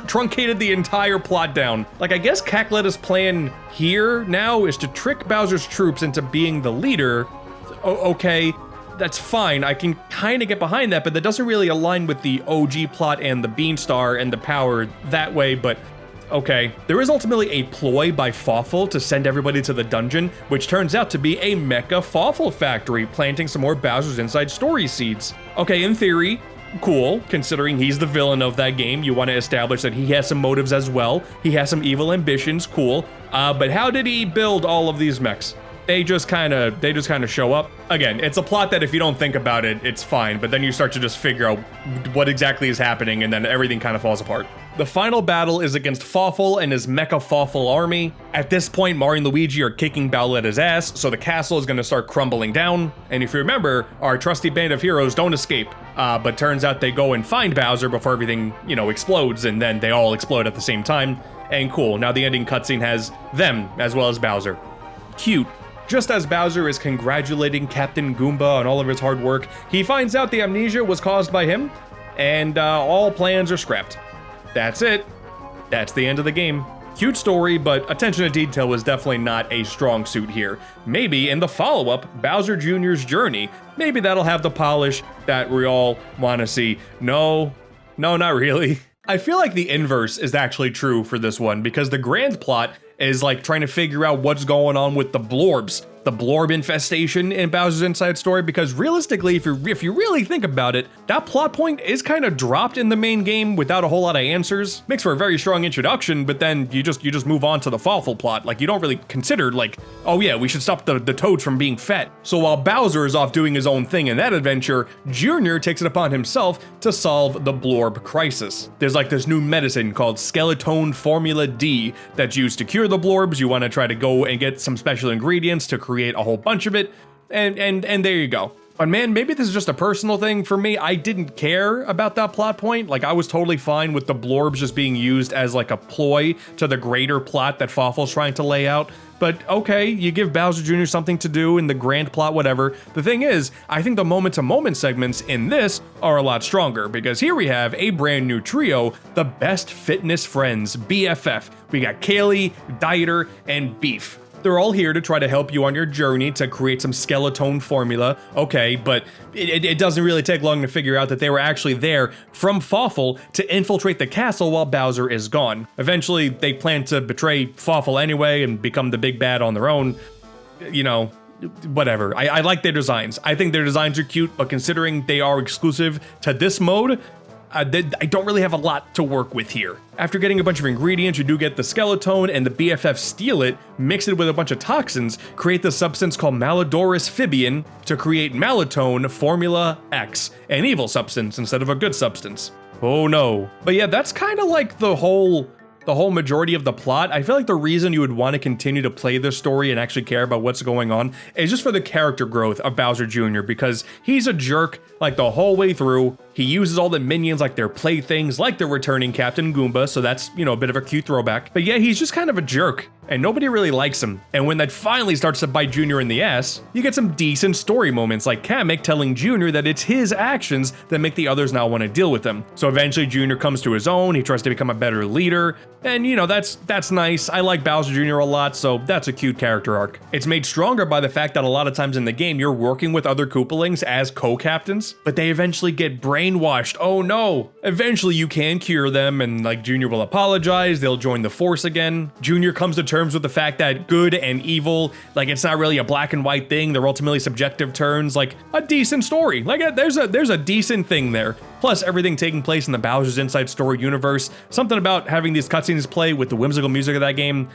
truncated the entire plot down. Like, I guess Cackletta's plan here now is to trick Bowser's troops into being the leader. Okay, that's fine. I can kind of get behind that, but that doesn't really align with the OG plot and the Beanstar and the power that way, but okay. There is ultimately a ploy by Fawful to send everybody to the dungeon, which turns out to be a mecha Fawful factory, planting some more Bowser's Inside Story seeds. Okay, in theory, cool, considering he's the villain of that game. You want to establish that he has some motives as well. He has some evil ambitions, cool. But how did he build all of these mechs? They just kind of show up. Again, it's a plot that if you don't think about it, it's fine, but then you start to just figure out what exactly is happening, and then everything kind of falls apart. The final battle is against Fawful and his Mecha Fawful army. At this point, Mario and Luigi are kicking Bowletta's ass, so the castle is going to start crumbling down. And if you remember, our trusty band of heroes don't escape. But turns out they go and find Bowser before everything, explodes, and then they all explode at the same time. And cool, now the ending cutscene has them as well as Bowser. Cute. Just as Bowser is congratulating Captain Goomba on all of his hard work, he finds out the amnesia was caused by him, and all plans are scrapped. That's it. That's the end of the game. Cute story, but attention to detail was definitely not a strong suit here. Maybe in the follow-up, Bowser Jr.'s Journey, maybe that'll have the polish that we all want to see. No, not really. I feel like the inverse is actually true for this one, because the grand plot is like trying to figure out what's going on with the Blorbs, the Blorb infestation in Bowser's Inside Story, because realistically, if you really think about it, that plot point is kind of dropped in the main game without a whole lot of answers. Makes for a very strong introduction, but then you just move on to the Fawful plot. Like, you don't really consider, like, oh yeah, we should stop the Toads from being fed. So while Bowser is off doing his own thing in that adventure, Junior takes it upon himself to solve the Blorb crisis. There's like this new medicine called Skeletone Formula D that's used to cure the Blorbs. You want to try to go and get some special ingredients to create a whole bunch of it, and there you go. But man, maybe this is just a personal thing for me. I didn't care about that plot point. Like, I was totally fine with the Blorbs just being used as like a ploy to the greater plot that Fawful's trying to lay out. But okay, you give Bowser Jr. something to do in the grand plot, whatever. The thing is, I think the moment-to-moment segments in this are a lot stronger, because here we have a brand new trio, the best fitness friends, BFF. We got Kaylee, Dieter, and Beef. They're all here to try to help you on your journey to create some Skeletone formula, okay, but it doesn't really take long to figure out that they were actually there from Fawful to infiltrate the castle while Bowser is gone. Eventually, they plan to betray Fawful anyway and become the big bad on their own. Whatever. I like their designs. I think their designs are cute, but considering they are exclusive to this mode, I don't really have a lot to work with here. After getting a bunch of ingredients, you do get the skeleton, and the BFF steal it, mix it with a bunch of toxins, create the substance called Malodorous Fibian to create Malotone Formula X, an evil substance instead of a good substance. Oh no. But yeah, that's kind of like the whole majority of the plot. I feel like the reason you would want to continue to play this story and actually care about what's going on is just for the character growth of Bowser Jr. because he's a jerk like the whole way through. He uses all the minions like their playthings, like the returning Captain Goomba, so that's, you know, a bit of a cute throwback. But yeah, he's just kind of a jerk, and nobody really likes him. And when that finally starts to bite Junior in the ass, you get some decent story moments like Kamek telling Junior that it's his actions that make the others not want to deal with him. So eventually Junior comes to his own, he tries to become a better leader, and you know, that's nice. I like Bowser Jr. a lot, so that's a cute character arc. It's made stronger by the fact that a lot of times in the game, you're working with other Koopalings as co-captains, but they eventually get brainwashed. Oh no! Eventually you can cure them, and like Junior will apologize, they'll join the force again. Junior comes to terms with the fact that good and evil, like it's not really a black and white thing, they're ultimately subjective terms, like a decent story. Like there's a decent thing there. Plus everything taking place in the Bowser's Inside Story universe, something about having these cutscenes play with the whimsical music of that game,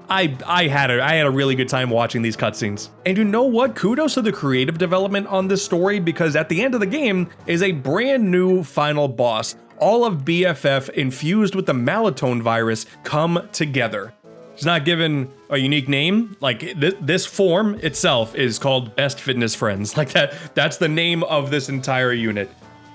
I had a really good time watching these cutscenes. And you know what? Kudos to the creative development on this story, because at the end of the game is a brand new final boss. All of BFF infused with the Malotone virus come together. It's not given a unique name. Like this form itself is called Best Fitness Friends. Like that's the name of this entire unit.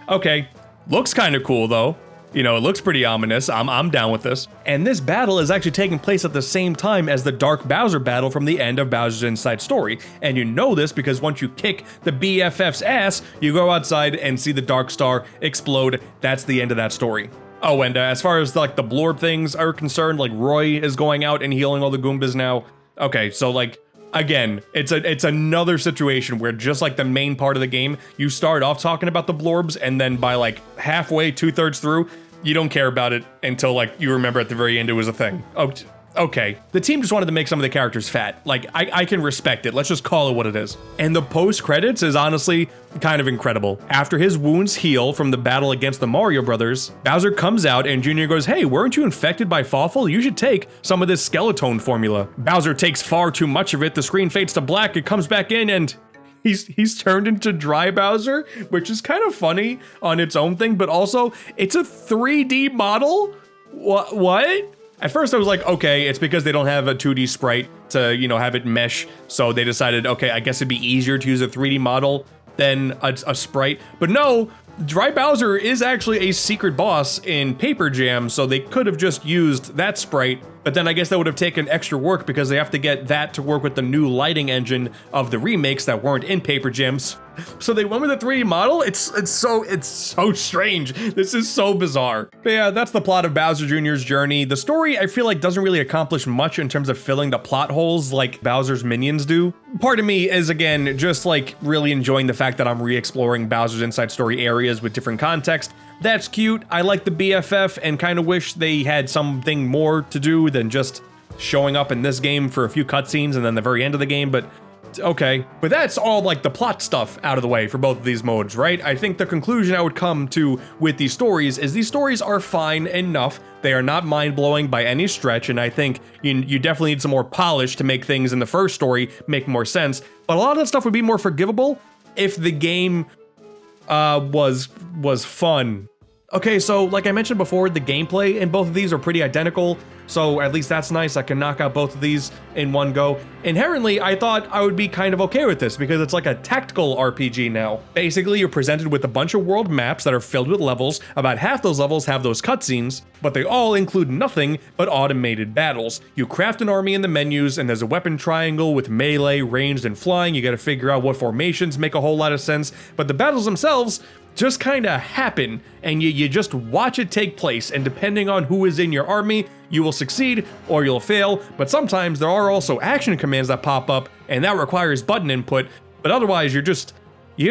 Okay, looks kind of cool though. You know, it looks pretty ominous. I'm down with this. And this battle is actually taking place at the same time as the Dark Bowser battle from the end of Bowser's Inside Story. And you know this because once you kick the BFF's ass, you go outside and see the Dark Star explode. That's the end of that story. Oh, and as far as like the Blorb things are concerned, like Roy is going out and healing all the Goombas now. Okay, so like, again, it's another situation where just like the main part of the game, you start off talking about the Blorbs, and then by like halfway, 2/3 through, you don't care about it until like you remember at the very end it was a thing. Oh, okay. The team just wanted to make some of the characters fat. Like, I can respect it. Let's just call it what it is. And the post-credits is honestly kind of incredible. After his wounds heal from the battle against the Mario Brothers, Bowser comes out and Junior goes, "Hey, weren't you infected by Fawful? You should take some of this skeleton formula." Bowser takes far too much of it. The screen fades to black. It comes back in and he's turned into Dry Bowser, which is kind of funny on its own thing, but also it's a 3D model? What? At first I was like, okay, it's because they don't have a 2D sprite to, you know, have it mesh, so they decided, okay, I guess it'd be easier to use a 3D model than a sprite. But no, Dry Bowser is actually a secret boss in Paper Jam, so they could have just used that sprite, but then I guess that would have taken extra work because they have to get that to work with the new lighting engine of the remakes that weren't in Paper Jams. So they went with a 3D model? It's so strange. This is so bizarre. But yeah, that's the plot of Bowser Jr.'s journey. The story, I feel like, doesn't really accomplish much in terms of filling the plot holes like Bowser's minions do. Part of me is, again, just like really enjoying the fact that I'm re-exploring Bowser's Inside Story areas with different context. That's cute. I like the BFF and kind of wish they had something more to do than just showing up in this game for a few cutscenes and then the very end of the game, but okay. But that's all like the plot stuff out of the way for both of these modes, right? I think the conclusion I would come to with these stories is these stories are fine enough. They are not mind-blowing by any stretch, and I think you definitely need some more polish to make things in the first story make more sense. But a lot of that stuff would be more forgivable if the game was fun. Okay, so like I mentioned before, the gameplay in both of these are pretty identical, so at least that's nice. I can knock out both of these in one go. Inherently, I thought I would be kind of okay with this because it's like a tactical RPG now. Basically, you're presented with a bunch of world maps that are filled with levels. About half those levels have those cutscenes, but they all include nothing but automated battles. You craft an army in the menus, and there's a weapon triangle with melee, ranged, and flying. You gotta figure out what formations make a whole lot of sense, but the battles themselves just kind of happen, and you just watch it take place, and depending on who is in your army, you will succeed or you'll fail. But sometimes there are also action commands that pop up, and that requires button input, but otherwise you're just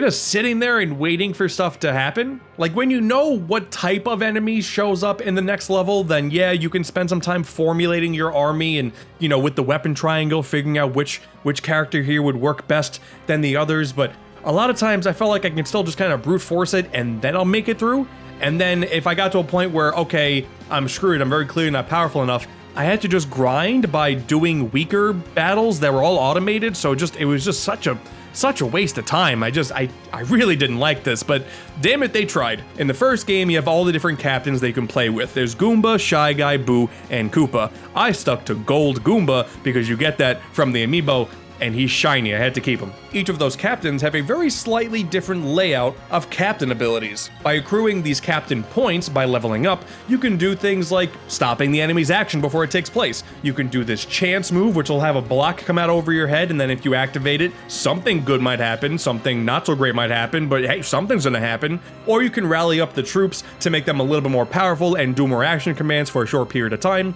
sitting there and waiting for stuff to happen. Like when you know what type of enemy shows up in the next level, then yeah, you can spend some time formulating your army and, you know, with the weapon triangle, figuring out which character here would work best than the others. But a lot of times I felt like I can still just kind of brute force it and then I'll make it through. And then if I got to a point where, okay, I'm screwed, I'm very clearly not powerful enough, I had to just grind by doing weaker battles that were all automated, so it was just such a waste of time. I really didn't like this, but damn it, they tried. In the first game, you have all the different captains they can play with. There's Goomba, Shy Guy, Boo, and Koopa. I stuck to Gold Goomba because you get that from the amiibo, and he's shiny, I had to keep him. Each of those captains have a very slightly different layout of captain abilities. By accruing these captain points by leveling up, you can do things like stopping the enemy's action before it takes place. You can do this chance move, which will have a block come out over your head, and then if you activate it, something good might happen, something not so great might happen, but hey, something's gonna happen. Or you can rally up the troops to make them a little bit more powerful and do more action commands for a short period of time.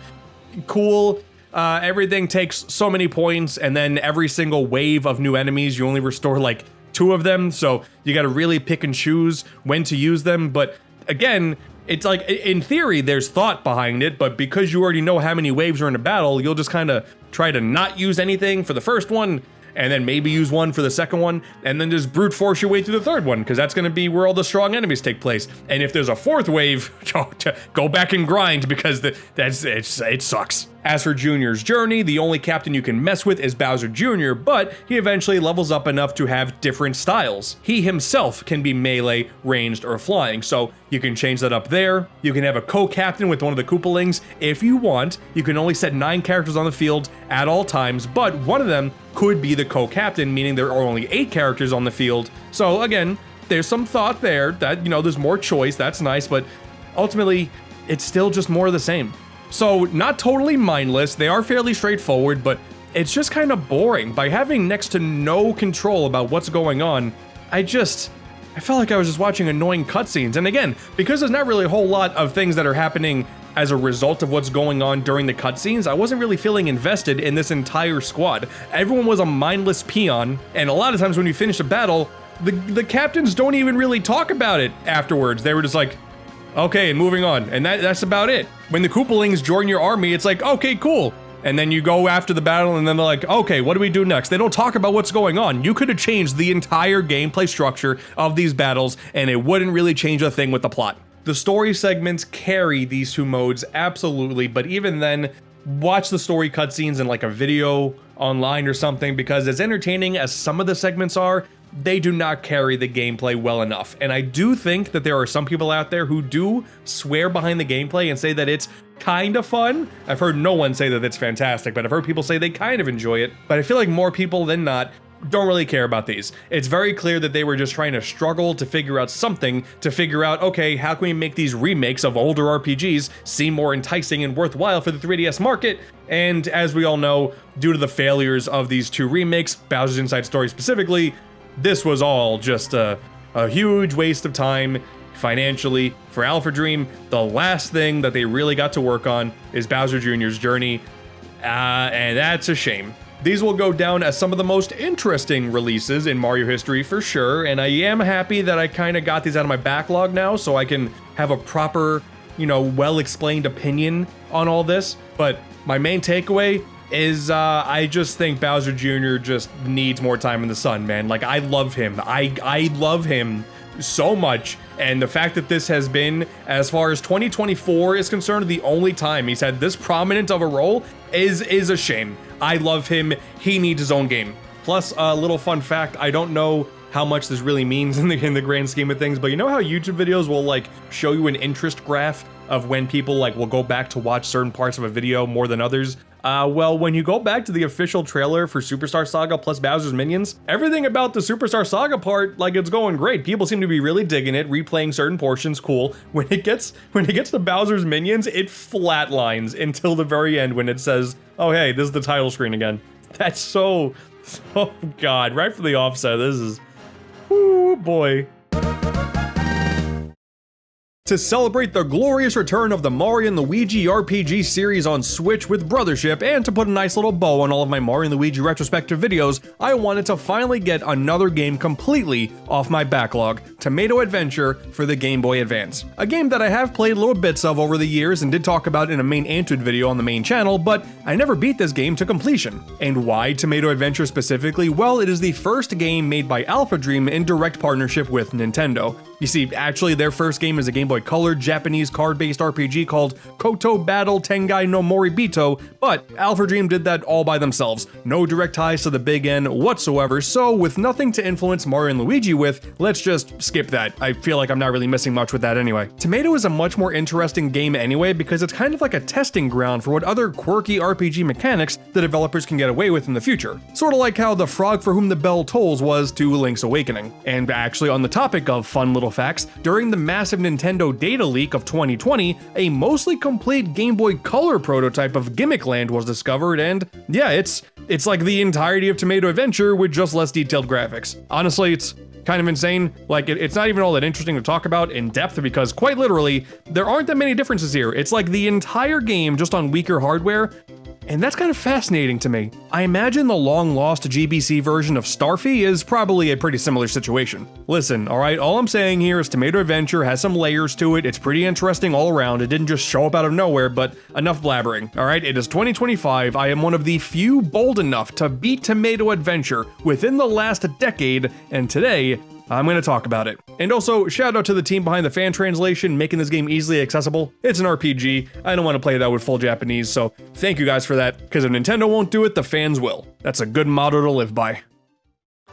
Cool. Everything takes so many points, and then every single wave of new enemies, you only restore like 2 of them, so you gotta really pick and choose when to use them. But again, it's like, in theory, there's thought behind it, but because you already know how many waves are in a battle, you'll just kind of try to not use anything for the first one, and then maybe use one for the second one, and then just brute force your way through the third one, because that's going to be where all the strong enemies take place. And if there's a 4th wave, go back and grind, because it sucks. As for Junior's journey, the only captain you can mess with is Bowser Jr., but he eventually levels up enough to have different styles. He himself can be melee, ranged, or flying, so you can change that up there. You can have a co-captain with one of the Koopalings if you want. You can only set 9 characters on the field at all times, but one of them could be the co-captain, meaning there are only 8 characters on the field. So again, there's some thought there that, there's more choice, that's nice, but ultimately, it's still just more of the same. So, not totally mindless, they are fairly straightforward, but it's just kind of boring. By having next to no control about what's going on, I felt like I was just watching annoying cutscenes. And again, because there's not really a whole lot of things that are happening as a result of what's going on during the cutscenes, I wasn't really feeling invested in this entire squad. Everyone was a mindless peon, and a lot of times when you finish a battle, the captains don't even really talk about it afterwards. They were just like, okay, and moving on, and that's about it. When the Koopalings join your army, it's like, okay, cool. And then you go after the battle, and then they're like, okay, what do we do next? They don't talk about what's going on. You could have changed the entire gameplay structure of these battles, and it wouldn't really change a thing with the plot. The story segments carry these 2 modes, absolutely, but even then, watch the story cutscenes in like a video online or something, because as entertaining as some of the segments are, they do not carry the gameplay well enough. And I do think that there are some people out there who do swear behind the gameplay and say that it's kind of fun. I've heard no one say that it's fantastic, but I've heard people say they kind of enjoy it. But I feel like more people than not don't really care about these. It's very clear that they were just trying to struggle to figure out something, to figure out, okay, how can we make these remakes of older RPGs seem more enticing and worthwhile for the 3DS market? And as we all know, due to the failures of these 2 remakes, Bowser's Inside Story specifically, this was all just a huge waste of time financially for AlphaDream. The last thing that they really got to work on is Bowser Jr.'s journey, and that's a shame. These will go down as some of the most interesting releases in Mario history for sure, and I am happy that I kind of got these out of my backlog now so I can have a proper, well-explained opinion on all this. But my main takeaway is I just think Bowser Jr. just needs more time in the sun, man. Like, I love him. I love him so much, and the fact that this has been, as far as 2024 is concerned, the only time he's had this prominent of a role is a shame. I love him. He needs his own game. Plus, a little fun fact, I don't know how much this really means in the grand scheme of things, but you know how YouTube videos will like show you an interest graph of when people like will go back to watch certain parts of a video more than others? Well, when you go back to the official trailer for Superstar Saga plus Bowser's Minions, everything about the Superstar Saga part, like, it's going great. People seem to be really digging it, replaying certain portions, cool. When it gets to Bowser's Minions, it flatlines until the very end when it says, oh hey, this is the title screen again. That's so god, right from the offset, this is, oh boy. To celebrate the glorious return of the Mario & Luigi RPG series on Switch with Brothership, and to put a nice little bow on all of my Mario & Luigi retrospective videos, I wanted to finally get another game completely off my backlog, Tomato Adventure for the Game Boy Advance. A game that I have played little bits of over the years and did talk about in a main AntDude video on the main channel, but I never beat this game to completion. And why Tomato Adventure specifically? Well, it is the first game made by AlphaDream in direct partnership with Nintendo. You see, actually their first game is a Game Boy Color Japanese card-based RPG called Koto Battle Tengai no Moribito, but AlphaDream did that all by themselves. No direct ties to the big N whatsoever, so with nothing to influence Mario and Luigi with, let's just skip that. I feel like I'm not really missing much with that anyway. Tomato is a much more interesting game anyway because it's kind of like a testing ground for what other quirky RPG mechanics the developers can get away with in the future. Sort of like how the Frog for Whom the Bell Tolls was to Link's Awakening. And actually, on the topic of fun little facts, during the massive Nintendo data leak of 2020, a mostly complete Game Boy Color prototype of Gimmick Land was discovered, and yeah, it's like the entirety of Tomato Adventure with just less detailed graphics. Honestly, it's kind of insane. Like, it's not even all that interesting to talk about in depth because, quite literally, there aren't that many differences here. It's like the entire game just on weaker hardware, and that's kind of fascinating to me. I imagine the long-lost GBC version of Starfy is probably a pretty similar situation. Listen, alright, all I'm saying here is Tomato Adventure has some layers to it, it's pretty interesting all around, it didn't just show up out of nowhere, but enough blabbering, alright? It is 2025, I am one of the few bold enough to beat Tomato Adventure within the last decade, and today, I'm going to talk about it. And also, shout out to the team behind the fan translation, making this game easily accessible. It's an RPG, I don't want to play that with full Japanese, so thank you guys for that, because if Nintendo won't do it, the fans will. That's a good motto to live by.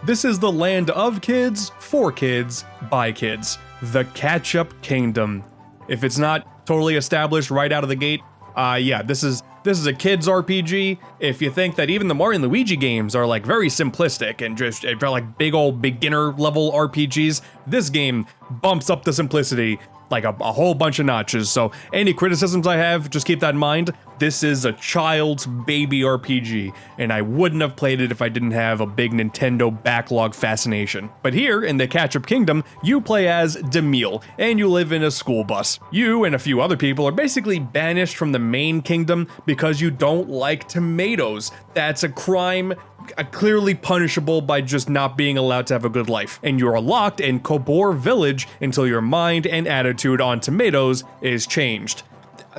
This is the land of kids, for kids, by kids. The Catch-Up Kingdom. If it's not totally established right out of the gate, yeah, this is a kids RPG. If you think that even the Mario and Luigi games are like very simplistic and just like big old beginner level RPGs, this game bumps up the simplicity like a whole bunch of notches. So any criticisms I have, just keep that in mind. This is a child's baby RPG, and I wouldn't have played it if I didn't have a big Nintendo backlog fascination. But here, in the Catch-Up Kingdom, you play as Demille, and you live in a school bus. You and a few other people are basically banished from the main kingdom because you don't like tomatoes. That's a crime clearly punishable by just not being allowed to have a good life. And you are locked in Kobor Village until your mind and attitude on tomatoes is changed.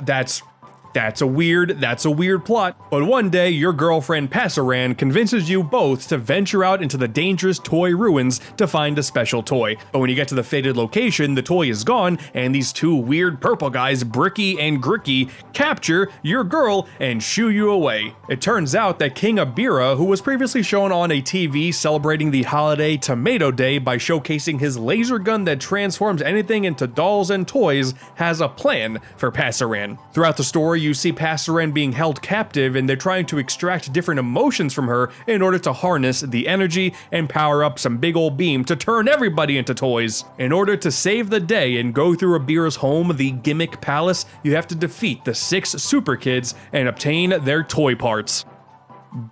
That's a weird plot, but one day your girlfriend Passaran convinces you both to venture out into the dangerous toy ruins to find a special toy. But when you get to the fated location, the toy is gone, and these two weird purple guys, Bricky and Gricky, capture your girl and shoo you away. It turns out that King Abira, who was previously shown on a TV celebrating the holiday Tomato Day by showcasing his laser gun that transforms anything into dolls and toys, has a plan for Passaran. Throughout the story, you see Passaran being held captive, and they're trying to extract different emotions from her in order to harness the energy and power up some big old beam to turn everybody into toys. In order to save the day and go through Abira's home, the Gimmick Palace, you have to defeat the 6 super kids and obtain their toy parts.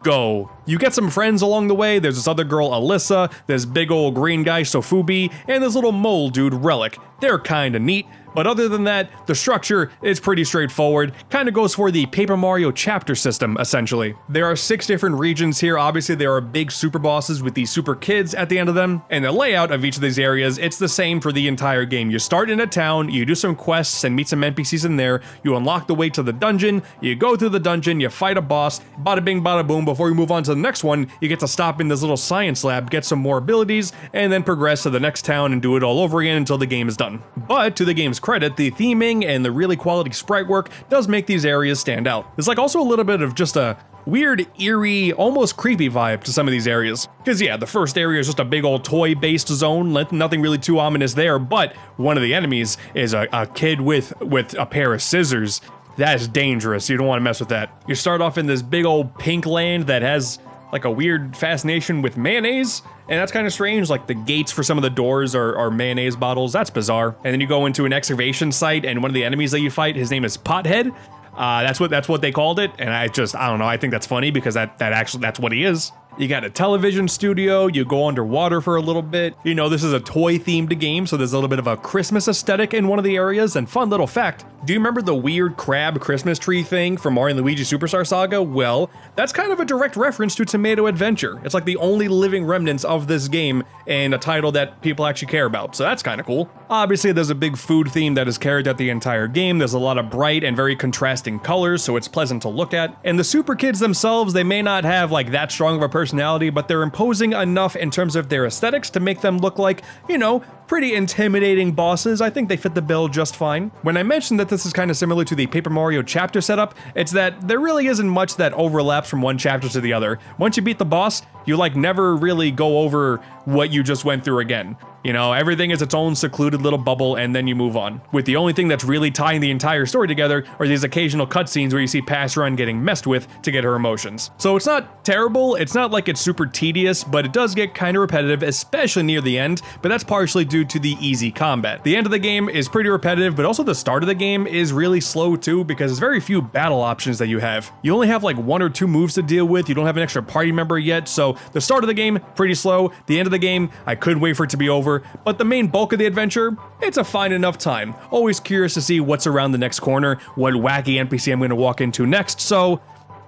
Go. You get some friends along the way. There's this other girl, Alyssa, this big old green guy, Sofubi, and this little mole dude, Relic. They're kinda neat, but other than that, the structure is pretty straightforward. Kinda goes for the Paper Mario chapter system, essentially. There are 6 different regions here. Obviously, there are big super bosses with these super kids at the end of them, and the layout of each of these areas, it's the same for the entire game. You start in a town, you do some quests and meet some NPCs in there, you unlock the way to the dungeon, you go through the dungeon, you fight a boss, bada bing bada boom. Before you move on to the next one, you get to stop in this little science lab, get some more abilities, and then progress to the next town and do it all over again until the game is done. But to the game's credit, the theming and the really quality sprite work does make these areas stand out. There's like also a little bit of just a weird, eerie, almost creepy vibe to some of these areas. Because yeah, the first area is just a big old toy-based zone, nothing really too ominous there, but one of the enemies is a kid with a pair of scissors. That's dangerous, you don't want to mess with that. You start off in this big old pink land that has like a weird fascination with mayonnaise, and that's kind of strange. Like the gates for some of the doors are mayonnaise bottles. That's bizarre. And then you go into an excavation site, and one of the enemies that you fight, his name is Pothead. That's what they called it, and I don't know. I think that's funny because that's what he is. You got a television studio, you go underwater for a little bit. You know, this is a toy-themed game, so there's a little bit of a Christmas aesthetic in one of the areas, and fun little fact, Do you remember the weird crab Christmas tree thing from Mario Luigi Superstar Saga? Well, that's kind of a direct reference to Tomato Adventure. It's like the only living remnants of this game and a title that people actually care about, so that's kind of cool. Obviously, there's a big food theme that is carried out the entire game. There's a lot of bright and very contrasting colors, so it's pleasant to look at. And the Super Kids themselves, they may not have like that strong of a personality, but they're imposing enough in terms of their aesthetics to make them look like, you know, pretty intimidating bosses. I think they fit the bill just fine. When I mentioned that this is kind of similar to the Paper Mario chapter setup, it's that there really isn't much that overlaps from one chapter to the other. Once you beat the boss, you like never really go over what you just went through again. You know, everything is its own secluded little bubble and then you move on. With the only thing that's really tying the entire story together are these occasional cutscenes where you see Pass Run getting messed with to get her emotions. So it's not terrible, it's not like it's super tedious, but it does get kind of repetitive, especially near the end, but that's partially due to the easy combat. The end of the game is pretty repetitive, but also the start of the game is really slow too because there's very few battle options that you have. You only have like 1 or 2 moves to deal with, you don't have an extra party member yet, so the start of the game, pretty slow. The end of the game, I could wait for it to be over. But the main bulk of the adventure, it's a fine enough time. Always curious to see what's around the next corner, what wacky NPC I'm going to walk into next, so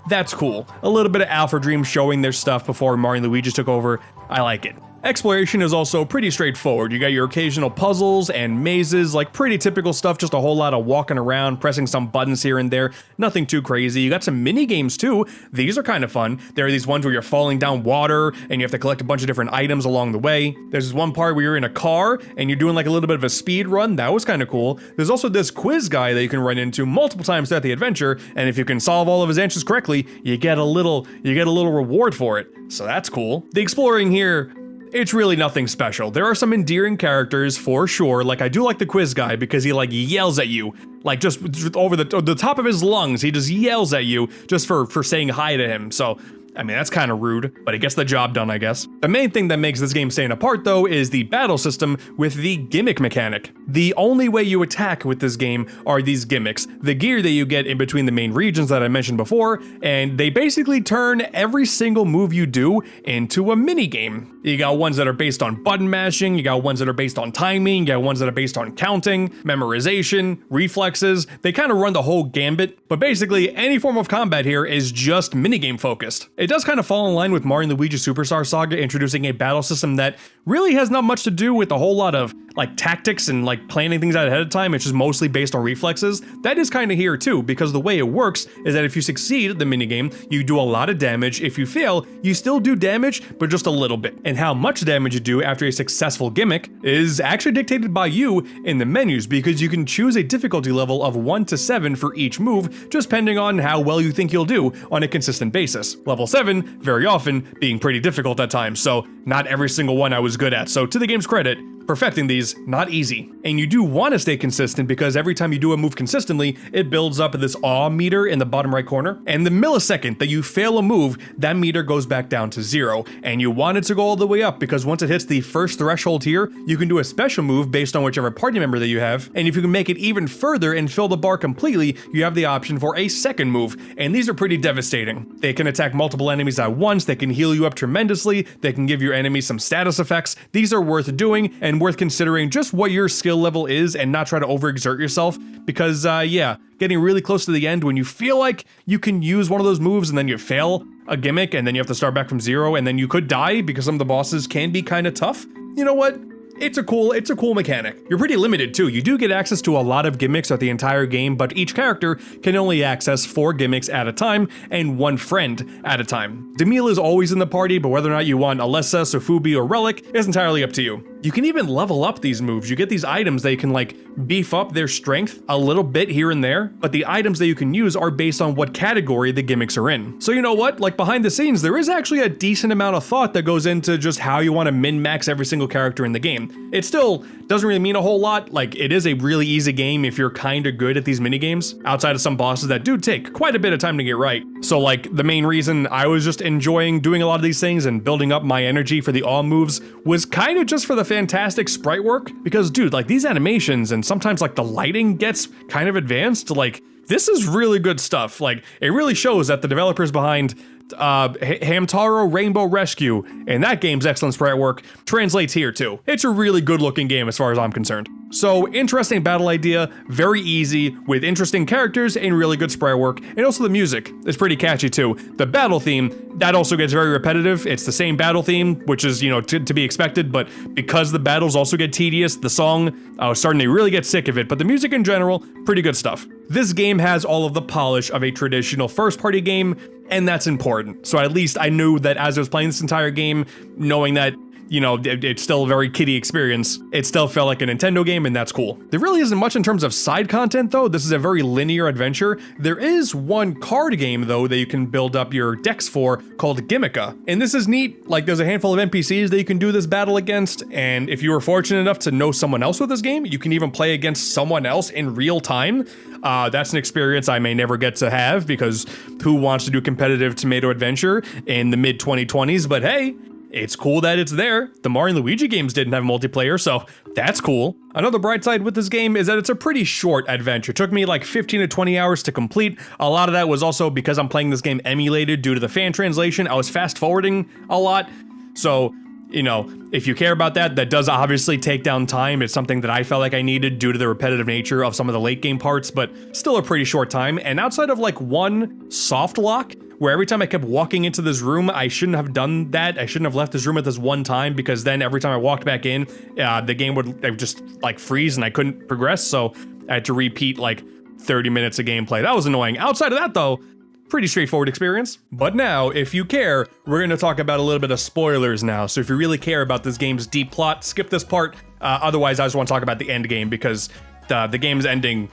that's cool. A little bit of AlphaDream showing their stuff before Mario Luigi took over. I like it. Exploration is also pretty straightforward. You got your occasional puzzles and mazes, like pretty typical stuff, just a whole lot of walking around, pressing some buttons here and there, nothing too crazy. You got some mini games too. These are kind of fun. There are these ones where you're falling down water and you have to collect a bunch of different items along the way. There's this one part where you're in a car and you're doing like a little bit of a speed run. That was kind of cool. There's also this quiz guy that you can run into multiple times throughout the adventure, and if you can solve all of his answers correctly, you get a little reward for it. So that's cool. The exploring here, it's really nothing special. There are some endearing characters for sure. Like I do like the quiz guy because he like yells at you, like just over the top of his lungs. He just yells at you just for saying hi to him. So I mean, that's kind of rude, but it gets the job done, I guess. The main thing that makes this game stand apart, though, is the battle system with the gimmick mechanic. The only way you attack with this game are these gimmicks, the gear that you get in between the main regions that I mentioned before, and they basically turn every single move you do into a mini game. You got ones that are based on button mashing, you got ones that are based on timing, you got ones that are based on counting, memorization, reflexes. They kind of run the whole gambit, but basically any form of combat here is just minigame focused. It does kind of fall in line with Mario Luigi Superstar Saga introducing a battle system that really has not much to do with a whole lot of like tactics and like planning things out ahead of time. It's just mostly based on reflexes. That is kind of here too, because the way it works is that if you succeed at the minigame, you do a lot of damage. If you fail, you still do damage, but just a little bit. And how much damage you do after a successful gimmick is actually dictated by you in the menus, because you can choose a difficulty level of 1 to 7 for each move, just depending on how well you think you'll do on a consistent basis. Level 7, very often, being pretty difficult at times, so not every single one I was good at. So to the game's credit, perfecting these, not easy. And you do want to stay consistent because every time you do a move consistently, it builds up this awe meter in the bottom right corner. And the millisecond that you fail a move, that meter goes back down to 0. And you want it to go all the way up because once it hits the first threshold here, you can do a special move based on whichever party member that you have. And if you can make it even further and fill the bar completely, you have the option for a second move. And these are pretty devastating. They can attack multiple enemies at once, they can heal you up tremendously, they can give your enemies some status effects. These are worth doing and worth considering just what your skill level is and not try to overexert yourself, because yeah, getting really close to the end when you feel like you can use one of those moves and then you fail a gimmick and then you have to start back from 0 and then you could die because some of the bosses can be kind of tough. You know what? It's a cool mechanic. You're pretty limited too. You do get access to a lot of gimmicks throughout the entire game, but each character can only access 4 gimmicks at a time and 1 friend at a time. Demille is always in the party, but whether or not you want Alessa, Sofubi, or Relic is entirely up to you. You can even level up these moves. You get these items that can like beef up their strength a little bit here and there, but the items that you can use are based on what category the gimmicks are in. So you know what? Like behind the scenes, there is actually a decent amount of thought that goes into just how you want to min-max every single character in the game. It still doesn't really mean a whole lot. Like it is a really easy game if you're kind of good at these mini games, outside of some bosses that do take quite a bit of time to get right. So like the main reason I was just enjoying doing a lot of these things and building up my energy for the awe moves was kind of just for the fantastic sprite work, because dude, like these animations and sometimes like the lighting gets kind of advanced. Like this is really good stuff. Like it really shows that the developers behind Hamtaro Rainbow Rescue and that game's excellent sprite work translates here too. It's a really good looking game as far as I'm concerned. So interesting battle idea, very easy, with interesting characters and really good sprite work, and also the music is pretty catchy too. The battle theme, that also gets very repetitive. It's the same battle theme, which is, you know, to be expected, but because the battles also get tedious, the song, I was starting to really get sick of it, but the music in general, pretty good stuff. This game has all of the polish of a traditional first-party game, and that's important. So at least I knew that as I was playing this entire game, knowing that, you know, it's still a very kiddie experience. It still felt like a Nintendo game, and that's cool. There really isn't much in terms of side content, though. This is a very linear adventure. There is one card game, though, that you can build up your decks for called Gimmica. And this is neat. Like, there's a handful of NPCs that you can do this battle against, and if you were fortunate enough to know someone else with this game, you can even play against someone else in real time. That's an experience I may never get to have, because who wants to do competitive tomato adventure in the mid-2020s? But hey, it's cool that it's there. The Mario Luigi games didn't have multiplayer, so that's cool. Another bright side with this game is that it's a pretty short adventure. It took me like 15 to 20 hours to complete. A lot of that was also because I'm playing this game emulated due to the fan translation. I was fast forwarding a lot. So, you know, if you care about that, that does obviously take down time. It's something that I felt like I needed due to the repetitive nature of some of the late game parts, but still a pretty short time. And outside of like one soft lock, where every time I kept walking into this room, I shouldn't have done that. I shouldn't have left this room at this one time, because then every time I walked back in, the game would just like freeze and I couldn't progress. So I had to repeat like 30 minutes of gameplay. That was annoying. Outside of that though, pretty straightforward experience. But now, if you care, we're going to talk about a little bit of spoilers now. So if you really care about this game's deep plot, skip this part. Otherwise, I just want to talk about the end game, because the game's ending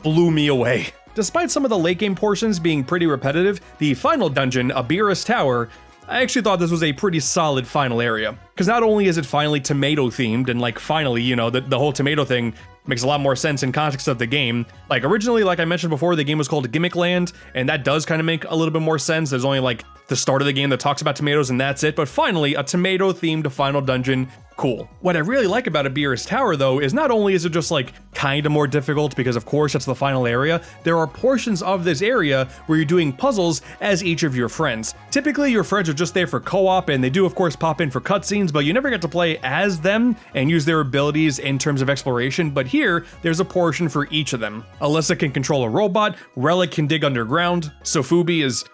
blew me away. Despite some of the late game portions being pretty repetitive, the final dungeon, Abira's Tower, I actually thought this was a pretty solid final area. Because not only is it finally tomato themed, and like finally, you know, the whole tomato thing makes a lot more sense in context of the game. Like originally, like I mentioned before, the game was called Gimmick Land, and that does kind of make a little bit more sense. There's only like the start of the game that talks about tomatoes and that's it, but finally a tomato themed final dungeon. Cool. What I really like about Abira's Tower though is not only is it just like kind of more difficult, because of course it's the final area, there are portions of this area where you're doing puzzles as each of your friends. Typically your friends are just there for co-op, and they do of course pop in for cutscenes, but you never get to play as them and use their abilities in terms of exploration. But here, there's a portion for each of them. Alyssa can control a robot, Relic can dig underground, Sofubi is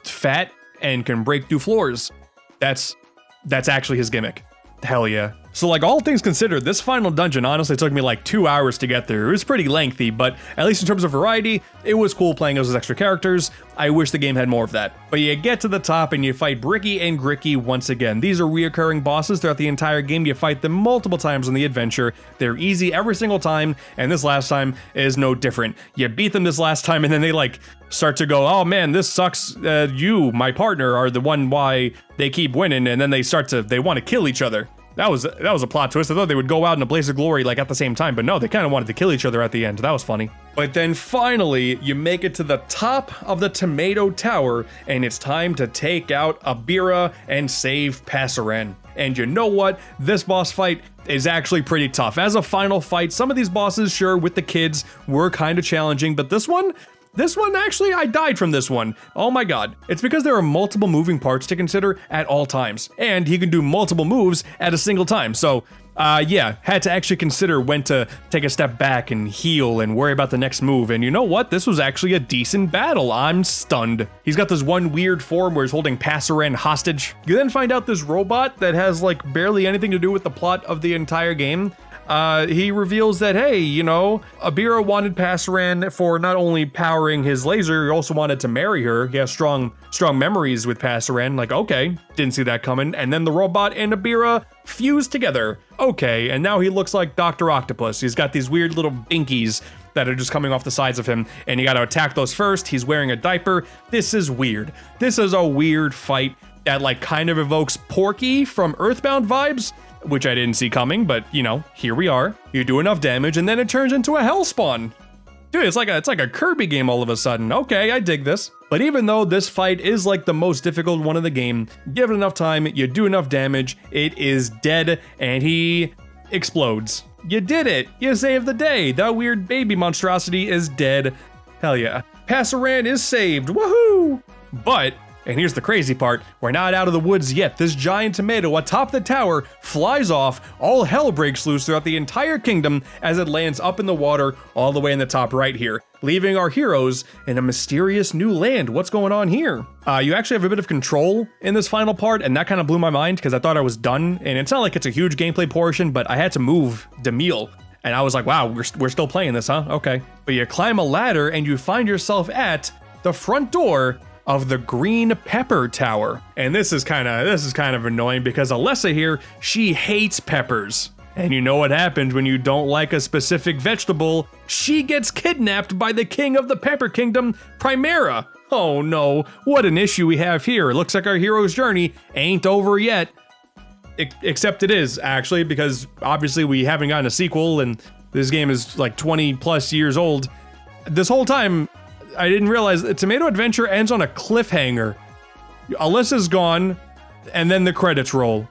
fat and can break through floors. That's actually his gimmick. Hell yeah. So like all things considered, this final dungeon honestly took me like 2 hours to get through. It was pretty lengthy, but at least in terms of variety, it was cool playing those extra characters. I wish the game had more of that. But you get to the top and you fight Bricky and Gricky once again. These are reoccurring bosses throughout the entire game. You fight them multiple times on the adventure. They're easy every single time, and this last time is no different. You beat them this last time and then they like start to go, oh man, this sucks. You, my partner, are the one why they keep winning, and then they want to kill each other. That was a plot twist. I thought they would go out in a blaze of glory like at the same time, but no, they kind of wanted to kill each other at the end. That was funny. But then finally, you make it to the top of the Tomato Tower, and it's time to take out Abira and save Passaran. And you know what? This boss fight is actually pretty tough. As a final fight, some of these bosses, sure, with the kids, were kind of challenging, but this one, actually, I died from this one. Oh my god. It's because there are multiple moving parts to consider at all times, and he can do multiple moves at a single time. So, yeah, had to actually consider when to take a step back and heal and worry about the next move. And you know what? This was actually a decent battle. I'm stunned. He's got this one weird form where he's holding Passaran hostage. You then find out this robot that has like barely anything to do with the plot of the entire game. He reveals that, hey, you know, Abira wanted Passaran for not only powering his laser, he also wanted to marry her. He has strong memories with Passaran. Like, okay, didn't see that coming. And then the robot and Abira fused together. Okay, and now he looks like Dr. Octopus. He's got these weird little binkies that are just coming off the sides of him, and you gotta attack those first. He's wearing a diaper. This is weird. This is a weird fight that like kind of evokes Porky from Earthbound vibes, which I didn't see coming, but you know, here we are. You do enough damage and then it turns into a Hellspawn. Dude, it's like a Kirby game all of a sudden. Okay, I dig this. But even though this fight is like the most difficult one in the game, give it enough time, you do enough damage, it is dead and he explodes. You did it! You saved the day! That weird baby monstrosity is dead. Hell yeah. Passaran is saved, woohoo! But And here's the crazy part, we're not out of the woods yet. This giant tomato atop the tower flies off, all hell breaks loose throughout the entire kingdom as it lands up in the water all the way in the top right here, leaving our heroes in a mysterious new land. What's going on here? You actually have a bit of control in this final part, and that kind of blew my mind because I thought I was done, and it's not like it's a huge gameplay portion, but I had to move Demille. And I was like, wow, we're still playing this, huh? Okay. But you climb a ladder and you find yourself at the front door of the Green Pepper Tower. And this is kind of annoying because Alessa here, she hates peppers. And you know what happens when you don't like a specific vegetable? She gets kidnapped by the king of the Pepper Kingdom, Primera. Oh no, what an issue we have here. It looks like our hero's journey ain't over yet. Except it is, actually, because obviously we haven't gotten a sequel and this game is like 20 plus years old. This whole time, I didn't realize that Tomato Adventure ends on a cliffhanger. Alessa's gone, and then the credits roll.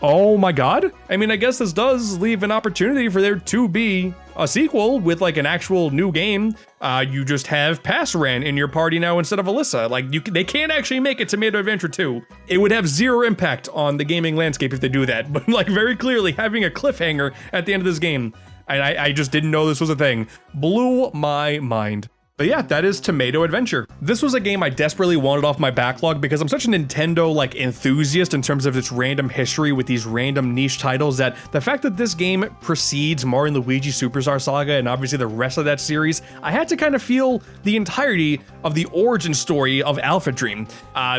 Oh my god. I mean, I guess this does leave an opportunity for there to be a sequel with like an actual new game. You just have Passaran in your party now instead of Alessa. Like, they can't actually make it Tomato Adventure 2. It would have zero impact on the gaming landscape if they do that. But like, very clearly having a cliffhanger at the end of this game, and I just didn't know this was a thing, blew my mind. But yeah, that is Tomato Adventure. This was a game I desperately wanted off my backlog because I'm such a Nintendo like enthusiast in terms of its random history with these random niche titles that the fact that this game precedes Mario Luigi Superstar Saga and obviously the rest of that series, I had to kind of feel the entirety of the origin story of AlphaDream.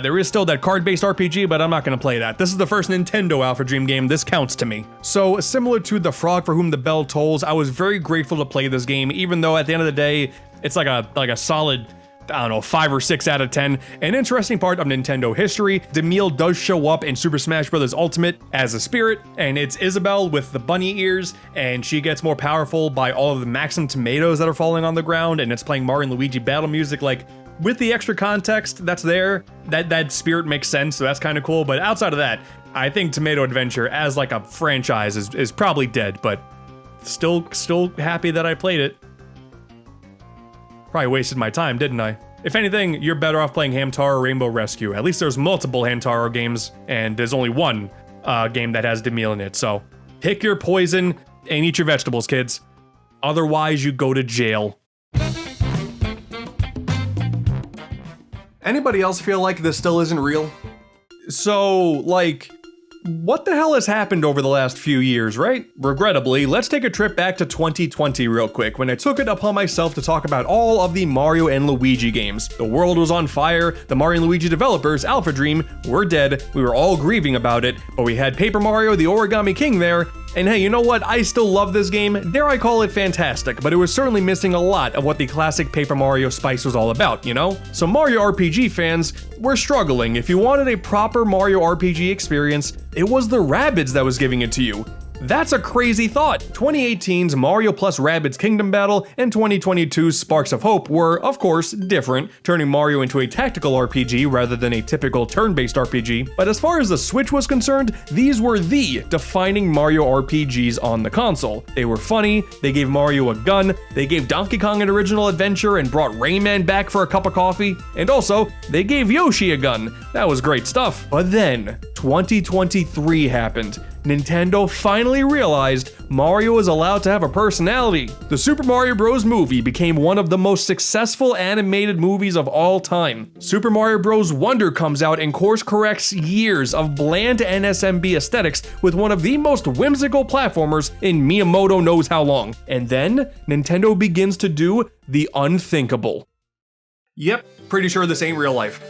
There is still that card-based RPG, but I'm not gonna play that. This is the first Nintendo AlphaDream game. This counts to me. So similar to The Frog for Whom the Bell Tolls, I was very grateful to play this game, even though at the end of the day, it's like a solid, I don't know, 5 or 6 out of 10. An interesting part of Nintendo history, Demille does show up in Super Smash Bros. Ultimate as a spirit, and it's Isabelle with the bunny ears, and she gets more powerful by all of the Maxim tomatoes that are falling on the ground, and it's playing Mario and Luigi battle music. Like, with the extra context that's there, that spirit makes sense, so that's kind of cool. But outside of that, I think Tomato Adventure as like a franchise is probably dead, but still happy that I played it. Probably wasted my time, didn't I? If anything, you're better off playing Hamtaro Rainbow Rescue. At least there's multiple Hamtaro games, and there's only one game that has Demille in it. So pick your poison and eat your vegetables, kids. Otherwise, you go to jail. Anybody else feel like this still isn't real? So, like, what the hell has happened over the last few years, right? Regrettably, let's take a trip back to 2020 real quick, when I took it upon myself to talk about all of the Mario and Luigi games. The world was on fire, the Mario and Luigi developers, AlphaDream, were dead, we were all grieving about it, but we had Paper Mario the Origami King there, and hey, you know what? I still love this game, dare I call it fantastic, but it was certainly missing a lot of what the classic Paper Mario spice was all about, you know? So Mario RPG fans, we're struggling. If you wanted a proper Mario RPG experience, it was the Rabbids that was giving it to you. That's a crazy thought. 2018's Mario plus Rabbids Kingdom Battle and 2022's Sparks of Hope were, of course, different, turning Mario into a tactical RPG rather than a typical turn-based RPG. But as far as the Switch was concerned, these were the defining Mario RPGs on the console. They were funny, they gave Mario a gun, they gave Donkey Kong an original adventure and brought Rayman back for a cup of coffee, and also, they gave Yoshi a gun. That was great stuff. But then, 2023 happened. Nintendo finally realized Mario is allowed to have a personality. The Super Mario Bros. Movie became one of the most successful animated movies of all time. Super Mario Bros. Wonder comes out and course corrects years of bland NSMB aesthetics with one of the most whimsical platformers in Miyamoto knows how long. And then, Nintendo begins to do the unthinkable. Yep, pretty sure this ain't real life.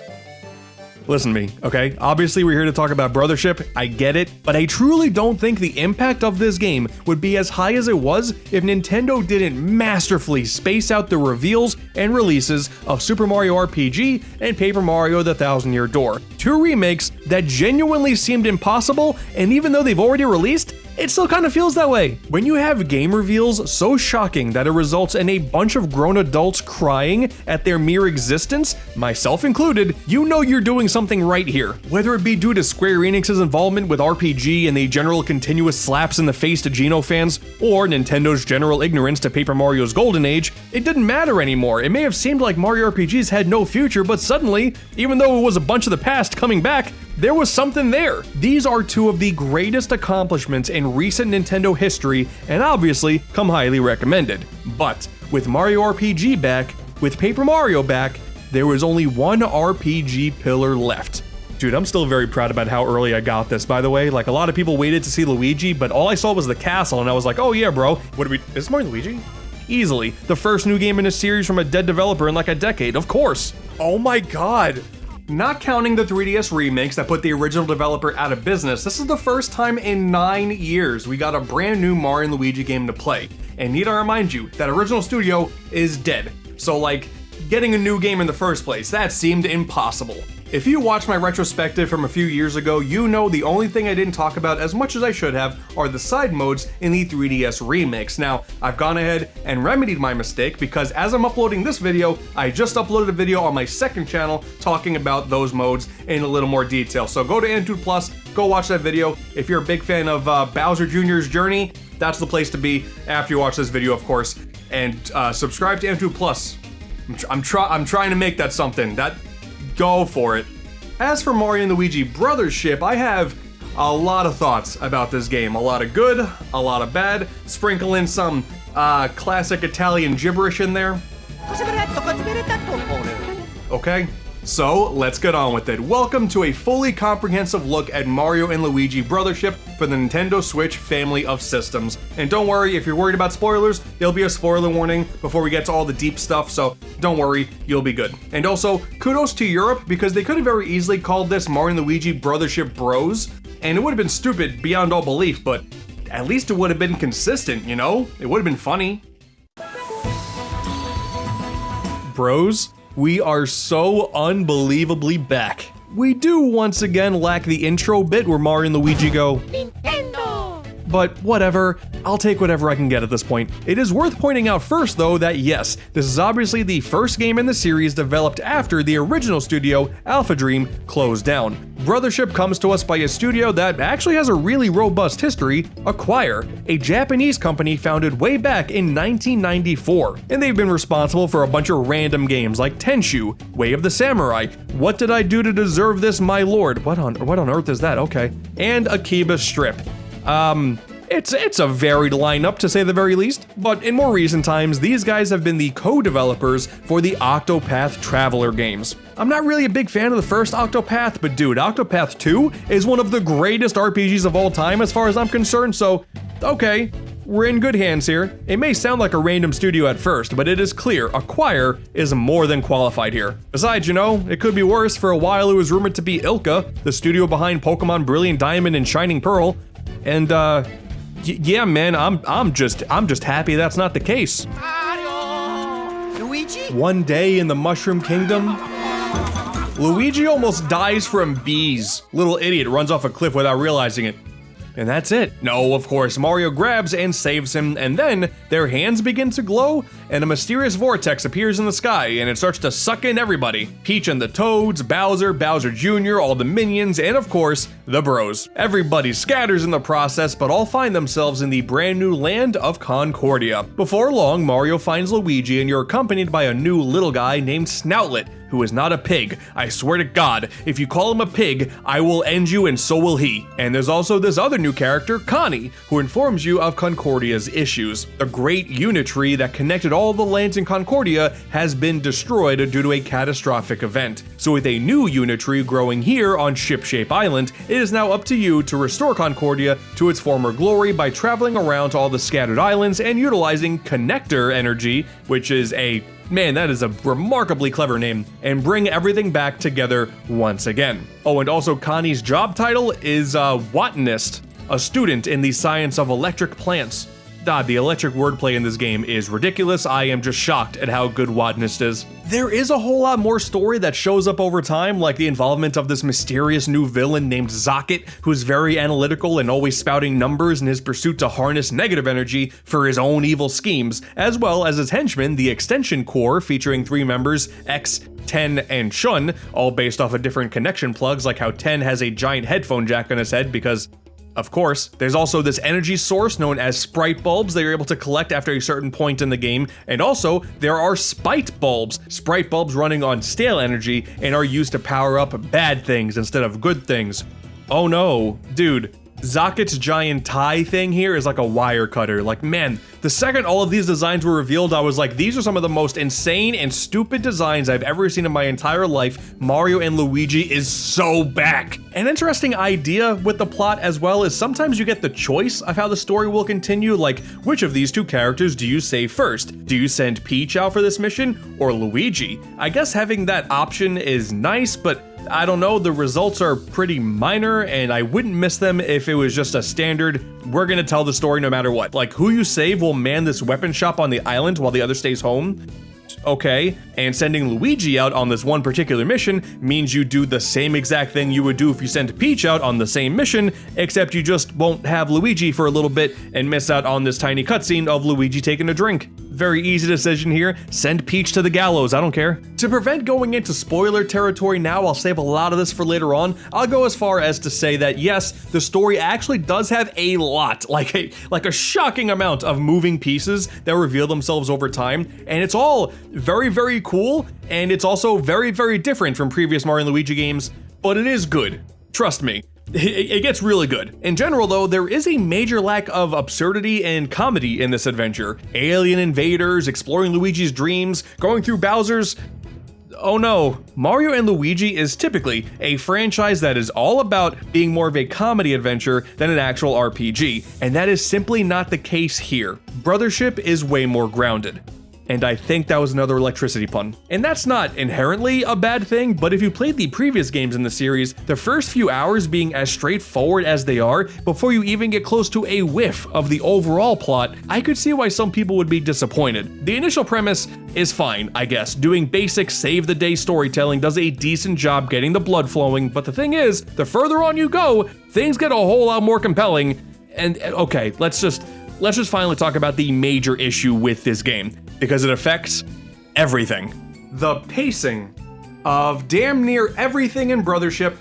Listen to me, okay? Obviously we're here to talk about Brothership, I get it, but I truly don't think the impact of this game would be as high as it was if Nintendo didn't masterfully space out the reveals and releases of Super Mario RPG and Paper Mario the Thousand Year Door. Two remakes that genuinely seemed impossible, and even though they've already released, it still kind of feels that way. When you have game reveals so shocking that it results in a bunch of grown adults crying at their mere existence, myself included, you know you're doing something right here. Whether it be due to Square Enix's involvement with RPG and the general continuous slaps in the face to Geno fans, or Nintendo's general ignorance to Paper Mario's golden age, it didn't matter anymore. It may have seemed like Mario RPGs had no future, but suddenly, even though it was a bunch of the past coming back, there was something there. These are two of the greatest accomplishments in recent Nintendo history, and obviously come highly recommended. But with Mario RPG back, with Paper Mario back, there was only one RPG pillar left. Dude, I'm still very proud about how early I got this, by the way. Like, a lot of people waited to see Luigi, but all I saw was the castle, and I was like, oh yeah, bro. Is this Mario Luigi? Easily. The first new game in a series from a dead developer in like a decade, of course. Oh my god. Not counting the 3DS remakes that put the original developer out of business, this is the first time in 9 years we got a brand new Mario & Luigi game to play. And need I remind you, that original studio is dead. So like, getting a new game in the first place, that seemed impossible. If you watched my retrospective from a few years ago, you know the only thing I didn't talk about as much as I should have are the side modes in the 3DS remakes. Now, I've gone ahead and remedied my mistake because as I'm uploading this video, I just uploaded a video on my second channel talking about those modes in a little more detail. So go to AntDude Plus, go watch that video. If you're a big fan of Bowser Jr.'s journey, that's the place to be after you watch this video, of course. And subscribe to AntDude Plus. I'm trying to make that something. Go for it. As for Mario & Luigi Brothership, I have a lot of thoughts about this game. A lot of good, a lot of bad. Sprinkle in some classic Italian gibberish in there. Okay, so let's get on with it. Welcome to a fully comprehensive look at Mario & Luigi Brothership for the Nintendo Switch family of systems. And don't worry, if you're worried about spoilers, there'll be a spoiler warning before we get to all the deep stuff, so don't worry, you'll be good. And also, kudos to Europe, because they could have very easily called this Mario & Luigi Brothership Bros, and it would have been stupid beyond all belief, but at least it would have been consistent, you know? It would have been funny. Bros, we are so unbelievably back. We do once again lack the intro bit where Mario and Luigi go, Nintendo! But whatever, I'll take whatever I can get at this point. It is worth pointing out first though that yes, this is obviously the first game in the series developed after the original studio, AlphaDream, closed down. Brothership comes to us by a studio that actually has a really robust history, Acquire, a Japanese company founded way back in 1994. And they've been responsible for a bunch of random games like Tenchu, Way of the Samurai, What Did I Do to Deserve This, My Lord? What on earth is that? Okay. And Akiba Strip. It's a varied lineup to say the very least, but in more recent times, these guys have been the co-developers for the Octopath Traveler games. I'm not really a big fan of the first Octopath, but dude, Octopath 2 is one of the greatest RPGs of all time as far as I'm concerned, so okay, we're in good hands here. It may sound like a random studio at first, but it is clear Acquire is more than qualified here. Besides, you know, it could be worse. For a while it was rumored to be Ilka, the studio behind Pokemon Brilliant Diamond and Shining Pearl, and yeah, man, I'm just happy that's not the case. Mario! Luigi? One day in the Mushroom Kingdom, Luigi almost dies from bees. Little idiot runs off a cliff without realizing it. And that's it. No, of course, Mario grabs and saves him, and then their hands begin to glow, and a mysterious vortex appears in the sky, and it starts to suck in everybody. Peach and the Toads, Bowser, Bowser Jr., all the Minions, and of course, the Bros. Everybody scatters in the process, but all find themselves in the brand new land of Concordia. Before long, Mario finds Luigi, and you're accompanied by a new little guy named Snoutlet, who is not a pig. I swear to God, if you call him a pig, I will end you and so will he. And there's also this other new character, Connie, who informs you of Concordia's issues. The great Unitree that connected all the lands in Concordia has been destroyed due to a catastrophic event. So with a new Unitree growing here on Shipshape Island, it is now up to you to restore Concordia to its former glory by traveling around to all the scattered islands and utilizing Connector energy, which is man, that is a remarkably clever name, and bring everything back together once again. Oh, and also Connie's job title is Botanist, a student in the science of electric plants. the electric wordplay in this game is ridiculous. I am just shocked at how good Wackiest is. There is a whole lot more story that shows up over time, like the involvement of this mysterious new villain named Zocket, who's very analytical and always spouting numbers in his pursuit to harness negative energy for his own evil schemes, as well as his henchman, the Extension Core, featuring 3 members, X, 10, and Shun, all based off of different connection plugs, like how 10 has a giant headphone jack on his head because, of course. There's also this energy source known as sprite bulbs that you're able to collect after a certain point in the game, and also there are spite bulbs, sprite bulbs running on stale energy and are used to power up bad things instead of good things. Oh no, dude. Zocket's giant tie thing here is like a wire cutter. Like, man, the second all of these designs were revealed, I was like, these are some of the most insane and stupid designs I've ever seen in my entire life. Mario and Luigi is so back. An interesting idea with the plot as well is sometimes you get the choice of how the story will continue, like which of these 2 characters do you save first? Do you send Peach out for this mission or Luigi? I guess having that option is nice, but I don't know, the results are pretty minor, and I wouldn't miss them if it was just a standard, we're gonna tell the story no matter what. Like, who you save will man this weapon shop on the island while the other stays home. Okay, and sending Luigi out on this one particular mission means you do the same exact thing you would do if you sent Peach out on the same mission, except you just won't have Luigi for a little bit and miss out on this tiny cutscene of Luigi taking a drink. Very easy decision here, send Peach to the gallows, I don't care. To prevent going into spoiler territory now, I'll save a lot of this for later on. I'll go as far as to say that yes, the story actually does have a lot, like a shocking amount of moving pieces that reveal themselves over time, and it's all very, very cool, and it's also very, very different from previous Mario and Luigi games, but it is good. Trust me. It gets really good. In general though, there is a major lack of absurdity and comedy in this adventure. Alien invaders, exploring Luigi's dreams, going through Bowser's... Oh no, Mario and Luigi is typically a franchise that is all about being more of a comedy adventure than an actual RPG, and that is simply not the case here. Brothership is way more grounded. And I think that was another electricity pun. And that's not inherently a bad thing, but if you played the previous games in the series, the first few hours being as straightforward as they are, before you even get close to a whiff of the overall plot, I could see why some people would be disappointed. The initial premise is fine, I guess. Doing basic save-the-day storytelling does a decent job getting the blood flowing, but the thing is, the further on you go, things get a whole lot more compelling. And okay, let's just finally talk about the major issue with this game, because it affects everything. The pacing of damn near everything in Brothership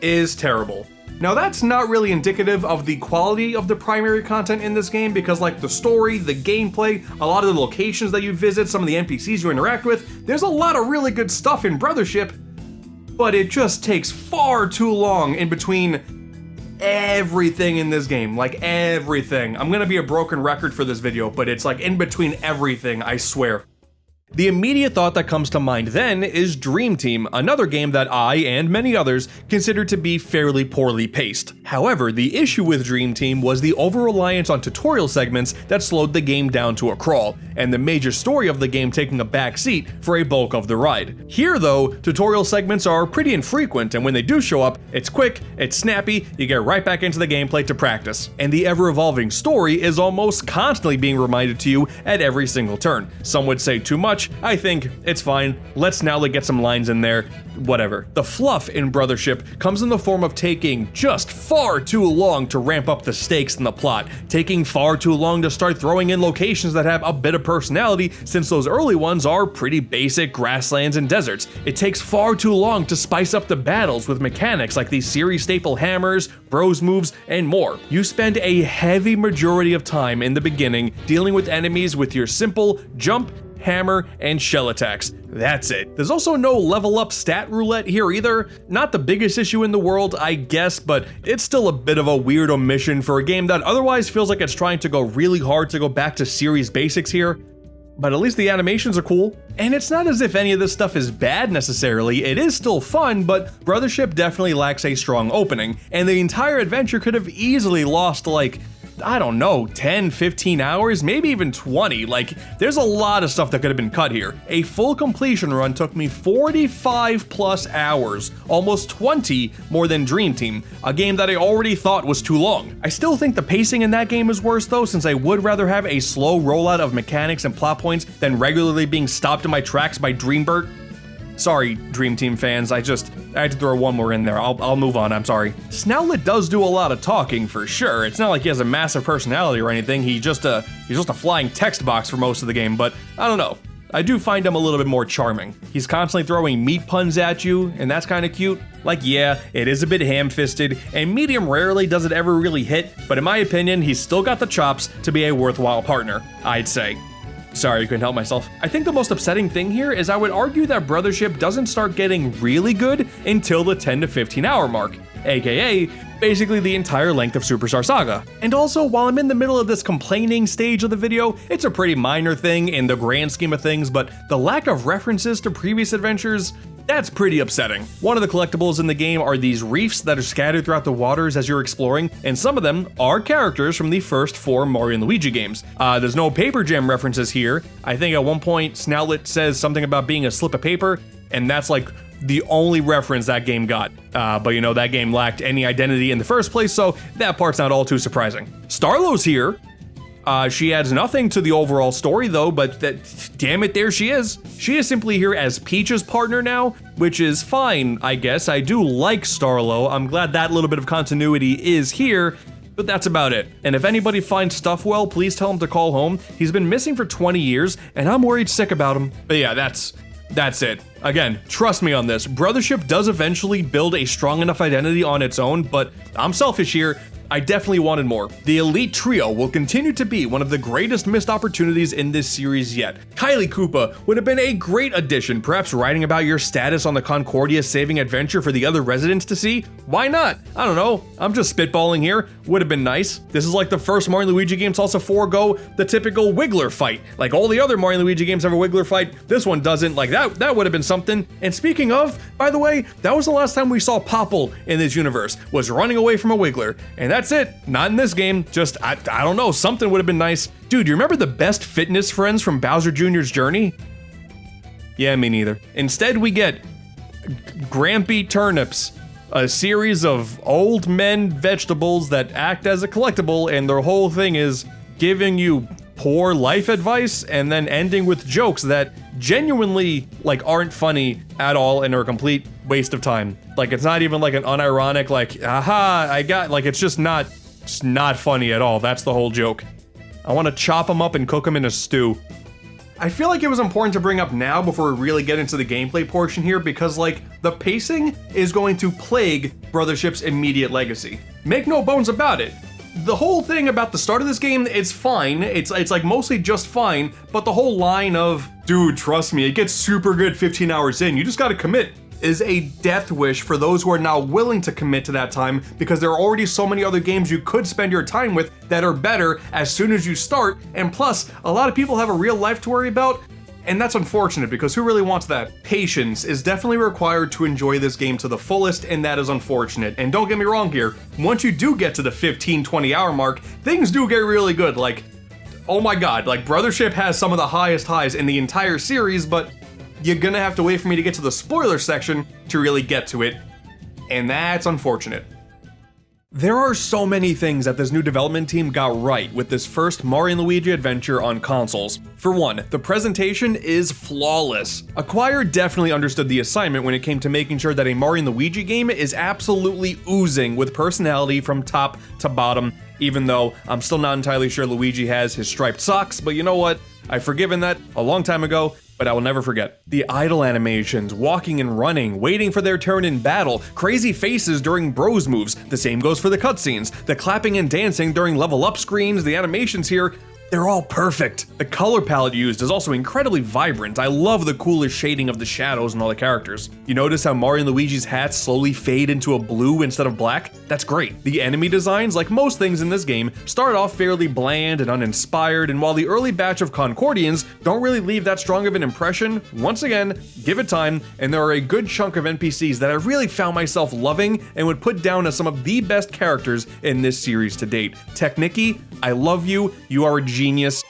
is terrible. Now that's not really indicative of the quality of the primary content in this game, because like the story, the gameplay, a lot of the locations that you visit, some of the NPCs you interact with, there's a lot of really good stuff in Brothership, but it just takes far too long in between everything in this game, like everything. I'm gonna be a broken record for this video, but it's like in between everything, I swear. The immediate thought that comes to mind then is Dream Team, another game that I and many others consider to be fairly poorly paced. However, the issue with Dream Team was the over-reliance on tutorial segments that slowed the game down to a crawl, and the major story of the game taking a back seat for a bulk of the ride. Here though, tutorial segments are pretty infrequent, and when they do show up, it's quick, it's snappy, you get right back into the gameplay to practice. And the ever-evolving story is almost constantly being reminded to you at every single turn. Some would say too much, I think it's fine. Let's now get some lines in there, whatever. The fluff in Brothership comes in the form of taking just far too long to ramp up the stakes in the plot, taking far too long to start throwing in locations that have a bit of personality, since those early ones are pretty basic grasslands and deserts. It takes far too long to spice up the battles with mechanics like these series staple hammers, bros moves, and more. You spend a heavy majority of time in the beginning dealing with enemies with your simple jump, hammer, and shell attacks. That's it. There's also no level up stat roulette here either. Not the biggest issue in the world, I guess, but it's still a bit of a weird omission for a game that otherwise feels like it's trying to go really hard to go back to series basics here. But at least the animations are cool. And it's not as if any of this stuff is bad necessarily, it is still fun, but Brothership definitely lacks a strong opening, and the entire adventure could have easily lost like I don't know, 10, 15 hours, maybe even 20. Like, there's a lot of stuff that could have been cut here. A full completion run took me 45 plus hours, almost 20 more than Dream Team, a game that I already thought was too long. I still think the pacing in that game is worse though, since I would rather have a slow rollout of mechanics and plot points than regularly being stopped in my tracks by Dreambert. Sorry, Dream Team fans, I had to throw one more in there. I'll move on, I'm sorry. Snoutlet does do a lot of talking for sure. It's not like he has a massive personality or anything. He's just a flying text box for most of the game, but I don't know. I do find him a little bit more charming. He's constantly throwing meat puns at you, and that's kind of cute. Like, yeah, it is a bit ham-fisted, and medium rarely does it ever really hit, but in my opinion, he's still got the chops to be a worthwhile partner, I'd say. Sorry, I couldn't help myself. I think the most upsetting thing here is I would argue that Brothership doesn't start getting really good until the 10 to 15 hour mark, aka basically the entire length of Superstar Saga. And also, while I'm in the middle of this complaining stage of the video, it's a pretty minor thing in the grand scheme of things, but the lack of references to previous adventures, that's pretty upsetting. One of the collectibles in the game are these reefs that are scattered throughout the waters as you're exploring, and some of them are characters from the first 4 Mario and Luigi games. There's no Paper Jam references here. I think at one point Snoutlet says something about being a slip of paper, and that's like the only reference that game got. But you know, that game lacked any identity in the first place, so that part's not all too surprising. Starlow's here. She adds nothing to the overall story though, but damn it, there she is. She is simply here as Peach's partner now, which is fine, I guess. I do like Starlow. I'm glad that little bit of continuity is here, but that's about it. And if anybody finds Stuffwell, please tell him to call home. He's been missing for 20 years, and I'm worried sick about him. But yeah, that's it. Again, trust me on this. Brothership does eventually build a strong enough identity on its own, but I'm selfish here. I definitely wanted more. The Elite Trio will continue to be one of the greatest missed opportunities in this series yet. Kylie Koopa would have been a great addition, perhaps writing about your status on the Concordia saving adventure for the other residents to see. Why not? I don't know. I'm just spitballing here. Would have been nice. This is like the first Mario and Luigi game to also forego the typical Wiggler fight. Like all the other Mario and Luigi games have a Wiggler fight. This one doesn't. Like that would have been something. And speaking of, by the way, that was the last time we saw Popple in this universe, was running away from a Wiggler. And that's it. Not in this game. Just, I don't know, something would have been nice. Dude, you remember the best fitness friends from Bowser Jr.'s Journey? Yeah, me neither. Instead, we get Grampy Turnips, a series of old men vegetables that act as a collectible, and their whole thing is giving you poor life advice and then ending with jokes that genuinely like aren't funny at all and are a complete waste of time. Like, it's not even like an unironic like, aha, I got, like, it's just not funny at all. That's the whole joke. I want to chop them up and cook them in a stew. I feel like it was important to bring up now before we really get into the gameplay portion here, because like the pacing is going to plague Brothership's immediate legacy. Make no bones about it. The whole thing about the start of this game, it's fine. It's like mostly just fine, but the whole line of, dude, trust me, it gets super good 15 hours in, you just gotta commit, is a death wish for those who are now willing to commit to that time, because there are already so many other games you could spend your time with that are better as soon as you start, and plus, a lot of people have a real life to worry about, and that's unfortunate because who really wants that? Patience is definitely required to enjoy this game to the fullest, and that is unfortunate. And don't get me wrong here, once you do get to the 15-20 hour mark, things do get really good. Like, oh my god, like Brothership has some of the highest highs in the entire series, but you're gonna have to wait for me to get to the spoiler section to really get to it, and that's unfortunate. There are so many things that this new development team got right with this first Mario & Luigi adventure on consoles. For one, the presentation is flawless. Acquire definitely understood the assignment when it came to making sure that a Mario & Luigi game is absolutely oozing with personality from top to bottom, even though I'm still not entirely sure Luigi has his striped socks, but you know what? I've forgiven that a long time ago, but I will never forget. The idle animations, walking and running, waiting for their turn in battle, crazy faces during bros moves, the same goes for the cutscenes, the clapping and dancing during level up screens, the animations here, They're all perfect. The color palette used is also incredibly vibrant. I love the coolest shading of the shadows and all the characters. You notice how Mario and Luigi's hats slowly fade into a blue instead of black? That's great. The enemy designs, like most things in this game, start off fairly bland and uninspired, and while the early batch of Concordians don't really leave that strong of an impression, once again, give it time, and there are a good chunk of NPCs that I really found myself loving and would put down as some of the best characters in this series to date. Technicky, I love you. You are a genius.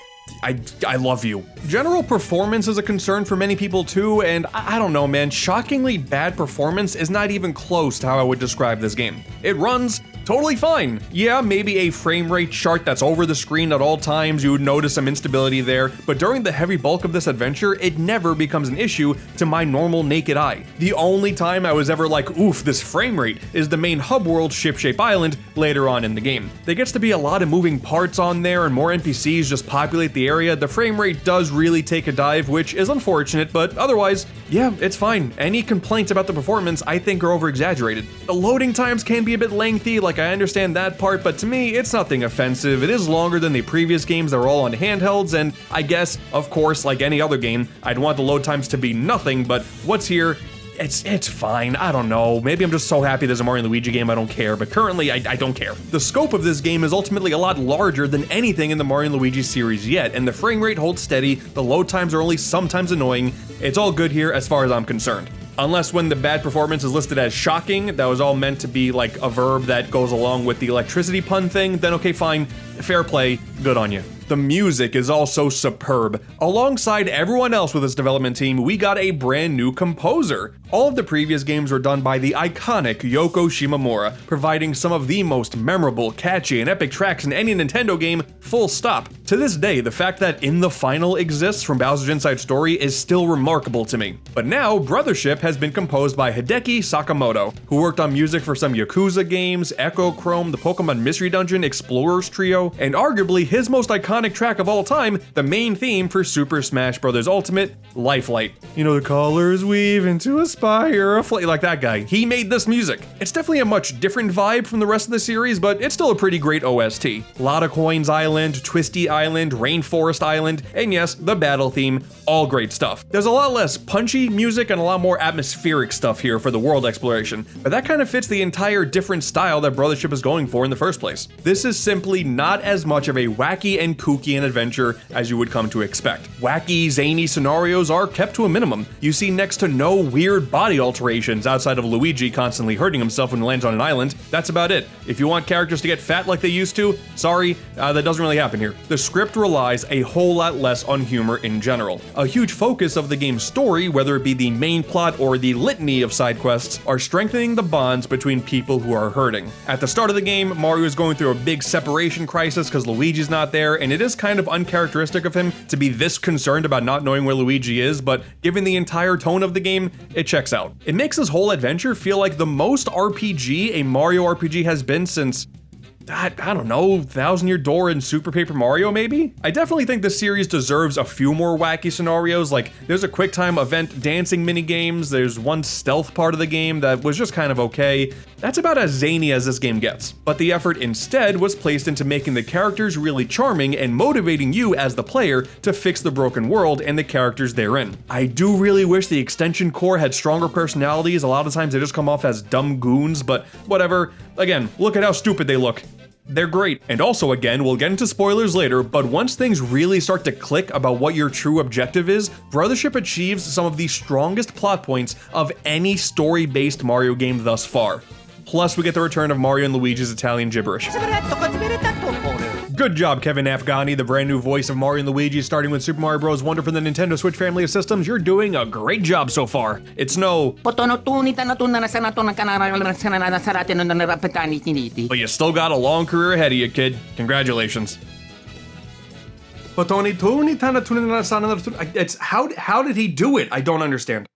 I love you. General performance is a concern for many people too, and I don't know, man, shockingly bad performance is not even close to how I would describe this game. It runs totally fine. Yeah, maybe a frame rate chart that's over the screen at all times, you would notice some instability there, but during the heavy bulk of this adventure, it never becomes an issue to my normal naked eye. The only time I was ever like, oof, this frame rate, is the main hub world, Shipshape Island, later on in the game. There gets to be a lot of moving parts on there and more NPCs just populate the area. The frame rate does really take a dive, which is unfortunate, but otherwise, yeah, it's fine. Any complaints about the performance I think are over-exaggerated. The loading times can be a bit lengthy, like I understand that part, but to me, it's nothing offensive. It is longer than the previous games that were all on handhelds, and I guess, of course, like any other game, I'd want the load times to be nothing, but what's here, it's fine. I don't know. Maybe I'm just so happy there's a Mario and Luigi game I don't care, but currently I don't care. The scope of this game is ultimately a lot larger than anything in the Mario and Luigi series yet, and the frame rate holds steady, the load times are only sometimes annoying. It's all good here as far as I'm concerned. Unless when the bad performance is listed as shocking, that was all meant to be like a verb that goes along with the electricity pun thing, then okay, fine, fair play, good on you. The music is also superb. Alongside everyone else with this development team, we got a brand new composer. All of the previous games were done by the iconic Yoko Shimomura, providing some of the most memorable, catchy, and epic tracks in any Nintendo game, full stop. To this day, the fact that In the Final exists from Bowser's Inside Story is still remarkable to me. But now, Brothership has been composed by Hideki Sakamoto, who worked on music for some Yakuza games, Echo Chrome, the Pokemon Mystery Dungeon, Explorers Trio, and arguably his most iconic track of all time, the main theme for Super Smash Bros. Ultimate, Lifelight. You know, the colors weave into a spire, like that guy. He made this music. It's definitely a much different vibe from the rest of the series, but it's still a pretty great OST. Lotta Coins Island, Twisty Island, Rainforest Island, and yes, the battle theme, all great stuff. There's a lot less punchy music and a lot more atmospheric stuff here for the world exploration, but that kind of fits the entire different style that Brothership is going for in the first place. This is simply not as much of a wacky and kooky an adventure as you would come to expect. Wacky, zany scenarios are kept to a minimum. You see next to no weird body alterations outside of Luigi constantly hurting himself when he lands on an island. That's about it. If you want characters to get fat like they used to, sorry, that doesn't really happen here. The script relies a whole lot less on humor in general. A huge focus of the game's story, whether it be the main plot or the litany of side quests, are strengthening the bonds between people who are hurting. At the start of the game, Mario is going through a big separation crisis because Luigi's not there, and it is kind of uncharacteristic of him to be this concerned about not knowing where Luigi is, but given the entire tone of the game, it checks out. It makes this whole adventure feel like the most RPG a Mario RPG has been since, I don't know, Thousand Year Door and Super Paper Mario maybe? I definitely think this series deserves a few more wacky scenarios, like there's a quick time event dancing minigames, there's one stealth part of the game that was just kind of okay. That's about as zany as this game gets. But the effort instead was placed into making the characters really charming and motivating you as the player to fix the broken world and the characters therein. I do really wish the extension core had stronger personalities. A lot of times they just come off as dumb goons, but whatever. Again, look at how stupid they look. They're great. And also, again, we'll get into spoilers later, but once things really start to click about what your true objective is, Brothership achieves some of the strongest plot points of any story-based Mario game thus far. Plus, we get the return of Mario and Luigi's Italian gibberish. Good job, Kevin Afghani, the brand new voice of Mario and Luigi, starting with Super Mario Bros. Wonder for the Nintendo Switch family of systems. You're doing a great job so far. It's no... But you still got a long career ahead of you, kid. Congratulations. It's how did he do it? I don't understand.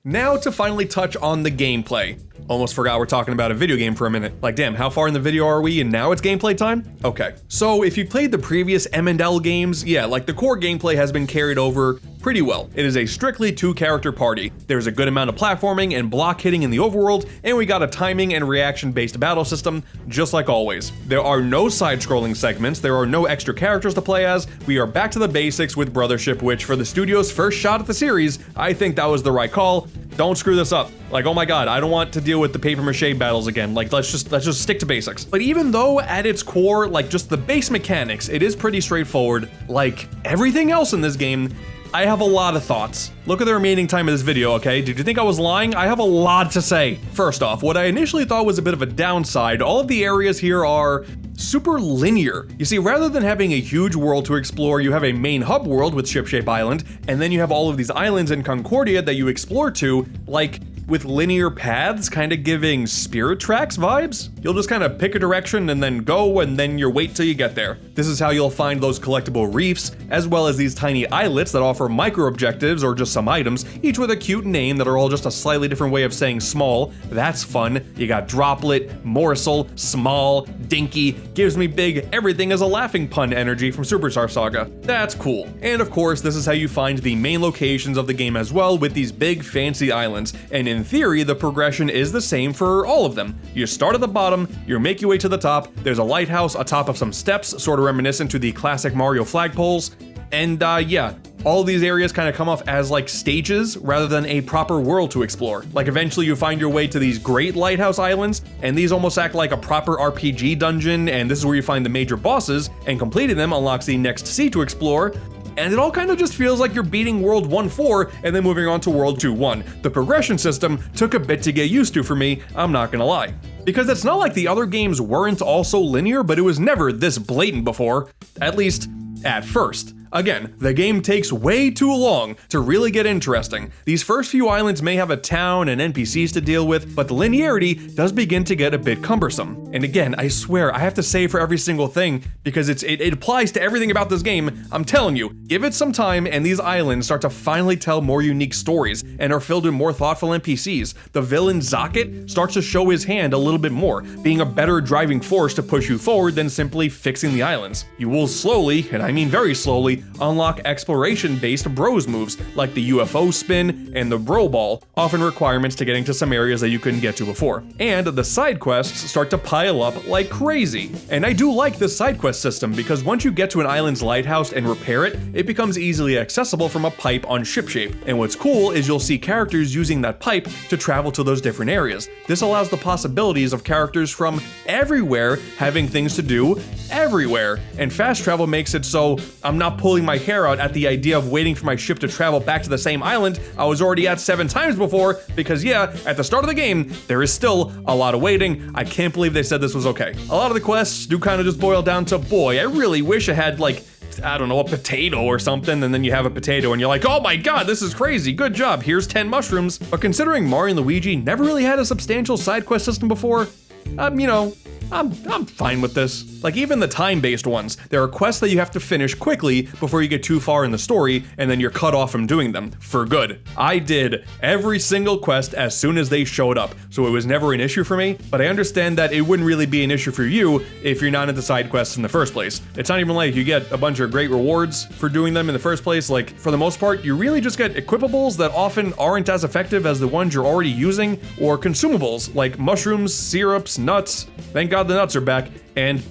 Now to finally touch on the gameplay. Almost forgot we're talking about a video game for a minute. Like, damn, how far in the video are we and now it's gameplay time? Okay. So if you played the previous M&L games, yeah, like the core gameplay has been carried over pretty well. It is a strictly 2-character party. There's a good amount of platforming and block hitting in the overworld, and we got a timing and reaction-based battle system, just like always. There are no side-scrolling segments, there are no extra characters to play as, we are back to the basics with Brothership, which for the studio's first shot at the series, I think that was the right call. Don't screw this up. Like, oh my god, I don't want to deal with the paper mache battles again. Like, let's just stick to basics. But even though at its core, like just the base mechanics, it is pretty straightforward, like everything else in this game, I have a lot of thoughts. Look at the remaining time of this video, okay? Did you think I was lying? I have a lot to say. First off, what I initially thought was a bit of a downside, all of the areas here are super linear. You see, rather than having a huge world to explore, you have a main hub world with Shipshape Island, and then you have all of these islands in Concordia that you explore to, like, with linear paths, kind of giving Spirit Tracks vibes. You'll just kind of pick a direction and then go, and then you wait till you get there. This is how you'll find those collectible reefs, as well as these tiny islets that offer micro objectives or just some items, each with a cute name that are all just a slightly different way of saying small. That's fun. You got Droplet, Morsel, Small, Dinky, gives me big, everything is a laughing pun energy from Superstar Saga. That's cool. And of course, this is how you find the main locations of the game as well, with these big fancy islands. And in theory, the progression is the same for all of them. You start at the bottom, you make your way to the top, there's a lighthouse atop of some steps, sort of reminiscent to the classic Mario flagpoles, and yeah, all of these areas kind of come off as like stages rather than a proper world to explore. Like eventually you find your way to these great lighthouse islands, and these almost act like a proper RPG dungeon, and this is where you find the major bosses, and completing them unlocks the next sea to explore. And it all kind of just feels like you're beating World 1.4 and then moving on to World 2.1. The progression system took a bit to get used to for me, I'm not gonna lie. Because it's not like the other games weren't also linear, but it was never this blatant before, at least at first. Again, the game takes way too long to really get interesting. These first few islands may have a town and NPCs to deal with, but the linearity does begin to get a bit cumbersome. And again, I swear, I have to say for every single thing, because it applies to everything about this game. I'm telling you, give it some time and these islands start to finally tell more unique stories and are filled with more thoughtful NPCs. The villain Zocket starts to show his hand a little bit more, being a better driving force to push you forward than simply fixing the islands. You will slowly, and I mean very slowly, unlock exploration-based bros moves like the UFO spin and the bro ball, often requirements to getting to some areas that you couldn't get to before. And the side quests start to pile up like crazy. And I do like this side quest system because once you get to an island's lighthouse and repair it, it becomes easily accessible from a pipe on Shipshape. And what's cool is you'll see characters using that pipe to travel to those different areas. This allows the possibilities of characters from everywhere having things to do everywhere. And fast travel makes it so I'm not pulling my hair out at the idea of waiting for my ship to travel back to the same island I was already at 7 times before, because yeah, at the start of the game, there is still a lot of waiting. I can't believe they said this was okay. A lot of the quests do kind of just boil down to, boy, I really wish I had like, I don't know, a potato or something, and then you have a potato and you're like, oh my god, this is crazy, good job, here's 10 mushrooms. But considering Mario and Luigi never really had a substantial side quest system before, you know, I'm fine with this. Like even the time-based ones, there are quests that you have to finish quickly before you get too far in the story, and then you're cut off from doing them, for good. I did every single quest as soon as they showed up, so it was never an issue for me, but I understand that it wouldn't really be an issue for you if you're not into side quests in the first place. It's not even like you get a bunch of great rewards for doing them in the first place. Like, for the most part, you really just get equipables that often aren't as effective as the ones you're already using, or consumables, like mushrooms, syrups, nuts. Thank God the nuts are back, and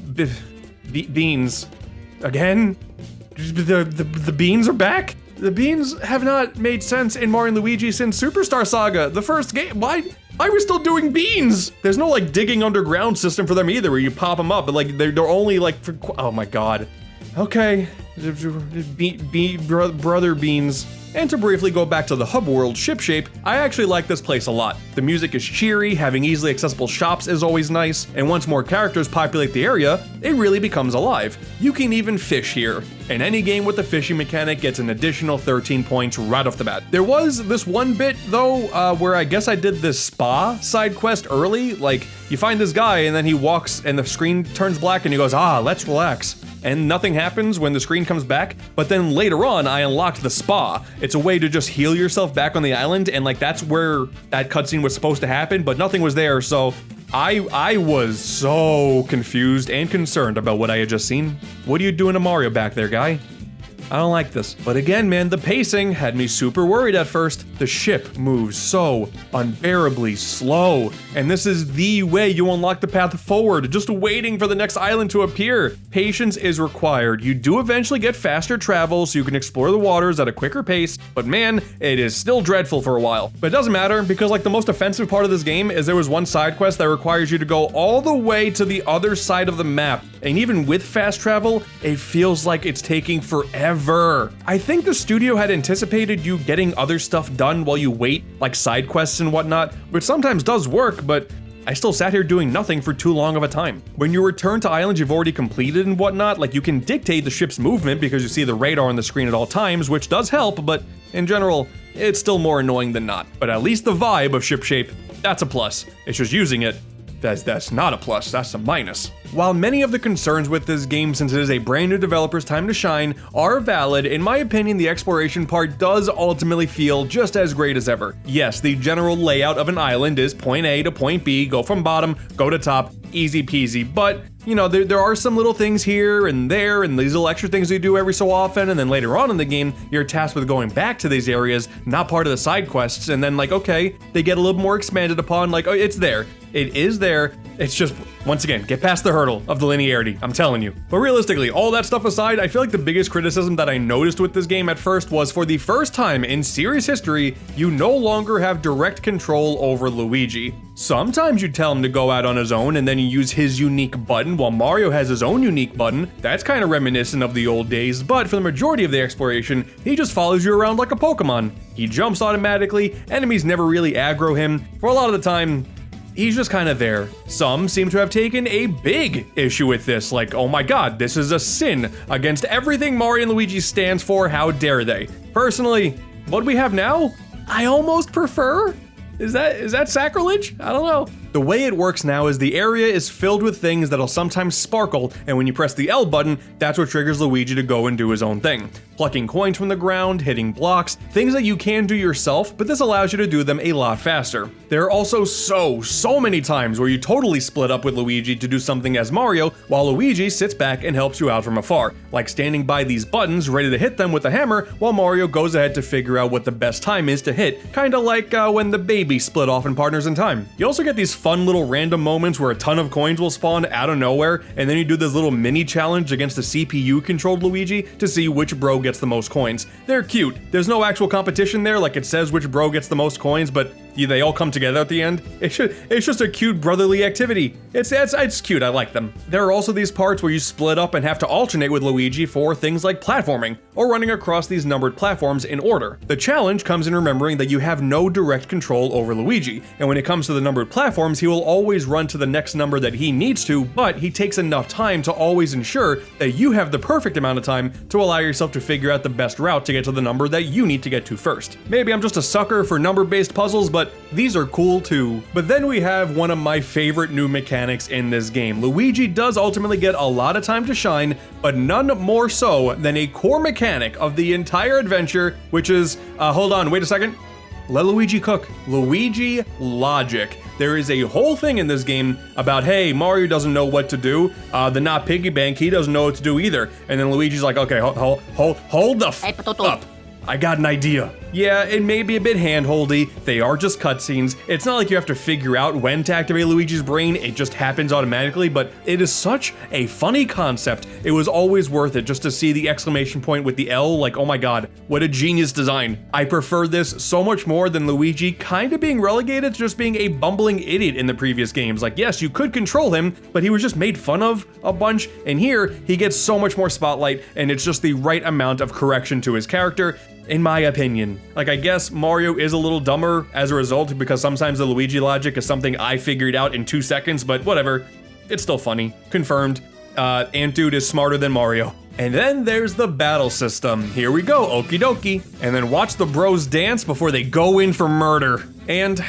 beans. Again? The beans are back? The beans have not made sense in Mario and Luigi since Superstar Saga, the first game. Why are we still doing beans? There's no like digging underground system for them either, where you pop them up, but like they're only like for, oh my god. Okay, brother beans. And to briefly go back to the hub world, Shipshape, I actually like this place a lot. The music is cheery, having easily accessible shops is always nice, and once more characters populate the area, it really becomes alive. You can even fish here, and any game with the fishing mechanic gets an additional 13 points right off the bat. There was this one bit though, where I guess I did this spa side quest early, like you find this guy and then he walks and the screen turns black and he goes, let's relax. And nothing happens when the screen comes back, but then later on I unlocked the spa. It's a way to just heal yourself back on the island, and like that's where that cutscene was supposed to happen, but nothing was there, so I was so confused and concerned about what I had just seen. What are you doing to Mario back there, guy? I don't like this. But again, man, the pacing had me super worried at first. The ship moves so unbearably slow. And this is the way you unlock the path forward, just waiting for the next island to appear. Patience is required. You do eventually get faster travel so you can explore the waters at a quicker pace, but man, it is still dreadful for a while. But it doesn't matter, because like the most offensive part of this game is there was one side quest that requires you to go all the way to the other side of the map. And even with fast travel, it feels like it's taking forever. I think the studio had anticipated you getting other stuff done while you wait, like side quests and whatnot, which sometimes does work, but I still sat here doing nothing for too long of a time. When you return to islands you've already completed and whatnot, like you can dictate the ship's movement because you see the radar on the screen at all times, which does help, but in general, it's still more annoying than not. But at least the vibe of ship shape, that's a plus. It's just using it, that's not a plus, that's a minus. While many of the concerns with this game, since it is a brand new developer's time to shine, are valid, in my opinion, the exploration part does ultimately feel just as great as ever. Yes, the general layout of an island is point A to point B, go from bottom, go to top, easy peasy, but you know, there are some little things here and there, and these little extra things you do every so often, and then later on in the game, you're tasked with going back to these areas, not part of the side quests, and then like, okay, they get a little more expanded upon, like, oh, it's there. It is there. It's just, once again, get past the hurdle of the linearity, I'm telling you. But realistically, all that stuff aside, I feel like the biggest criticism that I noticed with this game at first was, for the first time in series history, you no longer have direct control over Luigi. Sometimes you tell him to go out on his own and then you use his unique button while Mario has his own unique button. That's kind of reminiscent of the old days, but for the majority of the exploration, he just follows you around like a Pokemon. He jumps automatically, enemies never really aggro him. For a lot of the time, he's just kind of there. Some seem to have taken a big issue with this, like, oh my god, this is a sin against everything Mario and Luigi stands for, how dare they? Personally, what we have now, I almost prefer. Is that sacrilege? I don't know. The way it works now is the area is filled with things that'll sometimes sparkle, and when you press the L button, that's what triggers Luigi to go and do his own thing. Plucking coins from the ground, hitting blocks, things that you can do yourself, but this allows you to do them a lot faster. There are also so many times where you totally split up with Luigi to do something as Mario, while Luigi sits back and helps you out from afar, like standing by these buttons ready to hit them with a hammer while Mario goes ahead to figure out what the best time is to hit, kinda like when the baby split off in Partners in Time. You also get these fun little random moments where a ton of coins will spawn out of nowhere, and then you do this little mini challenge against a CPU-controlled Luigi to see which bro gets the most coins. They're cute. There's no actual competition there, like it says which bro gets the most coins, but they all come together at the end. It's just a cute brotherly activity. It's cute, I like them. There are also these parts where you split up and have to alternate with Luigi for things like platforming, or running across these numbered platforms in order. The challenge comes in remembering that you have no direct control over Luigi, and when it comes to the numbered platforms, he will always run to the next number that he needs to, but he takes enough time to always ensure that you have the perfect amount of time to allow yourself to figure out the best route to get to the number that you need to get to first. Maybe I'm just a sucker for number-based puzzles, but these are cool too. But then we have one of my favorite new mechanics in this game. Luigi does ultimately get a lot of time to shine, but none more so than a core mechanic of the entire adventure, which is, hold on, wait a second. Let Luigi cook. Luigi logic. There is a whole thing in this game about, hey, Mario doesn't know what to do. The not piggy bank, he doesn't know what to do either. And then Luigi's like, okay, hold the f up. I got an idea. Yeah, it may be a bit hand-holdy, they are just cutscenes, it's not like you have to figure out when to activate Luigi's brain, it just happens automatically, but it is such a funny concept, it was always worth it just to see the exclamation point with the L, like, oh my god, what a genius design. I prefer this so much more than Luigi kinda being relegated to just being a bumbling idiot in the previous games. Like, yes, you could control him, but he was just made fun of a bunch, and here, he gets so much more spotlight, and it's just the right amount of correction to his character, in my opinion. Like, I guess Mario is a little dumber as a result because sometimes the Luigi logic is something I figured out in 2 seconds, but whatever. It's still funny. Confirmed. AntDude is smarter than Mario. And then there's the battle system. Here we go, okie dokie. And then watch the bros dance before they go in for murder. And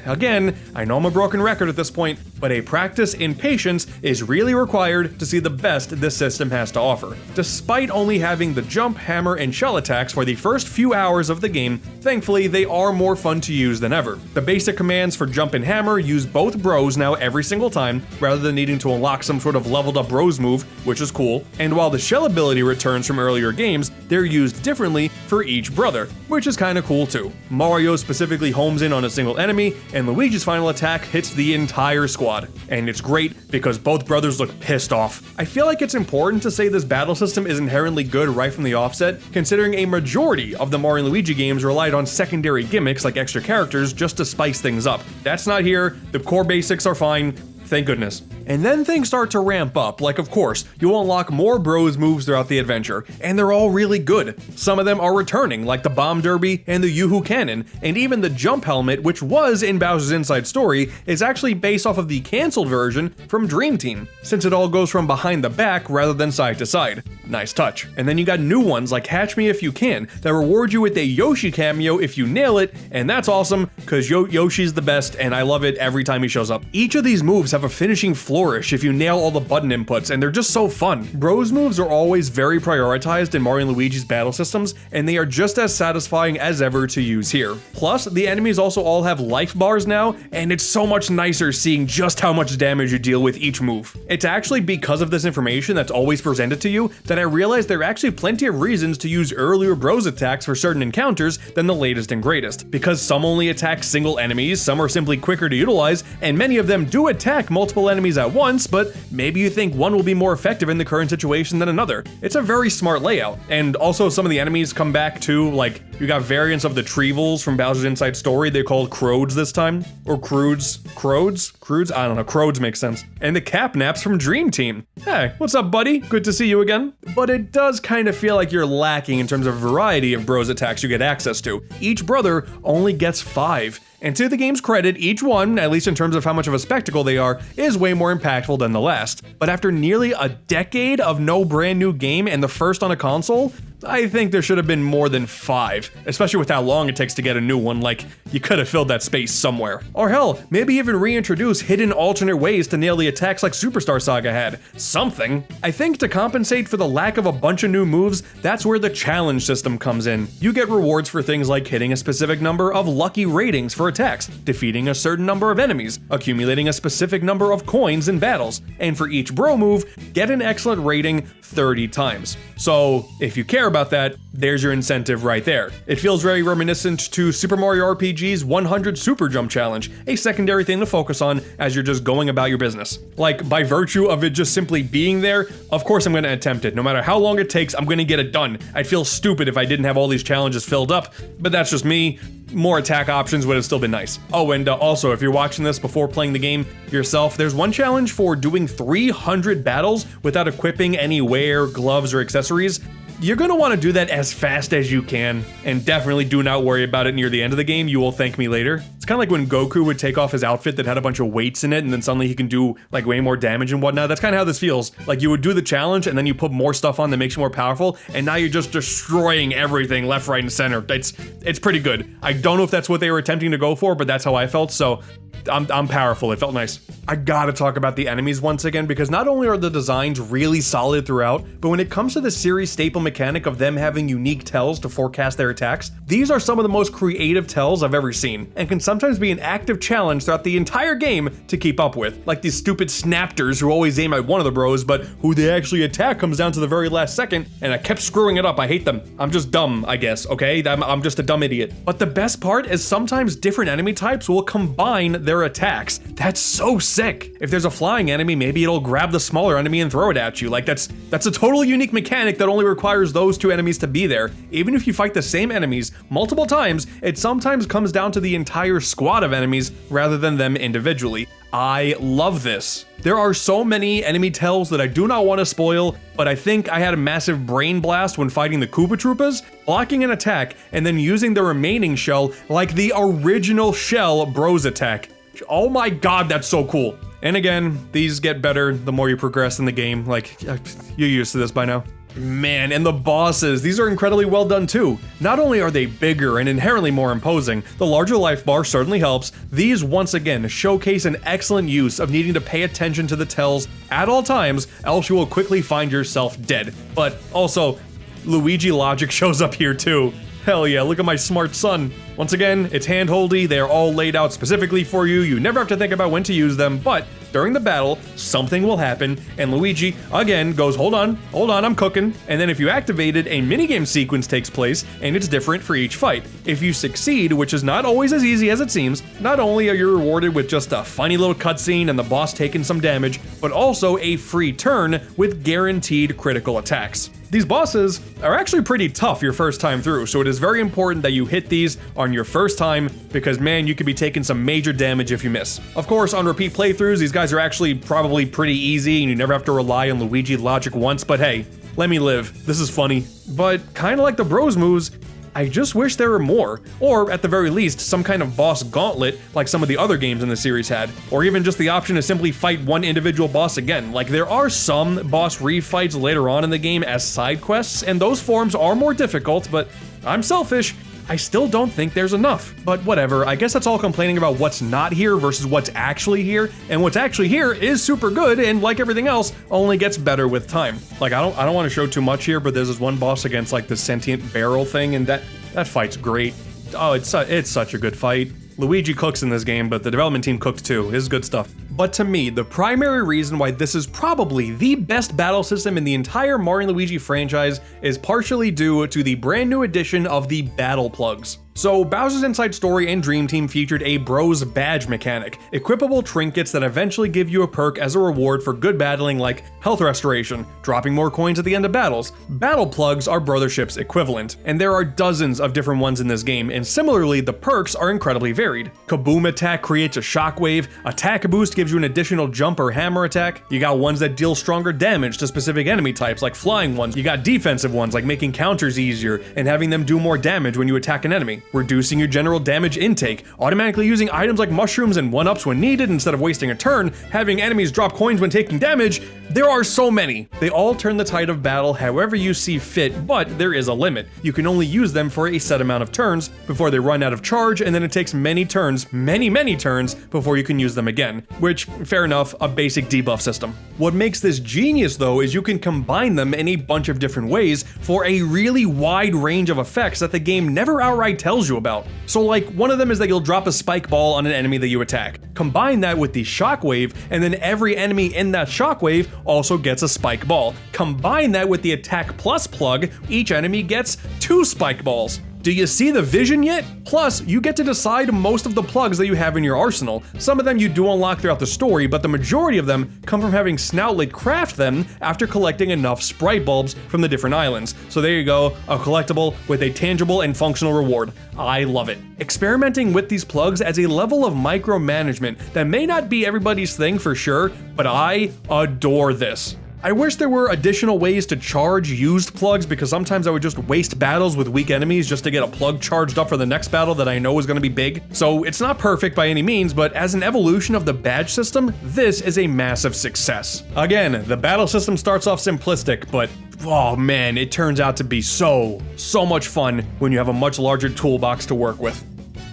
again, I know I'm a broken record at this point, but a practice in patience is really required to see the best this system has to offer. Despite only having the jump, hammer, and shell attacks for the first few hours of the game, thankfully they are more fun to use than ever. The basic commands for jump and hammer use both bros now every single time, rather than needing to unlock some sort of leveled up bros move, which is cool. And while the shell ability returns from earlier games, they're used differently for each brother, which is kinda cool too. Mario specifically homes in on a single enemy, and Luigi's final attack hits the entire squad. And it's great because both brothers look pissed off. I feel like it's important to say this battle system is inherently good right from the offset, considering a majority of the Mario and Luigi games relied on secondary gimmicks like extra characters just to spice things up. That's not here, the core basics are fine. Thank goodness. And then things start to ramp up, like of course, you'll unlock more bros moves throughout the adventure, and they're all really good. Some of them are returning, like the Bomb Derby and the Yoo-Hoo Cannon, and even the Jump Helmet, which was in Bowser's Inside Story, is actually based off of the cancelled version from Dream Team, since it all goes from behind the back rather than side to side. Nice touch. And then you got new ones like Hatch Me If You Can, that reward you with a Yoshi cameo if you nail it, and that's awesome, cause Yoshi's the best and I love it every time he shows up. Each of these moves have a finishing flourish if you nail all the button inputs, and they're just so fun. Bros moves are always very prioritized in Mario and Luigi's battle systems, and they are just as satisfying as ever to use here. Plus, the enemies also all have life bars now, and it's so much nicer seeing just how much damage you deal with each move. It's actually because of this information that's always presented to you that I realized there are actually plenty of reasons to use earlier bros attacks for certain encounters than the latest and greatest. Because some only attack single enemies, some are simply quicker to utilize, and many of them do attack multiple enemies at once, but maybe you think one will be more effective in the current situation than another. It's a very smart layout. And also some of the enemies come back too, like you got variants of the Treevils from Bowser's Inside Story, they're called Crodes this time, or Croods? I don't know, Crodes makes sense. And the Capnaps from Dream Team. Hey, what's up buddy? Good to see you again. But it does kind of feel like you're lacking in terms of variety of bros attacks you get access to. Each brother only gets 5. And to the game's credit, each one, at least in terms of how much of a spectacle they are, is way more impactful than the last. But after nearly a decade of no brand new game and the first on a console, I think there should have been more than 5, especially with how long it takes to get a new one. Like, you could have filled that space somewhere. Or hell, maybe even reintroduce hidden alternate ways to nail the attacks like Superstar Saga had. Something. I think to compensate for the lack of a bunch of new moves, that's where the challenge system comes in. You get rewards for things like hitting a specific number of lucky ratings for attacks, defeating a certain number of enemies, accumulating a specific number of coins in battles, and for each bro move, get an excellent rating 30 times. So, if you care about that, there's your incentive right there. It feels very reminiscent to Super Mario RPG's 100 Super Jump Challenge, a secondary thing to focus on as you're just going about your business. Like, by virtue of it just simply being there, of course I'm gonna attempt it. No matter how long it takes, I'm gonna get it done. I'd feel stupid if I didn't have all these challenges filled up, but that's just me. More attack options would have still been nice. Oh, and also, if you're watching this before playing the game yourself, there's one challenge for doing 300 battles without equipping any wear, gloves, or accessories. You're going to want to do that as fast as you can, and definitely do not worry about it near the end of the game. You will thank me later. It's kind of like when Goku would take off his outfit that had a bunch of weights in it, and then suddenly he can do like way more damage and whatnot. That's kind of how this feels. Like you would do the challenge, and then you put more stuff on that makes you more powerful, and now you're just destroying everything left, right, and center. It's pretty good. I don't know if that's what they were attempting to go for, but that's how I felt, so I'm powerful. It felt nice. I gotta talk about the enemies once again, because not only are the designs really solid throughout, but when it comes to the series staple mechanic of them having unique tells to forecast their attacks, these are some of the most creative tells I've ever seen, and can sometimes be an active challenge throughout the entire game to keep up with. Like these stupid snapters who always aim at one of the bros, but who they actually attack comes down to the very last second, and I kept screwing it up. I hate them. I'm just dumb, I guess, okay? I'm just a dumb idiot. But the best part is sometimes different enemy types will combine their attacks. That's so sick. If there's a flying enemy, maybe it'll grab the smaller enemy and throw it at you. Like that's a totally unique mechanic that only requires those two enemies to be there. Even if you fight the same enemies multiple times, it sometimes comes down to the entire squad of enemies rather than them individually. I love this. There are so many enemy tells that I do not want to spoil, but I think I had a massive brain blast when fighting the Koopa Troopas, blocking an attack, and then using the remaining shell like the original shell bros attack. Oh my god, that's so cool. And again, these get better the more you progress in the game, like, you're used to this by now. Man, and the bosses, these are incredibly well done too. Not only are they bigger and inherently more imposing, the larger life bar certainly helps. These once again showcase an excellent use of needing to pay attention to the tells at all times, else you will quickly find yourself dead. But also, Luigi logic shows up here too. Hell yeah, look at my smart son. Once again, it's hand-holdy, they're all laid out specifically for you, you never have to think about when to use them, but during the battle, something will happen, and Luigi, again, goes, hold on, I'm cooking, and then if you activate it, a minigame sequence takes place, and it's different for each fight. If you succeed, which is not always as easy as it seems, not only are you rewarded with just a funny little cutscene and the boss taking some damage, but also a free turn with guaranteed critical attacks. These bosses are actually pretty tough your first time through, so it is very important that you hit these on your first time, because man, you could be taking some major damage if you miss. Of course, on repeat playthroughs, these guys are actually probably pretty easy and you never have to rely on Luigi logic once, but hey, let me live. This is funny. But kinda like the bros moves, I just wish there were more, or at the very least, some kind of boss gauntlet like some of the other games in the series had, or even just the option to simply fight one individual boss again. Like, there are some boss refights later on in the game as side quests, and those forms are more difficult, but I'm selfish, I still don't think there's enough. But whatever, I guess that's all complaining about what's not here versus what's actually here, and what's actually here is super good, and like everything else, only gets better with time. Like, I don't want to show too much here, but there's this one boss against like the sentient barrel thing, and that fight's great. Oh, it's such a good fight. Luigi cooks in this game, but the development team cooked too. It's good stuff. But to me, the primary reason why this is probably the best battle system in the entire Mario Luigi franchise is partially due to the brand new addition of the battle plugs. So Bowser's Inside Story and Dream Team featured a Bros badge mechanic, equipable trinkets that eventually give you a perk as a reward for good battling like health restoration, dropping more coins at the end of battles. Battle plugs are Brothership's equivalent, and there are dozens of different ones in this game, and similarly the perks are incredibly varied. Kaboom Attack creates a shockwave, Attack Boost gives you an additional jump or hammer attack, you got ones that deal stronger damage to specific enemy types like flying ones, you got defensive ones like making counters easier and having them do more damage when you attack an enemy. Reducing your general damage intake, automatically using items like mushrooms and 1-ups when needed instead of wasting a turn, having enemies drop coins when taking damage. There are so many. They all turn the tide of battle however you see fit, but there is a limit. You can only use them for a set amount of turns before they run out of charge, and then it takes many turns, many turns, before you can use them again, which, fair enough, a basic debuff system. What makes this genius though is you can combine them in a bunch of different ways for a really wide range of effects that the game never outright tells you about. So like, one of them is that you'll drop a spike ball on an enemy that you attack. Combine that with the shockwave, and then every enemy in that shockwave also gets a spike ball. Combine that with the Attack Plus plug, each enemy gets 2 spike balls. Do you see the vision yet? Plus, you get to decide most of the plugs that you have in your arsenal. Some of them you do unlock throughout the story, but the majority of them come from having Snoutlet craft them after collecting enough sprite bulbs from the different islands. So there you go, a collectible with a tangible and functional reward. I love it. Experimenting with these plugs adds a level of micromanagement that may not be everybody's thing for sure, but I adore this. I wish there were additional ways to charge used plugs, because sometimes I would just waste battles with weak enemies just to get a plug charged up for the next battle that I know is going to be big. So it's not perfect by any means, but as an evolution of the badge system, this is a massive success. Again, the battle system starts off simplistic, but oh man, it turns out to be so much fun when you have a much larger toolbox to work with.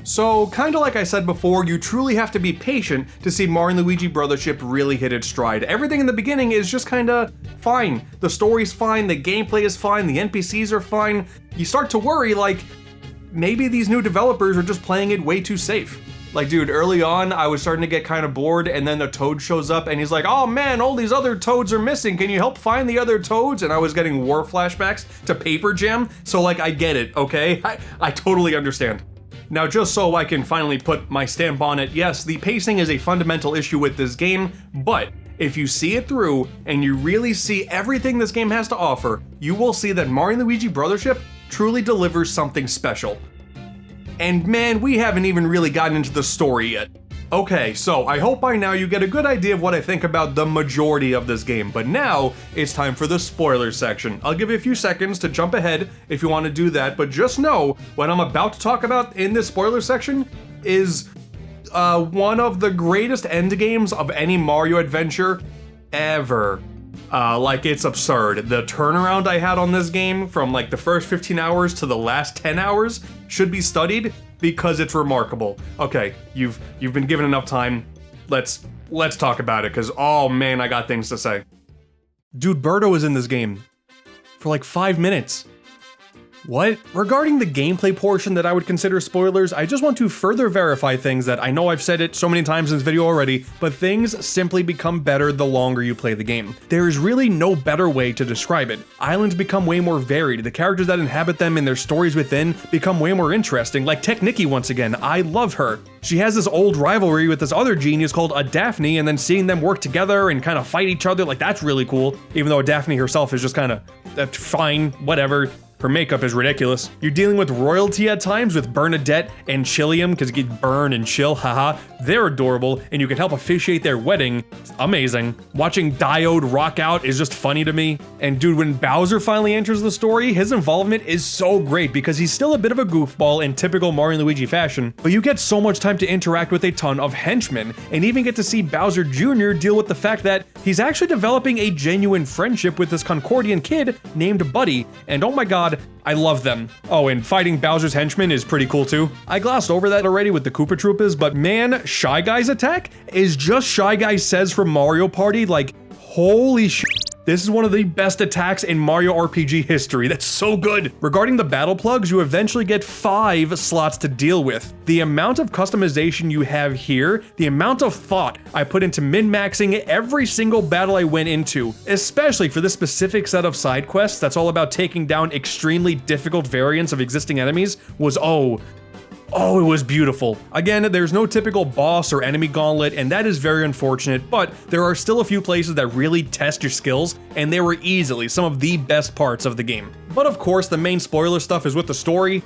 So, kinda like I said before, you truly have to be patient to see Mario and Luigi Brothership really hit its stride. Everything in the beginning is just kinda fine. The story's fine, the gameplay is fine, the NPCs are fine. You start to worry, like, maybe these new developers are just playing it way too safe. Like, dude, early on, I was starting to get kind of bored, and then the Toad shows up, and he's like, oh man, all these other Toads are missing, can you help find the other Toads? And I was getting war flashbacks to Paper Jam, so like, I get it, okay? I totally understand. Now, just so I can finally put my stamp on it, yes, the pacing is a fundamental issue with this game, but if you see it through and you really see everything this game has to offer, you will see that Mario and Luigi Brothership truly delivers something special. And man, we haven't even really gotten into the story yet. Okay, so I hope by now you get a good idea of what I think about the majority of this game, but now it's time for the spoilers section. I'll give you a few seconds to jump ahead if you want to do that, but just know what I'm about to talk about in this spoiler section is one of the greatest endgames of any Mario adventure ever. Like, it's absurd. The turnaround I had on this game from like the first 15 hours to the last 10 hours should be studied because it's remarkable. Okay, you've been given enough time. Let's talk about it, because oh man, I got things to say. Dude, Birdo is in this game for like 5 minutes. What? Regarding the gameplay portion that I would consider spoilers, I just want to further verify things that I know I've said it so many times in this video already, but things simply become better the longer you play the game. There is really no better way to describe it. Islands become way more varied, the characters that inhabit them and their stories within become way more interesting, like Tech Nikki once again. I love her. She has this old rivalry with this other genius called Daphne, and then seeing them work together and kind of fight each other, like that's really cool, even though Daphne herself is just kind of fine, whatever. Her makeup is ridiculous. You're dealing with royalty at times with Bernadette and Chillium, because you get Burn and Chill, haha. They're adorable, and you can help officiate their wedding. It's amazing. Watching Diode rock out is just funny to me. And dude, when Bowser finally enters the story, his involvement is so great because he's still a bit of a goofball in typical Mario and Luigi fashion, but you get so much time to interact with a ton of henchmen, and even get to see Bowser Jr. deal with the fact that he's actually developing a genuine friendship with this Concordian kid named Buddy, and oh my god, I love them. Oh, and fighting Bowser's henchmen is pretty cool too. I glossed over that already with the Koopa Troopas, but man, Shy Guy's attack is just Shy Guy says from Mario Party, like, holy shit. This is one of the best attacks in Mario RPG history. That's so good. Regarding the battle plugs, you eventually get 5 slots to deal with. The amount of customization you have here, the amount of thought I put into min-maxing every single battle I went into, especially for this specific set of side quests that's all about taking down extremely difficult variants of existing enemies, was oh, it was beautiful. Again, there's no typical boss or enemy gauntlet, and that is very unfortunate, but there are still a few places that really test your skills, and they were easily some of the best parts of the game. But of course, the main spoiler stuff is with the story.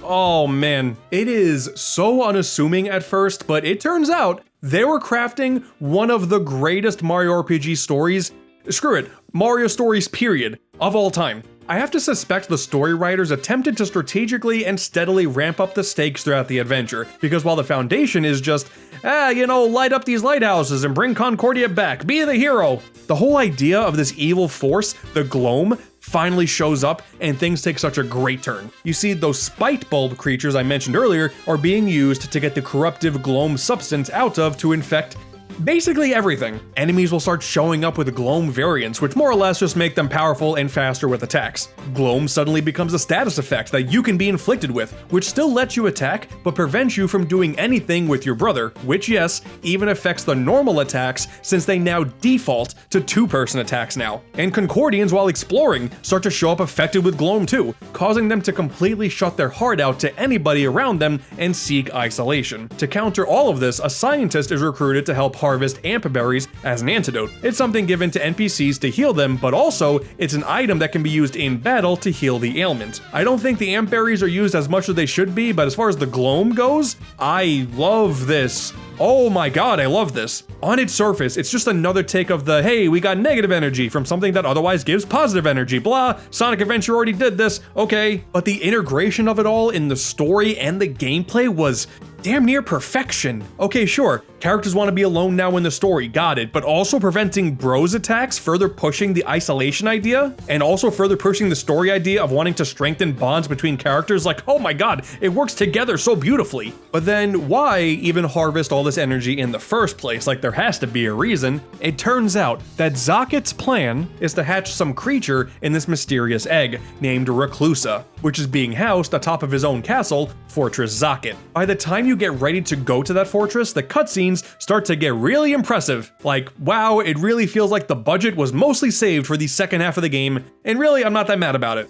Oh man, it is so unassuming at first, but it turns out they were crafting one of the greatest Mario RPG stories, screw it, Mario stories period, of all time. I have to suspect the story writers attempted to strategically and steadily ramp up the stakes throughout the adventure, because while the foundation is just, light up these lighthouses and bring Concordia back, be the hero, the whole idea of this evil force, the Gloam, finally shows up and things take such a great turn. You see, those spite bulb creatures I mentioned earlier are being used to get the corruptive Gloam substance out of to infect basically everything. Enemies will start showing up with Gloam variants, which more or less just make them powerful and faster with attacks. Gloam suddenly becomes a status effect that you can be inflicted with, which still lets you attack, but prevents you from doing anything with your brother, which yes, even affects the normal attacks since they now default to 2-person attacks now. And Concordians, while exploring, start to show up affected with Gloam too, causing them to completely shut their heart out to anybody around them and seek isolation. To counter all of this, a scientist is recruited to help harvest amp berries as an antidote. It's something given to NPCs to heal them, but also it's an item that can be used in battle to heal the ailment. I don't think the amp berries are used as much as they should be, but as far as the Gloam goes, I love this. Oh my god, I love this. On its surface, it's just another take of the, hey, we got negative energy from something that otherwise gives positive energy, blah, Sonic Adventure already did this, okay. But the integration of it all in the story and the gameplay was damn near perfection. Okay, sure, characters want to be alone now in the story, got it, but also preventing bros attacks, further pushing the isolation idea, and also further pushing the story idea of wanting to strengthen bonds between characters, like, oh my god, it works together so beautifully. But then, why even harvest all this energy in the first place? Like, there has to be a reason. It turns out that Zocket's plan is to hatch some creature in this mysterious egg, named Reclusa, which is being housed atop of his own castle, Fortress Zocket. By the time you get ready to go to that fortress, the cutscenes start to get really impressive. Like, wow, it really feels like the budget was mostly saved for the second half of the game, and really, I'm not that mad about it,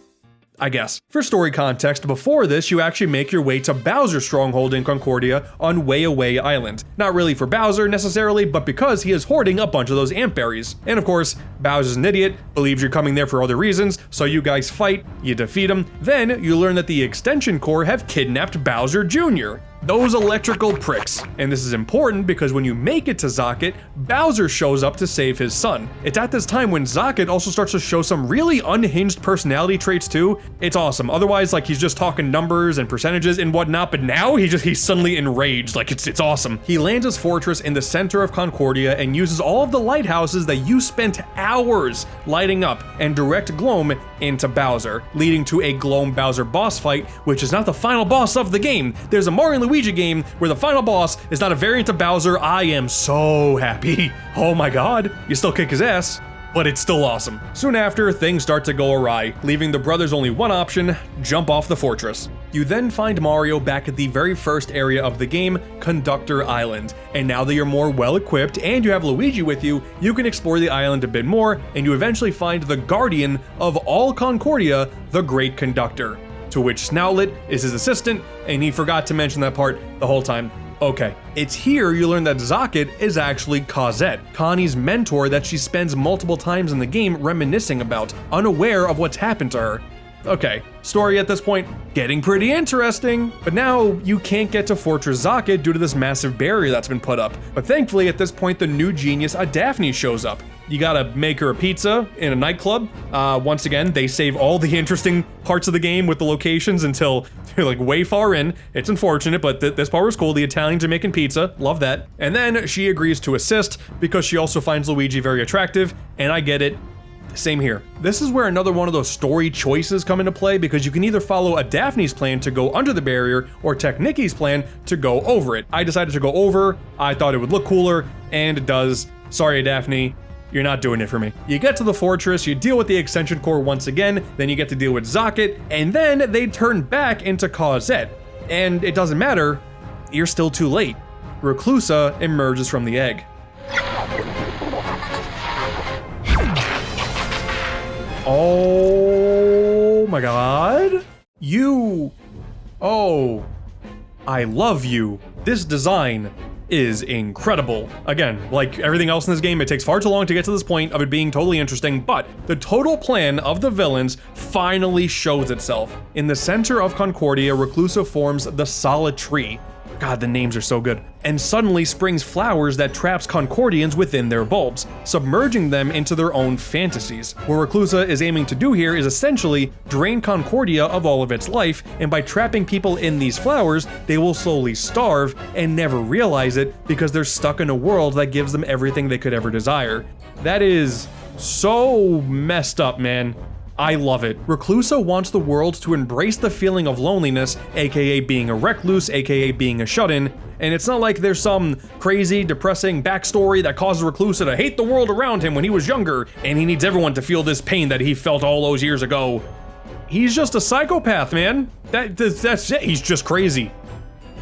I guess. For story context, before this, you actually make your way to Bowser's stronghold in Concordia on Way Away Island. Not really for Bowser necessarily, but because he is hoarding a bunch of those amp berries. And of course, Bowser's an idiot, believes you're coming there for other reasons, so you guys fight, you defeat him, then you learn that the Extension Corps have kidnapped Bowser Jr. those electrical pricks. And this is important because when you make it to Zocket, Bowser shows up to save his son. It's at this time when Zocket also starts to show some really unhinged personality traits too. It's awesome. Otherwise, like, he's just talking numbers and percentages and whatnot, but now he's suddenly enraged. Like, it's awesome. He lands his fortress in the center of Concordia and uses all of the lighthouses that you spent hours lighting up and direct Gloam into Bowser, leading to a Gloam Bowser boss fight, which is not the final boss of the game. There's a Mario Luigi game where the final boss is not a variant of Bowser. I am so happy. Oh my god. You still kick his ass, but it's still awesome. Soon after, things start to go awry, leaving the brothers only one option: jump off the fortress. You then find Mario back at the very first area of the game, Conductor Island. And now that you're more well equipped and you have Luigi with you, you can explore the island a bit more, and you eventually find the guardian of all Concordia, the Great Conductor. To which Snoutlet is his assistant, and he forgot to mention that part the whole time. Okay, it's here you learn that Zocket is actually Cosette, Connie's mentor that she spends multiple times in the game reminiscing about, unaware of what's happened to her. Okay, story at this point getting pretty interesting. But now you can't get to Fortress Zocket due to this massive barrier that's been put up. But thankfully at this point the new genius Daphne shows up. You gotta make her a pizza in a nightclub. Once again, they save all the interesting parts of the game with the locations until they're like way far in. It's unfortunate, but this part was cool. The Italians are making pizza, love that. And then she agrees to assist because she also finds Luigi very attractive, and I get it. Same here. This is where another one of those story choices come into play, because you can either follow Daphne's plan to go under the barrier or Technicky's plan to go over it. I decided to go over. I thought it would look cooler, and it does. Sorry, Daphne. You're not doing it for me. You get to the fortress, you deal with the extension core once again, then you get to deal with Zocket, and then they turn back into Cosette. And it doesn't matter, you're still too late. Reclusa emerges from the egg. Oh my god. Oh, I love you. This design is incredible. Again, like everything else in this game, it takes far too long to get to this point of it being totally interesting, but the total plan of the villains finally shows itself. In the center of Concordia, Reclusa forms the Solid Tree. God, the names are so good. And suddenly springs flowers that traps Concordians within their bulbs, submerging them into their own fantasies. What Reclusa is aiming to do here is essentially drain Concordia of all of its life, and by trapping people in these flowers, they will slowly starve and never realize it because they're stuck in a world that gives them everything they could ever desire. That is so messed up, man. I love it. Reclusa wants the world to embrace the feeling of loneliness, aka being a recluse, aka being a shut-in, and it's not like there's some crazy, depressing backstory that causes Reclusa to hate the world around him when he was younger, and he needs everyone to feel this pain that he felt all those years ago. He's just a psychopath, man. That's it, he's just crazy.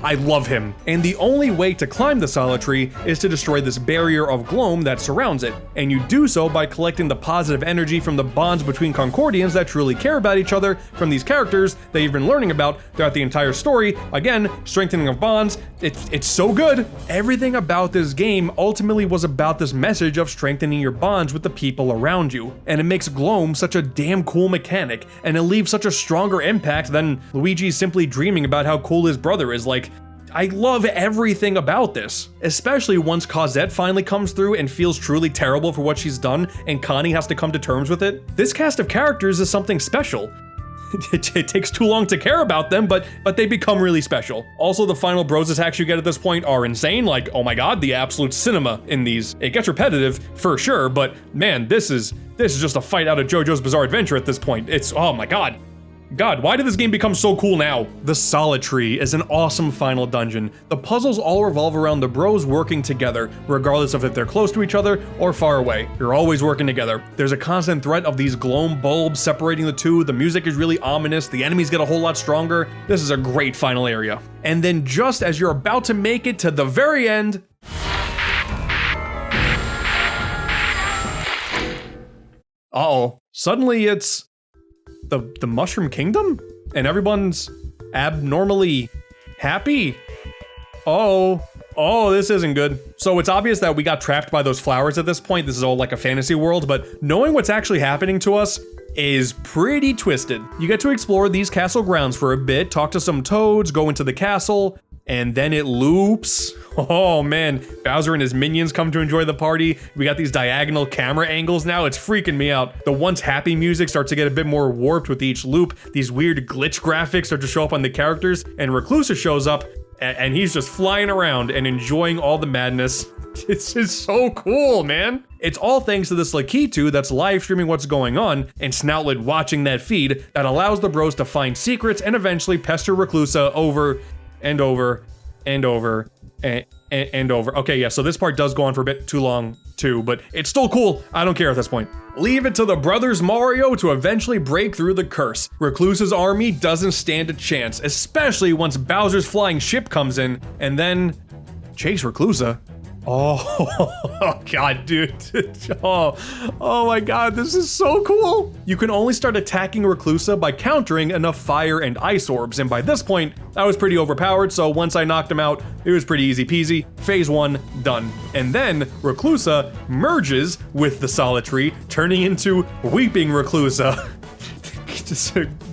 I love him. And the only way to climb the Solid Tree is to destroy this barrier of gloam that surrounds it. And you do so by collecting the positive energy from the bonds between Concordians that truly care about each other from these characters that you've been learning about throughout the entire story. Again, strengthening of bonds. It's so good. Everything about this game ultimately was about this message of strengthening your bonds with the people around you. And it makes gloam such a damn cool mechanic, and it leaves such a stronger impact than Luigi simply dreaming about how cool his brother is. Like, I love everything about this, especially once Cosette finally comes through and feels truly terrible for what she's done and Connie has to come to terms with it. This cast of characters is something special. It takes too long to care about them, but they become really special. Also, the final bros attacks you get at this point are insane. Like, oh my god, the absolute cinema in these. It gets repetitive for sure, but man, this is just a fight out of JoJo's Bizarre Adventure at this point. It's, oh my god. God, why did this game become so cool now? The Solid Tree is an awesome final dungeon. The puzzles all revolve around the bros working together, regardless of if they're close to each other or far away. You're always working together. There's a constant threat of these gloam bulbs separating the two. The music is really ominous. The enemies get a whole lot stronger. This is a great final area. And then just as you're about to make it to the very end, uh-oh, suddenly it's the Mushroom Kingdom? And everyone's abnormally happy? Oh, this isn't good. So it's obvious that we got trapped by those flowers at this point. This is all like a fantasy world, but knowing what's actually happening to us is pretty twisted. You get to explore these castle grounds for a bit, talk to some toads, go into the castle, and then it loops. Oh man, Bowser and his minions come to enjoy the party. We got these diagonal camera angles now, it's freaking me out. The once happy music starts to get a bit more warped with each loop. These weird glitch graphics start to show up on the characters, and Reclusa shows up, and he's just flying around and enjoying all the madness. This is so cool, man. It's all thanks to this Lakitu that's live streaming what's going on, and Snoutlet watching that feed that allows the bros to find secrets and eventually pester Reclusa over and over and over and over. Okay, yeah, so this part does go on for a bit too long too, but it's still cool. I don't care at this point. Leave it to the brothers Mario to eventually break through the curse. Reclusa's army doesn't stand a chance, especially once Bowser's flying ship comes in, and then chase Reclusa. Oh, God, dude. Oh my God, this is so cool. You can only start attacking Reclusa by countering enough fire and ice orbs, and by this point, I was pretty overpowered, so once I knocked him out, it was pretty easy peasy. Phase 1, done. And then Reclusa merges with the Solitary, turning into Weeping Reclusa.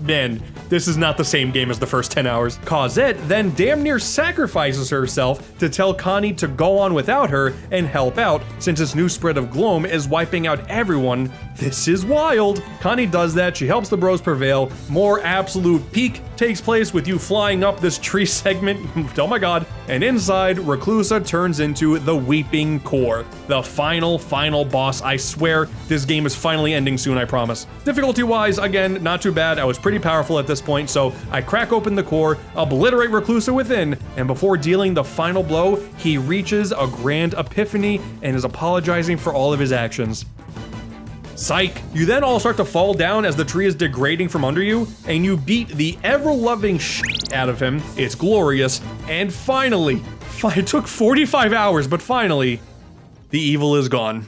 Man, this is not the same game as the first 10 hours. Cosette then damn near sacrifices herself to tell Connie to go on without her and help out, since this new spread of gloom is wiping out everyone. This is wild. Connie does that, she helps the bros prevail. More absolute peak takes place with you flying up this tree segment. Oh my God. And inside, Reclusa turns into the Weeping Core. The final boss. I swear, this game is finally ending soon, I promise. Difficulty-wise, again, not too bad. I was pretty powerful at this point, so I crack open the core, obliterate Reclusa within, and before dealing the final blow, he reaches a grand epiphany and is apologizing for all of his actions. Psych! You then all start to fall down as the tree is degrading from under you, and you beat the ever-loving shit out of him. It's glorious. And finally, it took 45 hours, but finally, the evil is gone.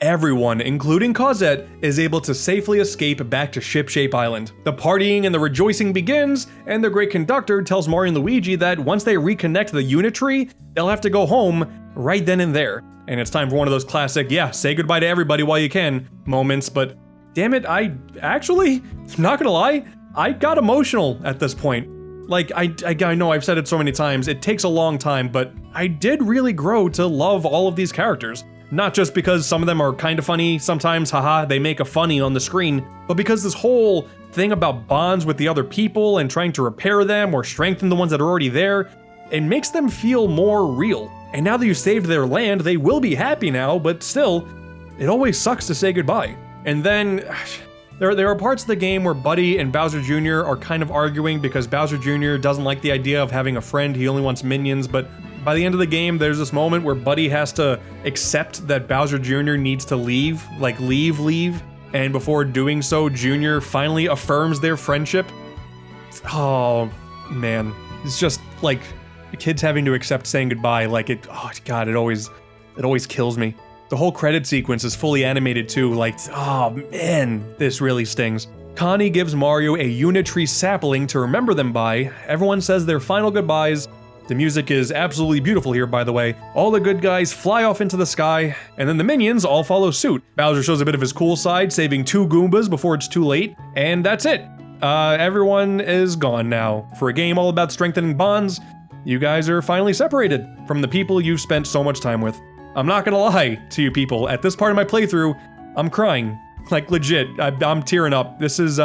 Everyone, including Cosette, is able to safely escape back to Shipshape Island. The partying and the rejoicing begins, and the great conductor tells Mario and Luigi that once they reconnect the unit tree, they'll have to go home right then and there. And it's time for one of those classic, yeah, say goodbye to everybody while you can moments, but damn it, I actually, not gonna lie, I got emotional at this point. Like, I know I've said it so many times, it takes a long time, but I did really grow to love all of these characters. Not just because some of them are kind of funny sometimes, haha, they make a funny on the screen, but because this whole thing about bonds with the other people and trying to repair them or strengthen the ones that are already there, it makes them feel more real. And now that you saved their land, they will be happy now, but still, it always sucks to say goodbye. And then, there are parts of the game where Buddy and Bowser Jr. are kind of arguing because Bowser Jr. doesn't like the idea of having a friend, he only wants minions, but by the end of the game, there's this moment where Buddy has to accept that Bowser Jr. needs to leave, like leave, and before doing so, Jr. finally affirms their friendship. Oh, man. It's just, like, kids having to accept saying goodbye, like oh God, it always kills me. The whole credit sequence is fully animated too, like, oh man, this really stings. Connie gives Mario a Unitree sapling to remember them by. Everyone says their final goodbyes. The music is absolutely beautiful here, by the way. All the good guys fly off into the sky, and then the minions all follow suit. Bowser shows a bit of his cool side, saving 2 Goombas before it's too late, and that's it. Everyone is gone now. For a game all about strengthening bonds, you guys are finally separated from the people you've spent so much time with. I'm not gonna lie to you people, at this part of my playthrough, I'm crying. Like legit, I'm tearing up. This is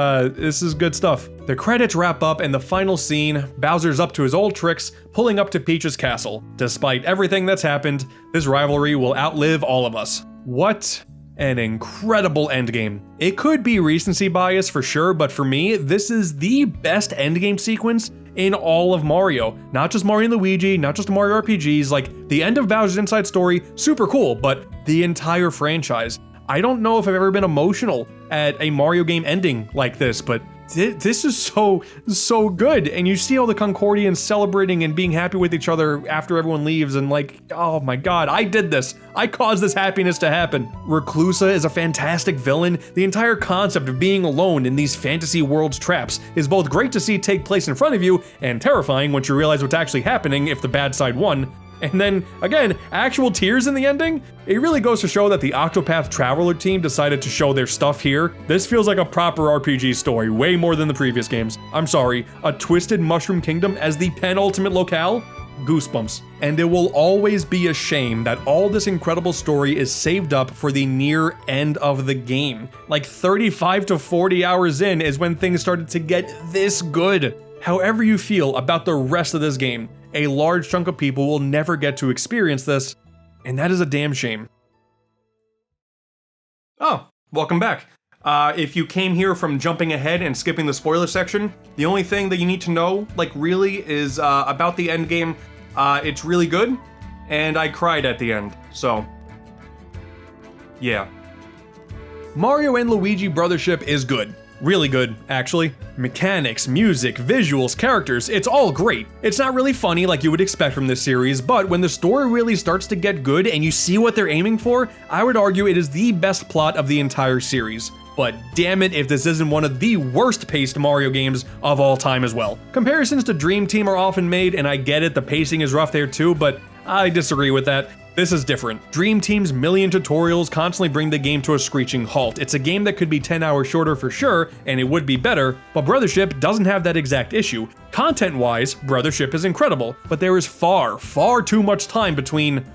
good stuff. The credits wrap up and the final scene, Bowser's up to his old tricks, pulling up to Peach's castle. Despite everything that's happened, this rivalry will outlive all of us. What an incredible endgame. It could be recency bias for sure, but for me, this is the best endgame sequence in all of Mario. Not just Mario and Luigi, not just Mario RPGs, like the end of Bowser's Inside Story, super cool, but the entire franchise. I don't know if I've ever been emotional at a Mario game ending like this, but this is so good. And you see all the Concordians celebrating and being happy with each other after everyone leaves, and like, oh my God, I did this. I caused this happiness to happen. Reclusa is a fantastic villain. The entire concept of being alone in these fantasy worlds traps is both great to see take place in front of you and terrifying once you realize what's actually happening if the bad side won. And then, again, actual tears in the ending? It really goes to show that the Octopath Traveler team decided to show their stuff here. This feels like a proper RPG story, way more than the previous games. I'm sorry, a Twisted Mushroom Kingdom as the penultimate locale? goosebumps. And it will always be a shame that all this incredible story is saved up for the near end of the game. Like 35 to 40 hours in is when things started to get this good. However you feel about the rest of this game, a large chunk of people will never get to experience this, and that is a damn shame. Oh, welcome back. If you came here from jumping ahead and skipping the spoiler section, the only thing that you need to know, like really, is about the end game. It's really good, and I cried at the end, so yeah. Mario and Luigi Brothership is good. Really good, actually. Mechanics, music, visuals, characters, it's all great. It's not really funny like you would expect from this series, but when the story really starts to get good and you see what they're aiming for, I would argue it is the best plot of the entire series. But damn it if this isn't one of the worst paced Mario games of all time as well. Comparisons to Dream Team are often made, and I get it, the pacing is rough there too, but I disagree with that. This is different. Dream Team's million tutorials constantly bring the game to a screeching halt. It's a game that could be 10 hours shorter for sure, and it would be better, but Brothership doesn't have that exact issue. Content-wise, Brothership is incredible, but there is far, far too much time between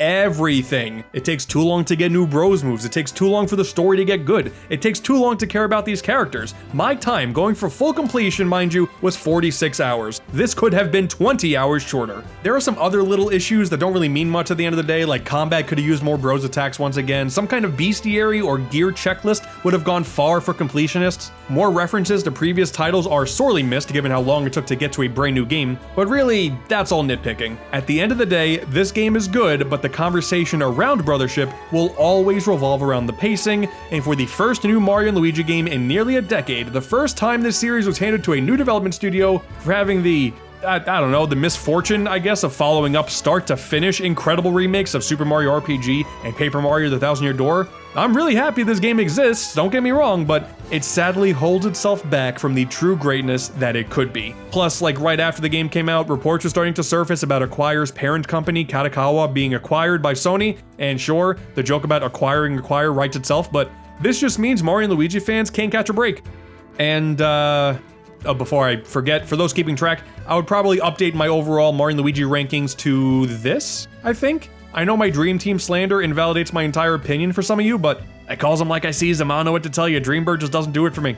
everything. It takes too long to get new bros moves. It takes too long for the story to get good. It takes too long to care about these characters. My time, going for full completion, mind you, was 46 hours. This could have been 20 hours shorter. There are some other little issues that don't really mean much at the end of the day, like combat could have used more bros attacks once again. Some kind of bestiary or gear checklist would have gone far for completionists. More references to previous titles are sorely missed given how long it took to get to a brand new game, but really, that's all nitpicking. At the end of the day, this game is good, but the conversation around Brothership will always revolve around the pacing, and for the first new Mario & Luigi game in nearly a decade, the first time this series was handed to a new development studio for having the the misfortune, I guess, of following up start to finish incredible remakes of Super Mario RPG and Paper Mario The Thousand Year Door. I'm really happy this game exists, don't get me wrong, but it sadly holds itself back from the true greatness that it could be. Plus, like right after the game came out, reports were starting to surface about Acquire's parent company, Kadokawa, being acquired by Sony, and sure, the joke about acquiring Acquire writes itself, but this just means Mario & Luigi fans can't catch a break. And, before I forget, for those keeping track, I would probably update my overall Mario & Luigi rankings to this, I think. I know my Dream Team slander invalidates my entire opinion for some of you, but I calls them like I sees them. I don't know what to tell you. Dreambird just doesn't do it for me.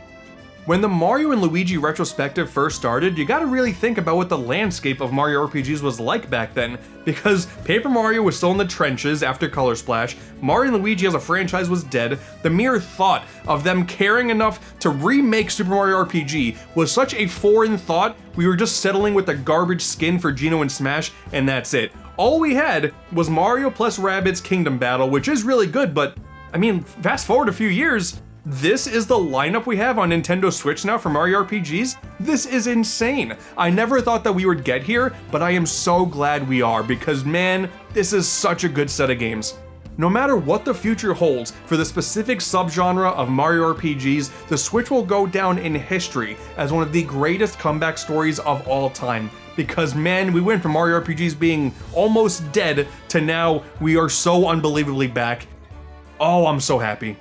When the Mario & Luigi retrospective first started, you gotta really think about what the landscape of Mario RPGs was like back then, because Paper Mario was still in the trenches after Color Splash, Mario & Luigi as a franchise was dead, the mere thought of them caring enough to remake Super Mario RPG was such a foreign thought, we were just settling with the garbage skin for Geno and Smash, and that's it. All we had was Mario plus Rabbids Kingdom Battle, which is really good, but, I mean, fast forward a few years, this is the lineup we have on Nintendo Switch now for Mario RPGs? This is insane. I never thought that we would get here, but I am so glad we are because man, this is such a good set of games. No matter what the future holds for the specific subgenre of Mario RPGs, the Switch will go down in history as one of the greatest comeback stories of all time. Because man, we went from Mario RPGs being almost dead to now we are so unbelievably back. Oh, I'm so happy.